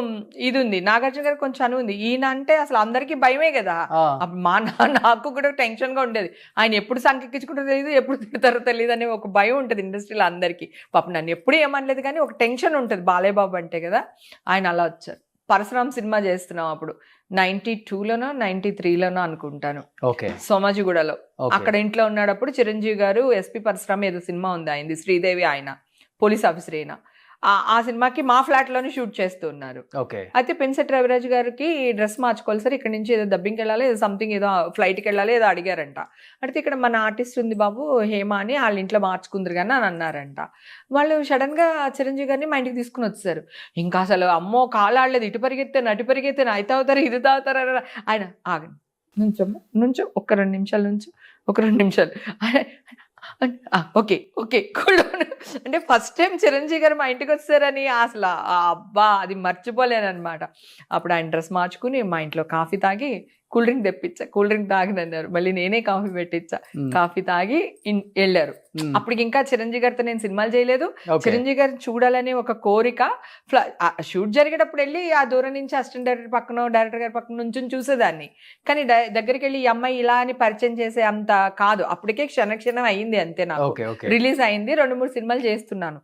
[SPEAKER 3] ఇది ఉంది, నాగార్జున గారికి కొంచెం అను ఉంది. ఈయన అంటే అసలు అందరికీ భయమే కదా, నాకు కూడా టెన్షన్ గా ఉండేది. ఆయన ఎప్పుడు సంకెక్కించుకుంటారో తెలియదు, ఎప్పుడు తిడతారో తెలియదు అనే ఒక భయం ఉంటుంది ఇండస్ట్రీలో అందరికీ. పాపం నన్ను ఎప్పుడు ఏమనలేదు కానీ ఒక టెన్షన్ ఉంటుంది బాలయ్య బాబు అంటే కదా. ఆయన అలా వచ్చారు. పరశురామ్ సినిమా చేస్తున్నాం అప్పుడు 92లోనో 93లోనో అనుకుంటాను, సోమాజిగూడలో. అక్కడ ఇంట్లో ఉన్నాడప్పుడు చిరంజీవి గారు ఎస్పి పరశురామ్ ఏదో సినిమా ఉంది అయింది, శ్రీదేవి ఆయన పోలీస్ ఆఫీసర్ అయినా, ఆ సినిమాకి మా ఫ్లాట్ లోనే షూట్ చేస్తూ ఉన్నారు. అయితే పెన్సెట్ రవిరాజు గారికి డ్రెస్ మార్చుకోవాలి సార్, ఇక్కడ నుంచి ఏదో డబ్బింగ్కి వెళ్ళాలి, ఏదో సంథింగ్ ఏదో ఫ్లైట్కి వెళ్ళాలి ఏదో అడిగారంట. అయితే ఇక్కడ మన ఆర్టిస్ట్ ఉంది బాబు హేమ అని, వాళ్ళ ఇంట్లో మార్చుకుందరు కానీ అని అన్నారంట. వాళ్ళు సడన్ గా చిరంజీవి గారిని మా ఇంటికి తీసుకుని వచ్చారు. ఇంకా అసలు అమ్మో కాలాడలేదు, ఇటు పరిగెత్తాను అటు పరిగెత్తాను, అయితే అవుతారు ఇది తాగుతారు. ఆయన ఆగండి నుంచో ఒక 2 నిమిషాలు ఒక 2 నిమిషాలు ఓకే అంటే ఫస్ట్ టైం చిరంజీవి గారు మా ఇంటికి వచ్చారని అసలు అబ్బా అది మర్చిపోలేను అనమాట. అప్పుడు ఆయన డ్రెస్ మార్చుకుని మా ఇంట్లో కాఫీ తాగి కూల్ డ్రింక్ తెప్పించా, కూల్ డ్రింక్ తాగినన్నారు, మళ్ళీ నేనే కాఫీ పెట్టించా, కాఫీ తాగి వెళ్ళారు. అప్పటికి ఇంకా చిరంజీవి గారితో నేను సినిమాలు చేయలేదు, చిరంజీవి గారిని చూడాలనే ఒక కోరిక. షూట్ జరిగేటప్పుడు వెళ్ళి ఆ దూరం నుంచి అసిస్టెంట్ డైరెక్టర్ పక్కన డైరెక్టర్ గారి పక్కన నుంచి చూసేదాన్ని, కానీ దగ్గరికి వెళ్ళి ఈ అమ్మాయి ఇలా అని పరిచయం చేసే అంత కాదు. అప్పటికే క్షణం అయింది అంతే, నాకు రిలీజ్ అయింది, 2-3 సినిమాలు చేస్తున్నాను.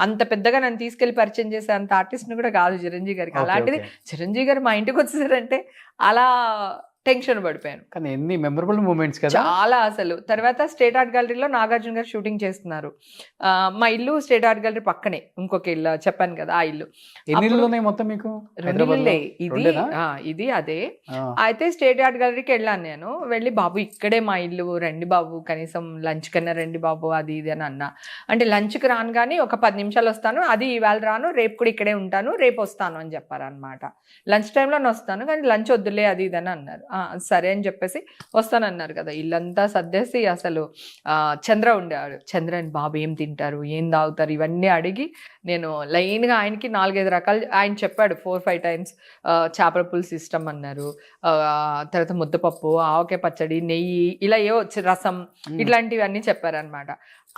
[SPEAKER 3] అంత పెద్దగా నన్ను తీసుకెళ్లి పరిచయం చేసే అంత ఆర్టిస్ట్ ని కూడా కాదు చిరంజీవి గారికి. అలాంటిది చిరంజీవి గారు మా ఇంటికి వచ్చేసారంటే అలా టెన్షన్ పడిపోయాను.
[SPEAKER 1] కానీ ఎన్ని మెమరబుల్ మూమెంట్స్ కదా.
[SPEAKER 3] చాలా అసలు. తర్వాత స్టేట్ ఆర్ట్ గ్యాలరీలో నాగార్జున గారు షూటింగ్ చేస్తున్నారు. మా ఇల్లు స్టేట్ ఆర్ట్ గ్యాలరీ పక్కనే ఇంకొక ఇల్లు చెప్పాను కదా, ఆ ఇల్లు.
[SPEAKER 1] ఎన్ని ఇళ్ళు ఉన్నాయి మొత్తం మీకు?
[SPEAKER 3] 2 ఇళ్ళే. ఇది
[SPEAKER 1] రెండేనా?
[SPEAKER 3] ఇది అదే.
[SPEAKER 1] ఆ.
[SPEAKER 3] అయితే స్టేట్ ఆర్ట్ గ్యాలరీకి వెళ్ళాను నేను. వెళ్ళి బాబు ఇక్కడే మా ఇల్లు, రండి బాబు కనీసం లంచ్ కన్నా రండి బాబు అది ఇది అని అన్నా. అంటే లంచ్కి రాను కానీ ఒక 10 నిమిషాలు వస్తాను, అది ఇవాళ రాను, రేపు కూడా ఇక్కడే ఉంటాను, రేపు వస్తాను అని చెప్పారనమాట. లంచ్ టైంలోనే వస్తాను కానీ లంచ్ వద్దులే అది ఇది అని అన్నారు. సరే అని చెప్పేసి వస్తానన్నారు కదా. ఇల్లంతా సర్దేసి అసలు చంద్ర ఉండేవాడు. చంద్రని బాబు ఏం తింటారు, ఏం తాగుతారు, ఇవన్నీ అడిగి నేను లైన్గా ఆయనకి 4-5 రకాలు ఆయన చెప్పాడు. 4-5 టైమ్స్ చేపల పులుసు ఇష్టం అన్నారు. తర్వాత ముద్దపప్పు, ఆవకాయ పచ్చడి, నెయ్యి, ఇలా ఏవో రసం, ఇట్లాంటివన్నీ చెప్పారనమాట.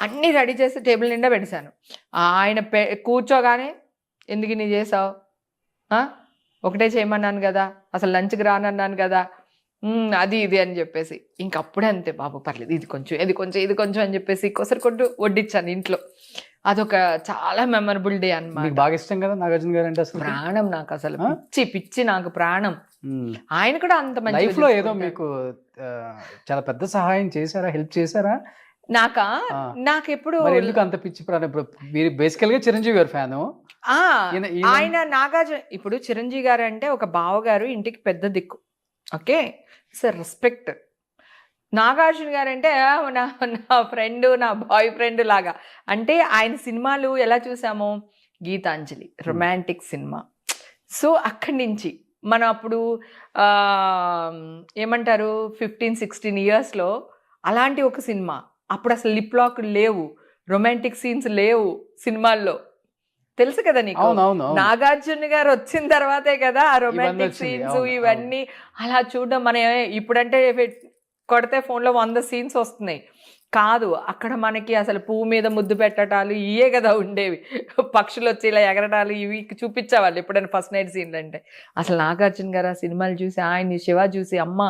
[SPEAKER 3] అన్నీ రెడీ చేసి టేబుల్ నిండా పెట్టేశాను. ఆయన కూర్చోగానే ఎందుకు నీ చేసావు, ఒకటే చేయమన్నాను కదా, అసలు లంచ్కి రానన్నాను కదా, అది ఇది అని చెప్పేసి ఇంకప్పుడే అంతే బాబు పర్లేదు ఇది కొంచెం ఇది కొంచెం ఇది కొంచెం అని చెప్పేసి కొసరు కొట్టు వడ్డించాను ఇంట్లో. అదొక చాలా మెమరబుల్ డే అన్నమాట.
[SPEAKER 1] బాగా ఇష్టం కదా నాగార్జున గారు అంటే? అసలు
[SPEAKER 3] ప్రాణం నాకు, అసలు పిచ్చి పిచ్చి నాకు ప్రాణం. ఆయన కూడా అంత మంచి
[SPEAKER 1] లైఫ్ లో ఏదో మీకు చాలా పెద్ద సహాయం చేశారా, హెల్ప్ చేశారా?
[SPEAKER 3] నాకెప్పుడు
[SPEAKER 1] ఎందుకు అంత పిచ్చి ప్రాణం? ఇప్పుడు మీరు బేసికల్ గా చిరంజీవి గారు ఫ్యాను.
[SPEAKER 3] ఆయన నాగార్జున ఇప్పుడు చిరంజీవి గారు అంటే ఒక బావగారు, ఇంటికి పెద్ద దిక్కు. Okay sir, respect. నాగార్జున గారు అంటే నా ఫ్రెండ్, నా బాయ్ ఫ్రెండ్ లాగా. అంటే ఆయన సినిమాలు ఎలా చూసామో, గీతాంజలి రొమాంటిక్ సినిమా. సో అక్కడి నుంచి మనం అప్పుడు ఏమంటారు 15-16 ఇయర్స్లో అలాంటి ఒక సినిమా. అప్పుడు అసలు లిప్ లాక్ లేవు, రొమాంటిక్ సీన్స్ లేవు సినిమాల్లో, తెలుసు కదా నీకు. నాగార్జున గారు వచ్చిన తర్వాతే కదా ఆ రొమాంటిక్ సీన్స్ ఇవన్నీ అలా చూడడం. మన ఇప్పుడంటే కొడితే ఫోన్లో 100 సీన్స్ వస్తున్నాయి. కాదు, అక్కడ మనకి అసలు పువ్వు మీద ముద్దు పెట్టడాలు ఇవే కదా ఉండేవి. పక్షులు వచ్చి ఇలా ఎగరడాలు ఇవి చూపించేవాళ్ళు ఎప్పుడైనా ఫస్ట్ నైట్ సీన్లు అంటే. అసలు నాగార్జున గారు ఆ సినిమాలు చూసి, ఆయన్ని శివ చూసి అమ్మ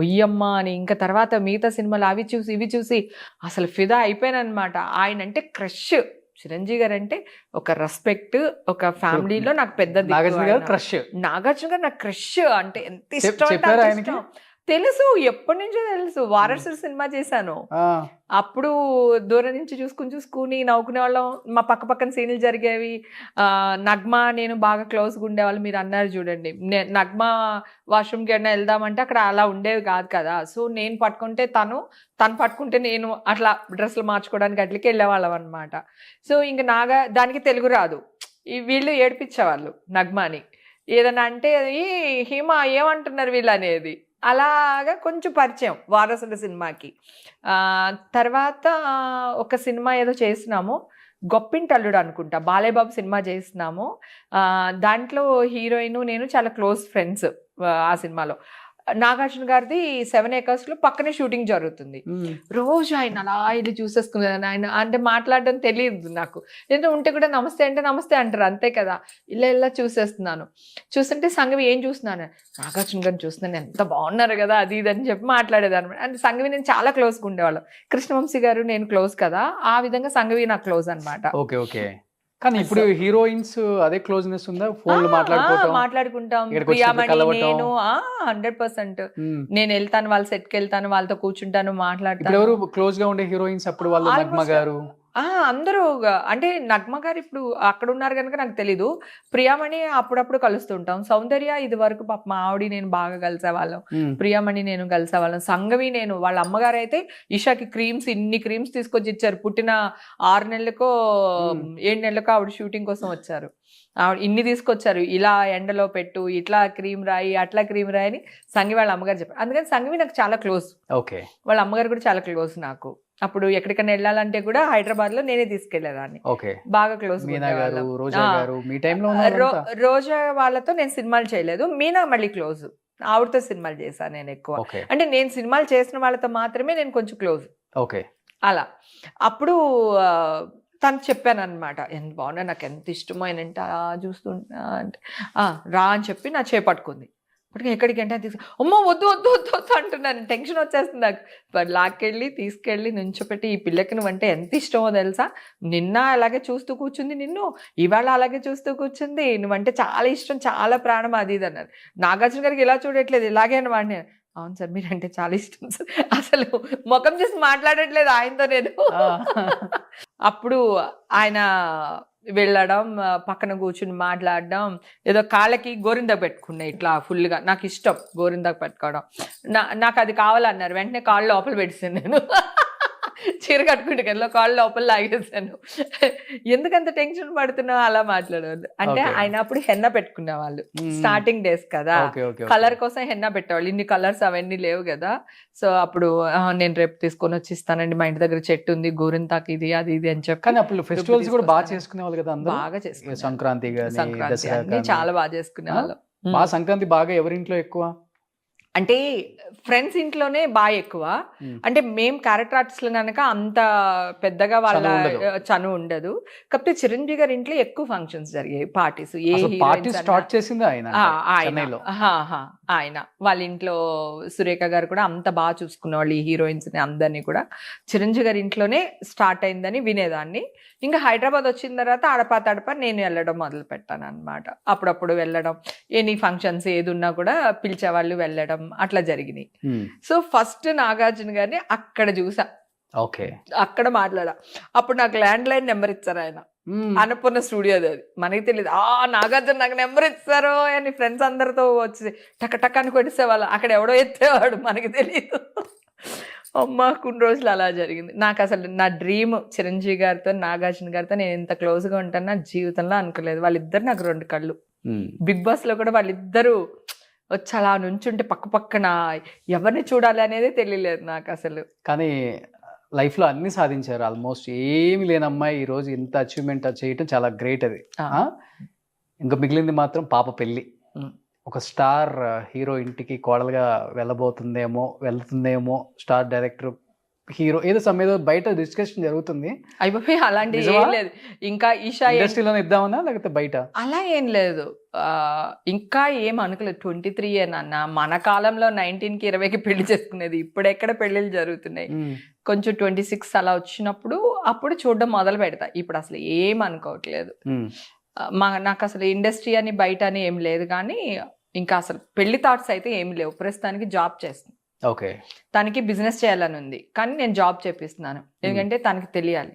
[SPEAKER 3] ఒయ్యమ్మ అని, ఇంకా తర్వాత మిగతా సినిమాలు అవి చూసి ఇవి చూసి అసలు ఫిదా అయిపోయాను అనమాట. ఆయన అంటే క్రష్. చిరంజీవి గారు అంటే ఒక రెస్పెక్ట్, ఒక ఫ్యామిలీలో నాకు పెద్ద
[SPEAKER 1] నాగార్జున గారు క్రష్.
[SPEAKER 3] నాగార్జున గారు నాకు క్రష్ అంటే ఎంత ఇష్టం తెలుసు, ఎప్పటి నుంచో తెలుసు. వారసుడు సినిమా చేశాను, అప్పుడు దూరం నుంచి చూసుకుని నవ్వుకునే వాళ్ళం. మా పక్కన సీన్లు జరిగేవి. నగ్మా నేను బాగా క్లోజ్గా ఉండేవాళ్ళు. మీరు అన్నారు చూడండి, నగ్మా వాష్రూమ్కి ఏమైనా వెళ్దామంటే అక్కడ అలా ఉండేవి కాదు కదా. సో నేను పట్టుకుంటే తను పట్టుకుంటే నేను, అట్లా డ్రెస్సులు మార్చుకోవడానికి అట్లకి వెళ్ళేవాళ్ళం అనమాట. సో ఇంక దానికి తెలుగు రాదు, వీళ్ళు ఏడిపించేవాళ్ళు నగ్మాని. ఏదన్నా అంటే ఈ హిమ ఏమంటున్నారు వీళ్ళు అనేది. అలాగా కొంచెం పరిచయం వారసుడు సినిమాకి. తర్వాత ఒక సినిమా ఏదో చేసినాము, గొప్పింటల్లుడు అనుకుంటా, బాలేబాబు సినిమా చేసినాము. దాంట్లో హీరోయిన్ నేను చాలా క్లోజ్ ఫ్రెండ్స్. ఆ సినిమాలో నాగార్జున గారిది 7 acres పక్కనే షూటింగ్ జరుగుతుంది. రోజు ఆయన అలా ఇది చూసేసుకున్నాను. ఆయన అంటే మాట్లాడడం తెలియదు నాకు, ఎందుకంటే ఉంటే కూడా నమస్తే అంటే నమస్తే అంటారు అంతే కదా. ఇలా చూసేస్తున్నాను. చూస్తుంటే సంగవి ఏం చూస్తున్నాను, నాగార్జున గారిని చూస్తున్నాను, ఎంత బాగున్నారు కదా అది ఇది అని చెప్పి మాట్లాడేది అనమాట. అంటే సంగవి నేను చాలా క్లోజ్గా ఉండేవాళ్ళం. కృష్ణవంశీ గారు నేను క్లోజ్ కదా, ఆ విధంగా సంగవి నాకు క్లోజ్ అనమాట.
[SPEAKER 1] Okay okay. కానీ ఇప్పుడు హీరోయిన్స్ అదే క్లోజ్నెస్ ఉందా? ఫోన్లు
[SPEAKER 3] మాట్లాడుకుంటాం. ప్రియామణి నేను 100%. నేను వెళ్తాను, వాళ్ళ సెట్కి వెళ్తాను, వాళ్ళతో కూర్చుంటాను, మాట్లాడతాను.
[SPEAKER 1] ఎవరు క్లోజ్ గా ఉండే హీరోయిన్స్ అప్పుడు? వాళ్ళు నగ్మ గారు
[SPEAKER 3] అందరూ. అంటే నగ్మ గారు ఇప్పుడు అక్కడ ఉన్నారు కనుక నాకు తెలీదు. ప్రియామణి అప్పుడప్పుడు కలుస్తుంటాం. సౌందర్య ఇది వరకు పాప మా ఆవిడ నేను బాగా కలిసేవాళ్ళం. ప్రియామణి నేను కలిసేవాళ్ళం. సంగవి నేను, వాళ్ళ అమ్మగారు అయితే ఇషాకి ఇన్ని క్రీమ్స్ తీసుకొచ్చి ఇచ్చారు. పుట్టిన 6 నెలలకో 7 నెలలకో ఆవిడ షూటింగ్ కోసం వచ్చారు. ఆవిడ ఇన్ని తీసుకొచ్చారు, ఇలా ఎండలో పెట్టు, ఇట్లా క్రీమ్ రాయి, అట్లా క్రీమ్ రాయి అని సంగవి వాళ్ళ అమ్మగారు చెప్పారు. అందుకని సంగవి నాకు చాలా క్లోజ్.
[SPEAKER 1] ఓకే.
[SPEAKER 3] వాళ్ళ అమ్మగారు కూడా చాలా క్లోజ్ నాకు. అప్పుడు ఎక్కడికైనా వెళ్ళాలంటే కూడా హైదరాబాద్ లో నేనే తీసుకెళ్లేదాన్ని. బాగా క్లోజ్. రోజా వాళ్ళతో నేను సినిమాలు చేయలేదు. మీనా మళ్ళీ క్లోజ్, ఆవిడతో సినిమాలు చేశాను నేను ఎక్కువ. అంటే నేను సినిమాలు చేసిన వాళ్ళతో మాత్రమే నేను కొంచెం క్లోజ్. అలా అప్పుడు తను చెప్పాను అనమాట, ఎంత బాగున్నా, నాకు ఎంత ఇష్టమో ఆయన అంటే చూస్తుంటా అంటే రా అని చెప్పి నా చేపట్టుకుంది. పట్టుకుని ఎక్కడికి అంటే అమ్మో వద్దు వద్దు వద్దు వద్దు అంటున్నాను, టెన్షన్ వచ్చేస్తుంది నాకు. లాక్కెళ్ళి తీసుకెళ్ళి నుంచోపెట్టి, ఈ పిల్లకి నువ్వంటే ఎంత ఇష్టమో తెలుసా, నిన్న అలాగే చూస్తూ కూర్చుంది నిన్ను, ఇవాళ అలాగే చూస్తూ కూర్చుంది, నువ్వంటే చాలా ఇష్టం, చాలా ప్రాణం, అది ఇది అన్నారు. నాగార్జున గారికి ఇలా చూడట్లేదు, ఇలాగే అని వాడిని. అవును సార్ మీరంటే చాలా ఇష్టం సార్. అసలు ముఖం చేసి మాట్లాడట్లేదు ఆయనతో నేను. అప్పుడు ఆయన వెళ్ళడం, పక్కన కూర్చుని మాట్లాడడం, ఏదో కాళ్ళకి గోరిందాకు పెట్టుకున్నా ఇట్లా ఫుల్గా, నాకు ఇష్టం గోరిందాకు పెట్టుకోవడం. నాకు అది కావాలన్నారు, వెంటనే కాళ్ళు లోపల పెట్టేసాను నేను. చీర కట్టుకుంటే కదా కాళ్ళు లోపల లాగేసాను. ఎందుకంత టెన్షన్ పడుతున్నావు అలా మాట్లాడేవాళ్ళు. అంటే ఆయన అప్పుడు హెన్న పెట్టుకునే వాళ్ళు, స్టార్టింగ్ డేస్ కదా, కలర్ కోసం హెన్న పెట్టేవాళ్ళు. ఇన్ని కలర్స్ అవన్నీ లేవు కదా. సో అప్పుడు నేను రేపు తీసుకొని వచ్చి ఇస్తానండి, మా ఇంటి దగ్గర చెట్టు ఉంది, గోరింతాకు ఇది అది ఇది అని చెప్పి.
[SPEAKER 1] కానీ అప్పుడు ఫెస్టివల్స్ కూడా బాగా చేసుకునే వాళ్ళు కదా,
[SPEAKER 3] బాగా చేసుకునే,
[SPEAKER 1] సంక్రాంతి
[SPEAKER 3] అన్ని చాలా బాగా చేసుకునే వాళ్ళు.
[SPEAKER 1] బాగా సంక్రాంతి బాగా ఎవరింట్లో ఎక్కువ
[SPEAKER 3] అంటే ఫ్రెండ్స్ ఇంట్లోనే బాగా ఎక్కువ. అంటే మేము క్యారెక్టర్ ఆర్టిస్టులు కనుక అంత పెద్దగా వాళ్ళ చనువు ఉండదు. కాకపోతే చిరంజీవి గారి ఇంట్లో ఎక్కువ ఫంక్షన్స్ జరిగాయి, పార్టీస్.
[SPEAKER 1] స్టార్ట్ చేసింది
[SPEAKER 3] ఆయన వాళ్ళ ఇంట్లో సురేఖ గారు కూడా అంత బాగా చూసుకునేవాళ్ళు ఈ హీరోయిన్స్ ని అందరినీ కూడా. చిరంజీవి గారి ఇంట్లోనే స్టార్ట్ అయిందని వినేదాన్ని. ఇంకా హైదరాబాద్ వచ్చిన తర్వాత అడపా తడప నేను వెళ్ళడం మొదలు పెట్టాను అనమాట. అప్పుడప్పుడు వెళ్ళడం, ఎనీ ఫంక్షన్స్ ఏది ఉన్నా కూడా పిలిచేవాళ్ళు వెళ్ళడం, అట్లా జరిగినాయి. సో ఫస్ట్ నాగార్జున గారిని అక్కడ చూసా, అక్కడ మాట్లాడా. అప్పుడు నాకు ల్యాండ్ లైన్ నెంబర్ ఇచ్చారు ఆయన, అన్నపూర్ణ స్టూడియోది. అది మనకి తెలియదు, నాగార్జున నాకు నెంబర్ ఇస్తారు అని ఫ్రెండ్స్ అందరితో వచ్చి టక్ టక్ అని కొట్టేసేవాళ్ళు. అక్కడ ఎవడో ఎత్తేవాడు, మనకి తెలియదు. అమ్మ కొన్ని రోజులు అలా జరిగింది. నాకు అసలు నా డ్రీమ్ చిరంజీవి గారితో నాగార్జున గారితో నేను ఎంత క్లోజ్గా ఉంటాను నా జీవితంలో అనుకోలేదు. వాళ్ళిద్దరు నాకు రెండు కళ్ళు. బిగ్ బాస్ లో కూడా వాళ్ళిద్దరూ వచ్చి అలా నుంచుంటే పక్క పక్కన ఎవరిని చూడాలి అనేది తెలియలేదు నాకు అసలు.
[SPEAKER 1] కానీ లైఫ్ లో అన్ని సాధించారు, ఆల్మోస్ట్ ఏమి లేని అమ్మాయి ఈ రోజు ఇంత అచీవ్మెంట్ చేయటం చాలా గ్రేట్. అది ఇంకా మిగిలింది మాత్రం పాప పెళ్ళి. ఒక స్టార్ హీరో ఇంటికి కోడలుగా వెళ్తుందేమో స్టార్ డైరెక్టర్ హీరో ఏదో సమయంలో బయట డిస్కషన్ జరుగుతుంది.
[SPEAKER 3] అయిపోయి అలాంటి ఏం లేదు. ఇంకా ఈషా
[SPEAKER 1] ఇండస్ట్రీలోనే ఇద్దామన్నా లేకపోతే బయట
[SPEAKER 3] అలా ఏం లేదు. ఇంకా ఏం అనుకోలేదు. 23 అన్న మన కాలంలో 19కి 20కి పెళ్లి చేసుకునేది. ఇప్పుడు ఎక్కడ పెళ్లిళ్ళు జరుగుతున్నాయి. కొంచెం 26 అలా వచ్చినప్పుడు అప్పుడు చూడడం మొదలు పెడతా. ఇప్పుడు అసలు ఏం అనుకోవట్లేదు. నాకు అసలు ఇండస్ట్రీ అని బయట అని ఏం లేదు. కానీ ఇంకా అసలు పెళ్లి థాట్స్ అయితే ఏమి లేవు. ప్రస్తుతానికి జాబ్ చేస్తుంది. తనకి బిజినెస్ చేయాలని ఉంది, కానీ నేను జాబ్ చేపిస్తున్నాను. ఎందుకంటే తనకి తెలియాలి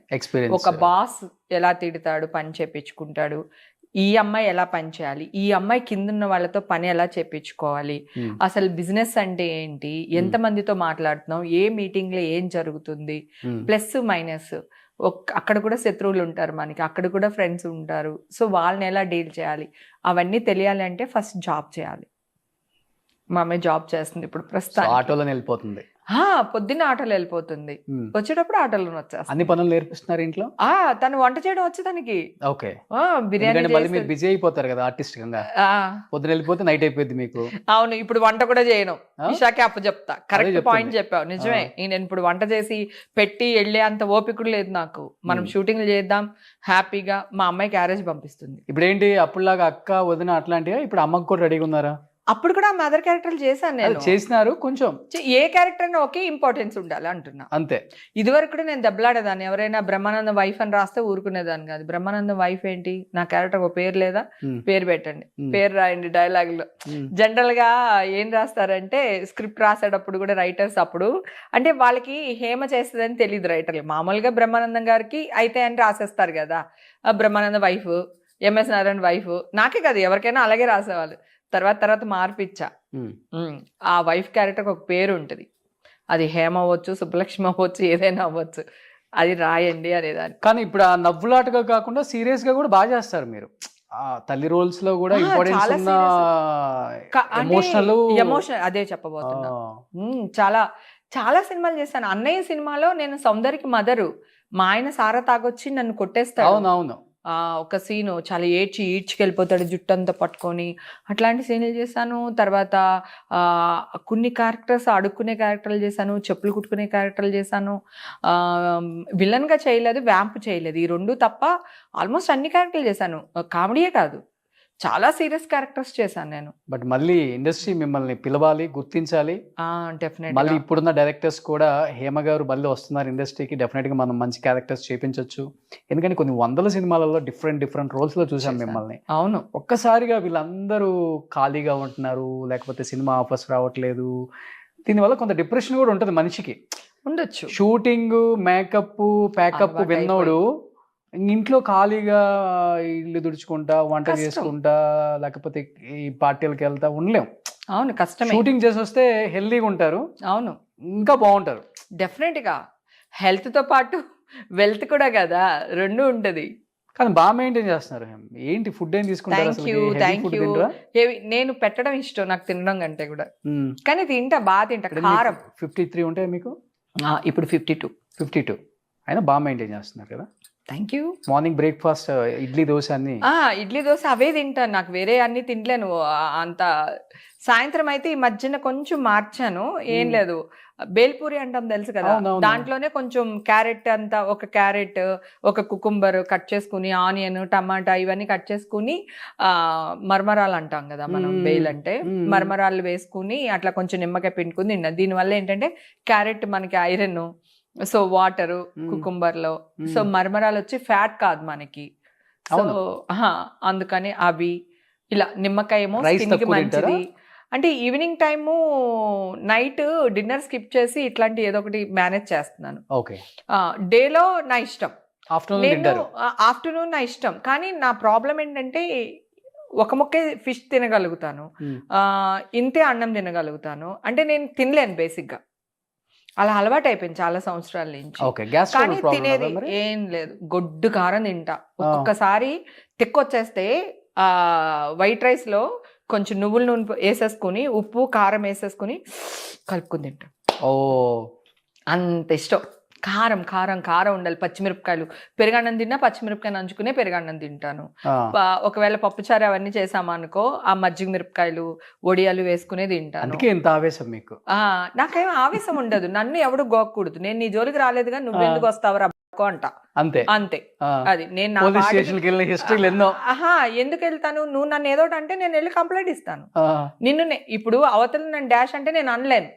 [SPEAKER 3] ఒక బాస్ ఎలా తిడతాడు, పని చేపించుకుంటాడు, ఈ అమ్మాయి ఎలా పని చేయాలి, ఈ అమ్మాయి కిందున్న వాళ్ళతో పని ఎలా చేపించుకోవాలి, అసలు బిజినెస్ అంటే ఏంటి, ఎంత మందితో మాట్లాడుతున్నాం, ఏ మీటింగ్ లో ఏం జరుగుతుంది, ప్లస్ మైనస్. అక్కడ కూడా శత్రువులు ఉంటారు మనకి, అక్కడ కూడా ఫ్రెండ్స్ ఉంటారు. సో వాళ్ళని ఎలా డీల్ చేయాలి అవన్నీ తెలియాలి అంటే ఫస్ట్ జాబ్ చేయాలి. మా అమ్మాయి జాబ్ చేస్తుంది ఇప్పుడు ప్రస్తుతం.
[SPEAKER 1] ఆటోలో వెళ్ళిపోతుంది,
[SPEAKER 3] పొద్దున్న ఆటోలో వెళ్ళిపోతుంది, వచ్చేటప్పుడు ఆటోలో వచ్చేస్తుంది.
[SPEAKER 1] అన్ని పనులు నేర్పిస్తున్నారు ఇంట్లో.
[SPEAKER 3] తను వంట చేయడం వచ్చి తనకి.
[SPEAKER 1] బిర్యానీ బిజీ అయిపోతారు కదా ఆర్టిస్ట్ గా, పొద్దున వెళ్ళిపోతే నైట్ అయిపోయింది మీకు.
[SPEAKER 3] అవును, ఇప్పుడు వంట కూడా చేయను, ఇషాకే అప్పు చెప్తా. కరెక్ట్ పాయింట్ చెప్పావు, నిజమే. నేను ఇప్పుడు వంట చేసి పెట్టి వెళ్ళే అంత ఓపిక లేదు నాకు. మనం షూటింగ్లు చేద్దాం హ్యాపీగా, మా అమ్మాయి క్యారేజ్ పంపిస్తుంది.
[SPEAKER 1] ఇప్పుడు ఏంటి అప్పుడులాగా అక్క వదిన అట్లాంటిగా ఇప్పుడు అమ్మకు కూడా రెడీగా ఉన్నారా?
[SPEAKER 3] అప్పుడు కూడా మదర్ క్యారెక్టర్లు చేశాను నేను.
[SPEAKER 1] చేసినారు కొంచెం.
[SPEAKER 3] ఏ క్యారెక్టర్ అయినా ఒకే ఇంపార్టెన్స్ ఉండాలి అంటున్నా, అంతే. ఇదివరకు కూడా నేను దెబ్బలాడేదాన్ని. ఎవరైనా బ్రహ్మానందం వైఫ్ అని రాస్తే ఊరుకునేదాన్ని కాదు. బ్రహ్మానందం వైఫ్ ఏంటి, నా క్యారెక్టర్ ఒక పేరు లేదా, పేరు పెట్టండి, పేరు రాయండి డైలాగ్ లో. జనరల్ గా ఏం రాస్తారంటే స్క్రిప్ట్ రాసేటప్పుడు కూడా రైటర్స్ అప్పుడు అంటే వాళ్ళకి హేమ చేస్తుందని తెలియదు రైటర్లు. మామూలుగా బ్రహ్మానందం గారికి అయితే అని రాసేస్తారు కదా, Brahmanandam wife, MS Narayana wife. నాకే కాదు ఎవరికైనా అలాగే రాసేవాళ్ళు. తర్వాత మార్పిచ్చా. ఆ వైఫ్ క్యారెక్టర్ ఒక పేరు ఉంటుంది, అది హేమ అవ్వచ్చు, సుబ్బలక్ష్మి అవ్వచ్చు, ఏదైనా అవ్వచ్చు, అది రాయండి అనేదాన్ని.
[SPEAKER 1] కానీ ఇప్పుడు ఆ నవ్వులాటగా కాకుండా సీరియస్ గా కూడా బాగా చేస్తారు మీరు. తల్లి రోల్స్ లో కూడా ఎమోషనల్,
[SPEAKER 3] అదే చెప్పబోతున్నా. చాలా చాలా సినిమాలు చేశాను. అన్నయ్య సినిమాలో నేను సౌందర్యకి మదరు, మా ఆయన సారా తాగొచ్చి నన్ను కొట్టేస్తాడు.
[SPEAKER 1] అవునవును,
[SPEAKER 3] ఒక సీను చాలా ఈడ్చుకెళ్ళిపోతాడు జుట్టంతా పట్టుకొని, అట్లాంటి సీన్లు చేశాను. తర్వాత కొన్ని క్యారెక్టర్స్ అడుక్కునే క్యారెక్టర్లు చేశాను, చెప్పులు కుట్టుకునే క్యారెక్టర్లు చేశాను. విలన్గా చేయలేదు, వ్యాంప్ చేయలేదు. ఈ రెండు తప్ప ఆల్మోస్ట్ అన్ని క్యారెక్టర్లు చేశాను. కామెడీయే కాదు, చాలా సీరియస్ క్యారెక్టర్స్ చేశాను నేను.
[SPEAKER 1] బట్ మళ్ళీ ఇండస్ట్రీ మిమ్మల్ని పిలవాలి, గుర్తించాలి.
[SPEAKER 3] డెఫినెట్
[SPEAKER 1] మళ్ళీ ఇప్పుడున్న డైరెక్టర్స్ కూడా హేమ గారు మళ్ళీ వస్తున్నారు ఇండస్ట్రీకి, డెఫినెట్గా మనం మంచి క్యారెక్టర్స్ చేపించవచ్చు. ఎందుకంటే కొన్ని వందల సినిమాలలో డిఫరెంట్ రోల్స్లో చూసాం మిమ్మల్ని.
[SPEAKER 3] అవును.
[SPEAKER 1] ఒక్కసారిగా వీళ్ళందరూ ఖాళీగా ఉంటున్నారు, లేకపోతే సినిమా ఆఫర్స్ రావట్లేదు, దీనివల్ల కొంత డిప్రెషన్ కూడా ఉంటుంది మనిషికి.
[SPEAKER 3] ఉండొచ్చు.
[SPEAKER 1] షూటింగ్, మేకప్, ప్యాకప్
[SPEAKER 3] అలవాటు
[SPEAKER 1] విన్నోడు ఇంట్లో ఖాళీగా ఇల్లు తుడుచుకుంటా, వంట
[SPEAKER 3] కష్టం.
[SPEAKER 1] చేసుకుంటా, లేకపోతే ఈ పార్టీలకు వెళ్తా ఉండలేం.
[SPEAKER 3] అవును, కష్టమే.
[SPEAKER 1] షూటింగ్ చేసి వస్తే హెల్దీగా ఉంటారు,
[SPEAKER 3] అవును,
[SPEAKER 1] ఇంకా బాగుంటారు.
[SPEAKER 3] డెఫినెట్ గా హెల్త్ తో పాటు వెల్త్ కూడా కదా, రెండు ఉంటది.
[SPEAKER 1] కానీ బాగా మెయింటైన్ చేస్తున్నారు. ఏంటి ఫుడ్ ఏం తీసుకుంటారు
[SPEAKER 3] థ్యాంక్
[SPEAKER 1] అసలు?
[SPEAKER 3] You,
[SPEAKER 1] heavy
[SPEAKER 3] thank
[SPEAKER 1] food
[SPEAKER 3] you.
[SPEAKER 1] తినరా?
[SPEAKER 3] నేను పెట్టడం ఇష్టం నాకు తినడం కంటే కూడా, కానీ తింటా, బాగా తింటా. కారం
[SPEAKER 1] 53 ఉంటాయి మీకు
[SPEAKER 3] ఇప్పుడు 52.
[SPEAKER 1] 52 అయినా బాగా మెయింటైన్ చేస్తున్నారు కదా.
[SPEAKER 3] Thank you.
[SPEAKER 1] Morning breakfast idli dosa అన్ని
[SPEAKER 3] ఇడ్లీ దోశ అవే తింటాను, నాకు వేరే అన్ని తినలేను అంత. సాయంత్రం అయితే ఈ మధ్యన కొంచెం మార్చాను, ఏం లేదు, బేల్పూరి అంటాం తెలుసు కదా,
[SPEAKER 1] అవునవును.
[SPEAKER 3] దాంట్లోనే కొంచెం క్యారెట్ అంతా, ఒక క్యారెట్, ఒక కుకుంబర్ కట్ చేసుకుని, ఆనియన్, టమాటా ఇవన్నీ కట్ చేసుకుని, మరమరాలు అంటాం కదా మనం, బేల్ అంటే మరమరాలు వేసుకుని అట్లా కొంచెం నిమ్మకాయ పిండుకుని తిన్నా. దీనివల్ల ఏంటంటే క్యారెట్ మనకి ఐరన్, సో వాటరు కుకుంబర్ లో, సో మరమరాలు వచ్చి ఫ్యాట్ కాదు మనకి, సో అందుకని అవి ఇలా. నిమ్మకాయ ఏమో
[SPEAKER 1] Rice
[SPEAKER 3] స్కిన్ కి
[SPEAKER 1] తక్కువ
[SPEAKER 3] మంచిది.
[SPEAKER 1] తింటారా?
[SPEAKER 3] అంటే evening time night dinner skip చేసి ఇట్లాంటి ఏదో ఒకటి మేనేజ్ చేస్తున్నాను.
[SPEAKER 1] ఓకే.
[SPEAKER 3] డేలో నా ఇష్టం,
[SPEAKER 1] ఆఫ్టర్నూన్
[SPEAKER 3] నేను
[SPEAKER 1] తింటారు.
[SPEAKER 3] ఆఫ్టర్నూన్ నా ఇష్టం. కానీ నా ప్రాబ్లం ఏంటంటే ఒక ముక్కే ఫిష్ తినగలుగుతాను, ఇంతే అన్నం తినగలుగుతాను. అంటే నేను తినలేను బేసిక్ గా, అలా అలవాటు అయిపోయింది చాలా సంవత్సరాల నుంచి.
[SPEAKER 1] ఓకే. గ్యాస్
[SPEAKER 3] కానీ
[SPEAKER 1] ప్రాబ్లం
[SPEAKER 3] తినేది
[SPEAKER 1] మరి?
[SPEAKER 3] ఏం లేదు, గొడ్డు కారం తింటా. ఒక్కొక్కసారి తిక్కొచ్చేస్తే వైట్ రైస్ లో కొంచెం నువ్వుల నూనె వేసేసుకుని, ఉప్పు కారం వేసేసుకుని కలుపుకుని తింటా.
[SPEAKER 1] ఓ,
[SPEAKER 3] అంత ఇష్టం. కారం కారం కారం ఉండాలి. పచ్చిమిరపకాయలు, పెరుగన్నం తిన్నా పచ్చిమిరపకాయ నంచుకునే పెరుగన్నం తింటాను. ఒకవేళ పప్పుచారు అవన్నీ చేసామనుకో, ఆ మజ్జిగ మిరపకాయలు, వడియాలు వేసుకునే తింటాను.
[SPEAKER 1] అందుకే ఇంత ఆవేశం మీకు.
[SPEAKER 3] నాకేం ఆవేశం ఉండదు, నన్ను ఎవడు గోక్కూడదు. నేను నీ జోలికి రాలేదుగా, నువ్వెందుకు వస్తావు రబ్బకో అంట,
[SPEAKER 1] అంతే
[SPEAKER 3] అంతే. అది నేను నా
[SPEAKER 1] పోలీస్
[SPEAKER 3] వాడికి-
[SPEAKER 1] స్టేషన్కి వెళ్ళిన హిస్టరీలు ఎన్నో.
[SPEAKER 3] ఎందుకు వెళ్తాను? నువ్వు నన్ను ఏదోటి అంటే నేను వెళ్ళి కంప్లైంట్ ఇస్తాను. నిన్ను ఇప్పుడు అవతల నన్ను డాష్ అంటే నేను అనలేను,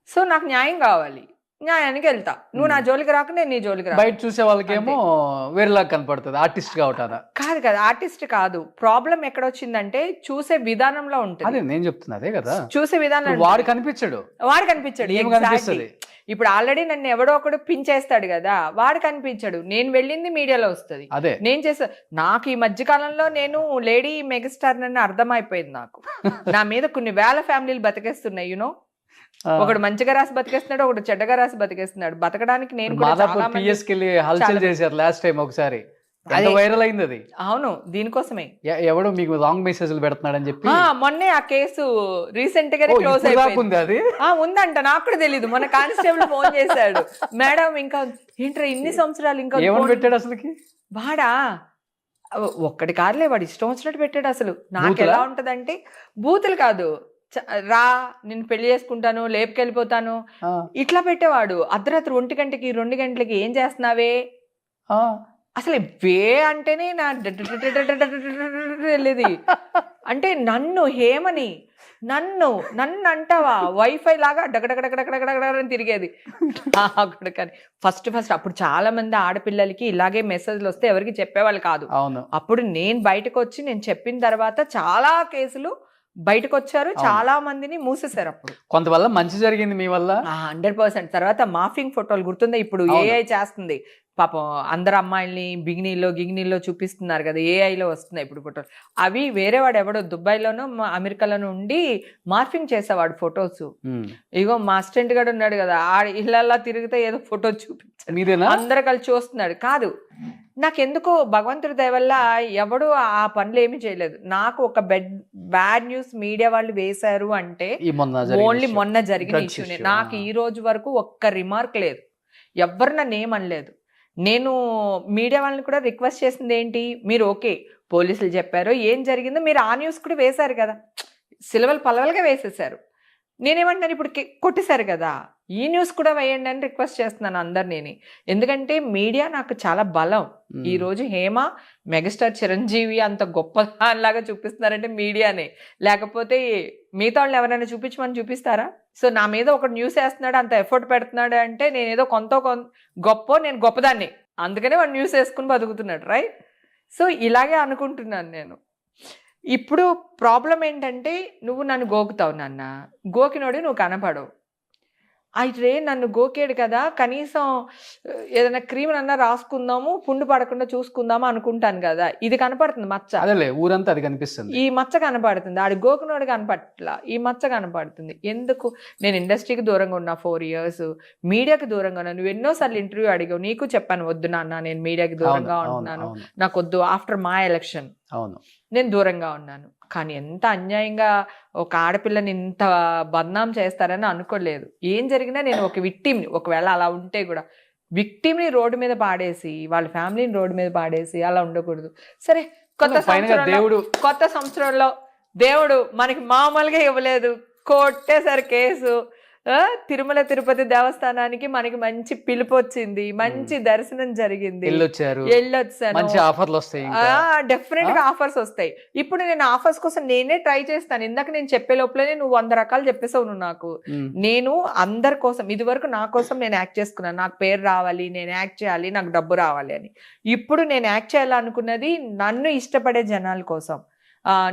[SPEAKER 3] సో నాకు న్యాయం కావాలి, న్యాయానికి వెళ్తా. నువ్వు నా జోలికి రాక నేను నీ జోలికి రా.
[SPEAKER 1] బయట చూసే వాళ్ళకేమో వేరేలాగా కనపడుతుంది, ఆర్టిస్ట్ కావటాన.
[SPEAKER 3] కాదు కదా, ఆర్టిస్ట్ కాదు. ప్రాబ్లం ఎక్కడ వచ్చిందంటే చూసే విధానంలో ఉంటుంది.
[SPEAKER 1] అదే నేను చెప్తున్నా, అదే కదా.
[SPEAKER 3] చూసే విధానం
[SPEAKER 1] వాడు కనిపించడు,
[SPEAKER 3] వాడు కనిపించాడు.
[SPEAKER 1] ఏం కనిపిస్తుంది?
[SPEAKER 3] ఇప్పుడు ఆల్రెడీ నన్ను ఎవడో ఒకడు పించేస్తాడు కదా, వాడు కనిపించాడు. నేను వెళ్ళింది మీడియాలో వస్తుంది,
[SPEAKER 1] అదే
[SPEAKER 3] నేను చేసా. నాకు ఈ మధ్య కాలంలో నేను లేడీ మెగాస్టార్ నన్ను అర్థమైపోయింది. నాకు నా మీద కొన్ని వేల ఫ్యామిలీలు బతికేస్తున్నాయి. యునో, ఒకడు మంచిగా రాసి బతికేస్తున్నాడు, ఒకడు చెడ్డగా రాసి బతికేస్తున్నాడు. బతకడానికి నేను కూడా చాలా
[SPEAKER 1] మాదాపూర్
[SPEAKER 3] మంది-
[SPEAKER 1] పిఎస్కి వెళ్ళి హల్చల్ చేశారు లాస్ట్ టైం ఒకసారి,
[SPEAKER 3] అదే.
[SPEAKER 1] వైరల్ అయింది అది.
[SPEAKER 3] అవును, దీనికోసమే.
[SPEAKER 1] ఎవడో మీకు రాంగ్ మెసేజ్లు పెడుతున్నాడని చెప్పి
[SPEAKER 3] మొన్నే ఆ కేసు రీసెంట్ గానే
[SPEAKER 1] ఓ,
[SPEAKER 3] క్లోజ్
[SPEAKER 1] ఇప్పుడు దాకా
[SPEAKER 3] అయిపోయింది.
[SPEAKER 1] ఉంది అది.
[SPEAKER 3] ఉందంట, నాకు కూడా తెలీదు. మన కానిస్టేబుల్ ఫోన్ చేశాడు, మేడం ఇంకా ఏంట్రా ఇన్ని సంవత్సరాలు ఇంకా
[SPEAKER 1] ఏమని
[SPEAKER 3] ఫోన్-"
[SPEAKER 1] పెట్టాడు అసలుకి?
[SPEAKER 3] వాడా ఒక్కడి కారులే, వాడు ఇష్టం వచ్చినట్టు పెట్టాడు. అసలు నాకు
[SPEAKER 1] బూతులా?
[SPEAKER 3] ఎలా ఉంటదంటే, బూతులు కాదు, రా నేను పెళ్లి చేసుకుంటాను, లేపుకెళ్ళిపోతాను,
[SPEAKER 1] ఆ,
[SPEAKER 3] ఇట్లా పెట్టేవాడు. అర్ధరాత్రి 1 గంటకి 2 గంటలకి ఏం చేస్తున్నావే,
[SPEAKER 1] ఆ.
[SPEAKER 3] అసలు వే అంటేనే నా వెళ్ళేది. అంటే నన్ను హేమని నన్ను అంటావా, వైఫై లాగా డగడగడగడగడగడని తిరిగేది. కానీ ఫస్ట్ అప్పుడు చాలా మంది ఆడపిల్లలకి ఇలాగే మెసేజ్లు వస్తే ఎవరికి చెప్పేవాళ్ళు కాదు.
[SPEAKER 1] అవును.
[SPEAKER 3] అప్పుడు నేను బయటకు వచ్చి నేను చెప్పిన తర్వాత చాలా కేసులు బయటకు వచ్చారు, చాలా మందిని మూసేశారు. అప్పుడు
[SPEAKER 1] కొంతవల్ల మంచి జరిగింది మీ వల్ల.
[SPEAKER 3] 100%. తర్వాత మాఫింగ్ ఫోటోలు గుర్తుందా, ఇప్పుడు ఏఐ చేస్తుంది పాపం, అందరు అమ్మాయిల్ని గిగినీల్లో చూపిస్తున్నారు కదా, ఏఐలో వస్తున్నాయి ఇప్పుడు ఫోటోలు. అవి వేరేవాడు ఎవడో దుబాయ్లోనో అమెరికాలోనో ఉండి మార్ఫింగ్ చేసేవాడు ఫొటోస్. ఇగో మా అసిస్టెంట్ గారు ఉన్నాడు కదా, ఇళ్ళల్లా తిరిగితే ఏదో ఫోటో చూపించాడు,
[SPEAKER 1] మీరేనా?
[SPEAKER 3] అందరు కలిసి చూస్తున్నాడు. కాదు, నాకెందుకో భగవంతుడి దయ వల్ల ఎవడు ఆ పనులు ఏమీ చేయలేదు. నాకు ఒక బ్యాడ్ న్యూస్ మీడియా వాళ్ళు వేశారు అంటే ఓన్లీ మొన్న జరిగిన ఇష్యూనే. నాకు ఈ రోజు వరకు ఒక్క రిమార్క్ లేదు, ఎవ్వరు నన్ను ఏమనలేదు. నేను మీడియా వాళ్ళని కూడా రిక్వెస్ట్ చేసింది ఏంటి, మీరు ఓకే పోలీసులు చెప్పారు ఏం జరిగిందో, మీరు ఆ న్యూస్ కూడా వేశారు కదా, సిలవలు పలవలుగా వేసేసారు. నేనేమంటున్నాను, ఇప్పుడు కొట్టేశారు కదా, ఈ న్యూస్ కూడా వేయండి అని రిక్వెస్ట్ చేస్తున్నాను అందరినీ. ఎందుకంటే మీడియా నాకు చాలా బలం. ఈ రోజు హేమ మెగాస్టార్ చిరంజీవి అంత గొప్ప లాగా చూపిస్తున్నారంటే మీడియానే, లేకపోతే మిగతా వాళ్ళు ఎవరైనా చూపించమని చూపిస్తారా? సో నా మీద ఒక న్యూస్ వేస్తున్నాడు, అంత ఎఫర్ట్ పెడుతున్నాడు అంటే నేను ఏదో కొంత గొప్ప, నేను గొప్పదాన్ని, అందుకనే వాడు న్యూస్ వేసుకుని బతుకుతున్నాడు, రైట్? సో ఇలాగే అనుకుంటున్నాను నేను. ఇప్పుడు ప్రాబ్లం ఏంటంటే, నువ్వు నన్ను గోకుతావు నాన్న, గోకినోడి నువ్వు కనపడవు. అయితే నన్ను గోకేడు కదా, కనీసం ఏదైనా క్రీమ్ అన్నా రాసుకుందాము, పుండు పడకుండా చూసుకుందాము అనుకుంటాను కదా, ఇది కనపడుతుంది మచ్చ.
[SPEAKER 1] అదేలే ఊరంతా అది కనిపిస్తుంది.
[SPEAKER 3] ఈ మచ్చ కనపడుతుంది, ఆడి గోకునోడు కనపట్లా, ఈ మచ్చ కనపడుతుంది. ఎందుకు? నేను ఇండస్ట్రీకి దూరంగా ఉన్నా 4 years, మీడియాకి దూరంగా ఉన్నా. నువ్వు ఎన్నోసార్లు ఇంటర్వ్యూ అడిగావు, నీకు చెప్పాను వద్దు నాన్న నేను మీడియాకి దూరంగా ఉంటున్నాను, నాకు వద్దు. ఆఫ్టర్ మా ఎలక్షన్
[SPEAKER 1] అవును,
[SPEAKER 3] నేను దూరంగా ఉన్నాను. కానీ ఎంత అన్యాయంగా ఒక ఆడపిల్లని ఇంత బద్నాం చేస్తారని అనుకోలేదు. ఏం జరిగినా నేను ఒక విక్టిమ్ని, ఒకవేళ అలా ఉంటే కూడా విక్టిమ్ని రోడ్డు మీద పాడేసి, వాళ్ళ ఫ్యామిలీని రోడ్డు మీద పాడేసి అలా ఉండకూడదు. సరే, కొత్త సంవత్సరంలో దేవుడు మనకి మామూలుగా ఇవ్వలేదు, కొట్టేసరి కేసు. తిరుమల తిరుపతి దేవస్థానానికి మనకి మంచి పిలుపు వచ్చింది, మంచి దర్శనం జరిగింది, వెళ్ళొచ్చాను. డెఫినెట్ గా ఆఫర్స్ వస్తాయి. ఇప్పుడు నేను ఆఫర్స్ కోసం నేనే ట్రై చేస్తాను. ఇందాక నేను చెప్పే లోపలనే నువ్వు 100 రకాలు చెప్పేసావు నువ్వు నాకు. నేను అందరి కోసం, ఇది వరకు నా కోసం నేను యాక్ట్ చేసుకున్నాను, నాకు పేరు రావాలి, నేను యాక్ట్ చేయాలి, నాకు డబ్బు రావాలి అని. ఇప్పుడు నేను యాక్ట్ చేయాలనుకున్నది నన్ను ఇష్టపడే జనాల కోసం.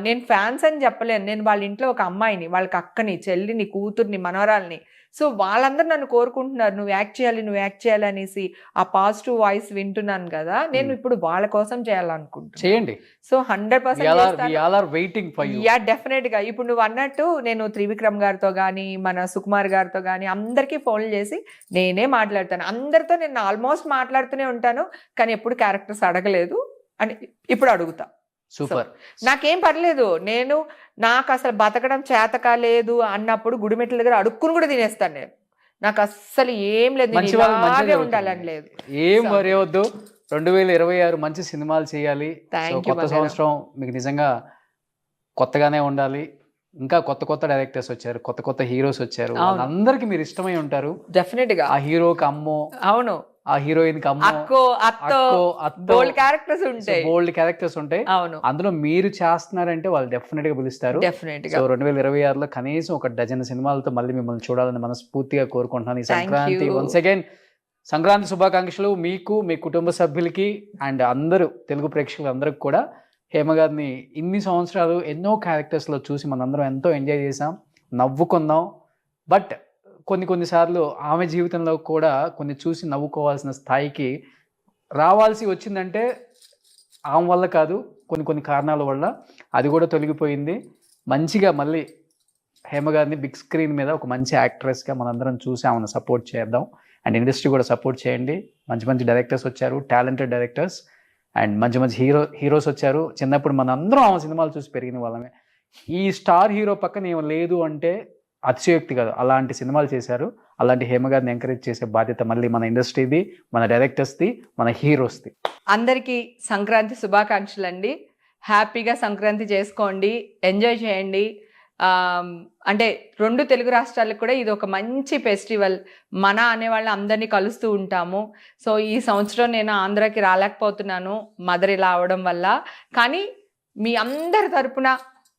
[SPEAKER 3] నేను ఫ్యాన్స్ అని చెప్పలేను, నేను వాళ్ళ ఇంట్లో ఒక అమ్మాయిని, వాళ్ళకి అక్కని, చెల్లిని, కూతుర్ని, మనవరాల్ని. సో వాళ్ళందరూ నన్ను కోరుకుంటున్నారు, నువ్వు యాక్ట్ చేయాలి, నువ్వు యాక్ట్ చేయాలి అనేసి. ఆ పాజిటివ్ వాయిస్ వింటున్నాను కదా, నేను ఇప్పుడు వాళ్ళ కోసం చేయాలనుకుంటున్నాను. చేయండి. సో 100% యా, డెఫినెట్ గా. ఇప్పుడు నువ్వు అన్నట్టు నేను త్రివిక్రమ్ గారితో కానీ, మన సుకుమార్ గారితో కానీ అందరికీ ఫోన్లు చేసి నేనే మాట్లాడతాను. అందరితో నేను ఆల్మోస్ట్ మాట్లాడుతూనే ఉంటాను, కానీ ఎప్పుడు క్యారెక్టర్స్ అడగలేదు అని ఇప్పుడు అడుగుతా.
[SPEAKER 1] సూపర్.
[SPEAKER 3] నాకేం పర్లేదు, నాకు అసలు బతకడం చేతక లేదు అన్నప్పుడు గుడిమెట్ల దగ్గర అడుక్కుని కూడా తినేస్తాను నేను. నాకు అస్సలు ఏం లేదు, ఉండాలని లేదు.
[SPEAKER 1] ఏం వరేవద్దు. 2026 మంచి సినిమాలు చేయాలి. కొత్త సంవత్సరం మీకు నిజంగా కొత్తగానే ఉండాలి. ఇంకా కొత్త డైరెక్టర్స్ వచ్చారు, కొత్త హీరోస్ వచ్చారు, అందరికి మీరు ఇష్టమై ఉంటారు డెఫినెట్ గా. ఆ హీరోకి అమ్మో, అవును, ఆ హీరోయిన్ కి అక్కో, బోల్డ్ క్యారెక్టర్స్ ఉంటాయి. అవును, అందులో మీరు చేస్తున్నారంటే వాళ్ళు డెఫినెట్ గా పిలుస్తారు. డెఫినెట్ గా. 2026లో కనీసం ఒక డజన్ సినిమాలతో మళ్ళీ మిమ్మల్ని చూడాలని మనస్ఫూర్తిగా కోరుకుంటున్నాను. ఈ సంక్రాంతి వన్స్ అగైన్ సంక్రాంతి శుభాకాంక్షలు మీకు, మీ కుటుంబ సభ్యులకి అండ్ అందరూ తెలుగు ప్రేక్షకులు అందరికి కూడా. హేమ గారిని ఇన్ని సంవత్సరాలు ఎన్నో క్యారెక్టర్స్లో చూసి మనందరం ఎంతో ఎంజాయ్ చేసాం, నవ్వుకుందాం. బట్ కొన్నిసార్లు ఆమె జీవితంలో కూడా కొన్ని చూసి నవ్వుకోవాల్సిన స్థాయికి రావాల్సి వచ్చిందంటే ఆమె వల్ల కాదు, కొన్ని కారణాల వల్ల అది కూడా తొలగిపోయింది. మంచిగా మళ్ళీ హేమ గారిని బిగ్ స్క్రీన్ మీద ఒక మంచి యాక్ట్రెస్గా మనందరం చూసి ఆమెను సపోర్ట్ చేద్దాం. అండ్ ఇండస్ట్రీ కూడా సపోర్ట్ చేయండి. మంచి డైరెక్టర్స్ వచ్చారు, టాలెంటెడ్ డైరెక్టర్స్, అండ్ మంచి హీరోస్ వచ్చారు. చిన్నప్పుడు మనందరం ఆమె సినిమాలు చూసి పెరిగిన వాళ్ళమే. ఈ స్టార్ హీరో పక్కన ఏమో లేదు అంటే అతిశయోక్తి కాదు. అలాంటి సినిమాలు చేశారు. అలాంటి హేమ గారిని ఎంకరేజ్ చేసే బాధ్యత మళ్ళీ మన ఇండస్ట్రీది, మన డైరెక్టర్స్ది, మన హీరోస్ది.
[SPEAKER 3] అందరికీ సంక్రాంతి శుభాకాంక్షలు అండి. హ్యాపీగా సంక్రాంతి చేసుకోండి, ఎంజాయ్ చేయండి. అంటే 2 తెలుగు రాష్ట్రాలకు కూడా ఇది ఒక మంచి ఫెస్టివల్. మన అనేవాళ్ళని అందరినీ కలుస్తూ ఉంటాము. సో ఈ సంవత్సరం నేను ఆంధ్రాకి రాలేకపోతున్నాను మదర్ ఇలా అవడం వల్ల. కానీ మీ అందరి తరపున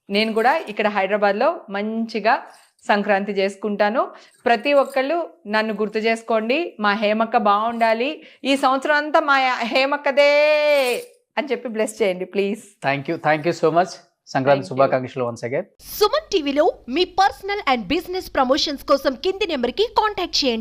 [SPEAKER 3] నేను కూడా ఇక్కడ హైదరాబాద్లో మంచిగా సంక్రాంతి చేసుకుంటాను. ప్రతి ఒక్కళ్ళు నన్ను గుర్తు చేసుకోండి. మా హేమక్క బాగుండాలి, ఈ సంవత్సరం అంతా మా హేమక్కదే అని చెప్పి బ్లెస్ చేయండి please.
[SPEAKER 1] Thank you so much. Sankranti శుభాకాంక్షలు వన్స్ అగైన్.
[SPEAKER 4] సుమన్ టీవీలో మీ పర్సనల్ అండ్ బిజినెస్ ప్రమోషన్స్ కోసం కింది నెంబర్కి కాంటాక్ట్ చేయండి.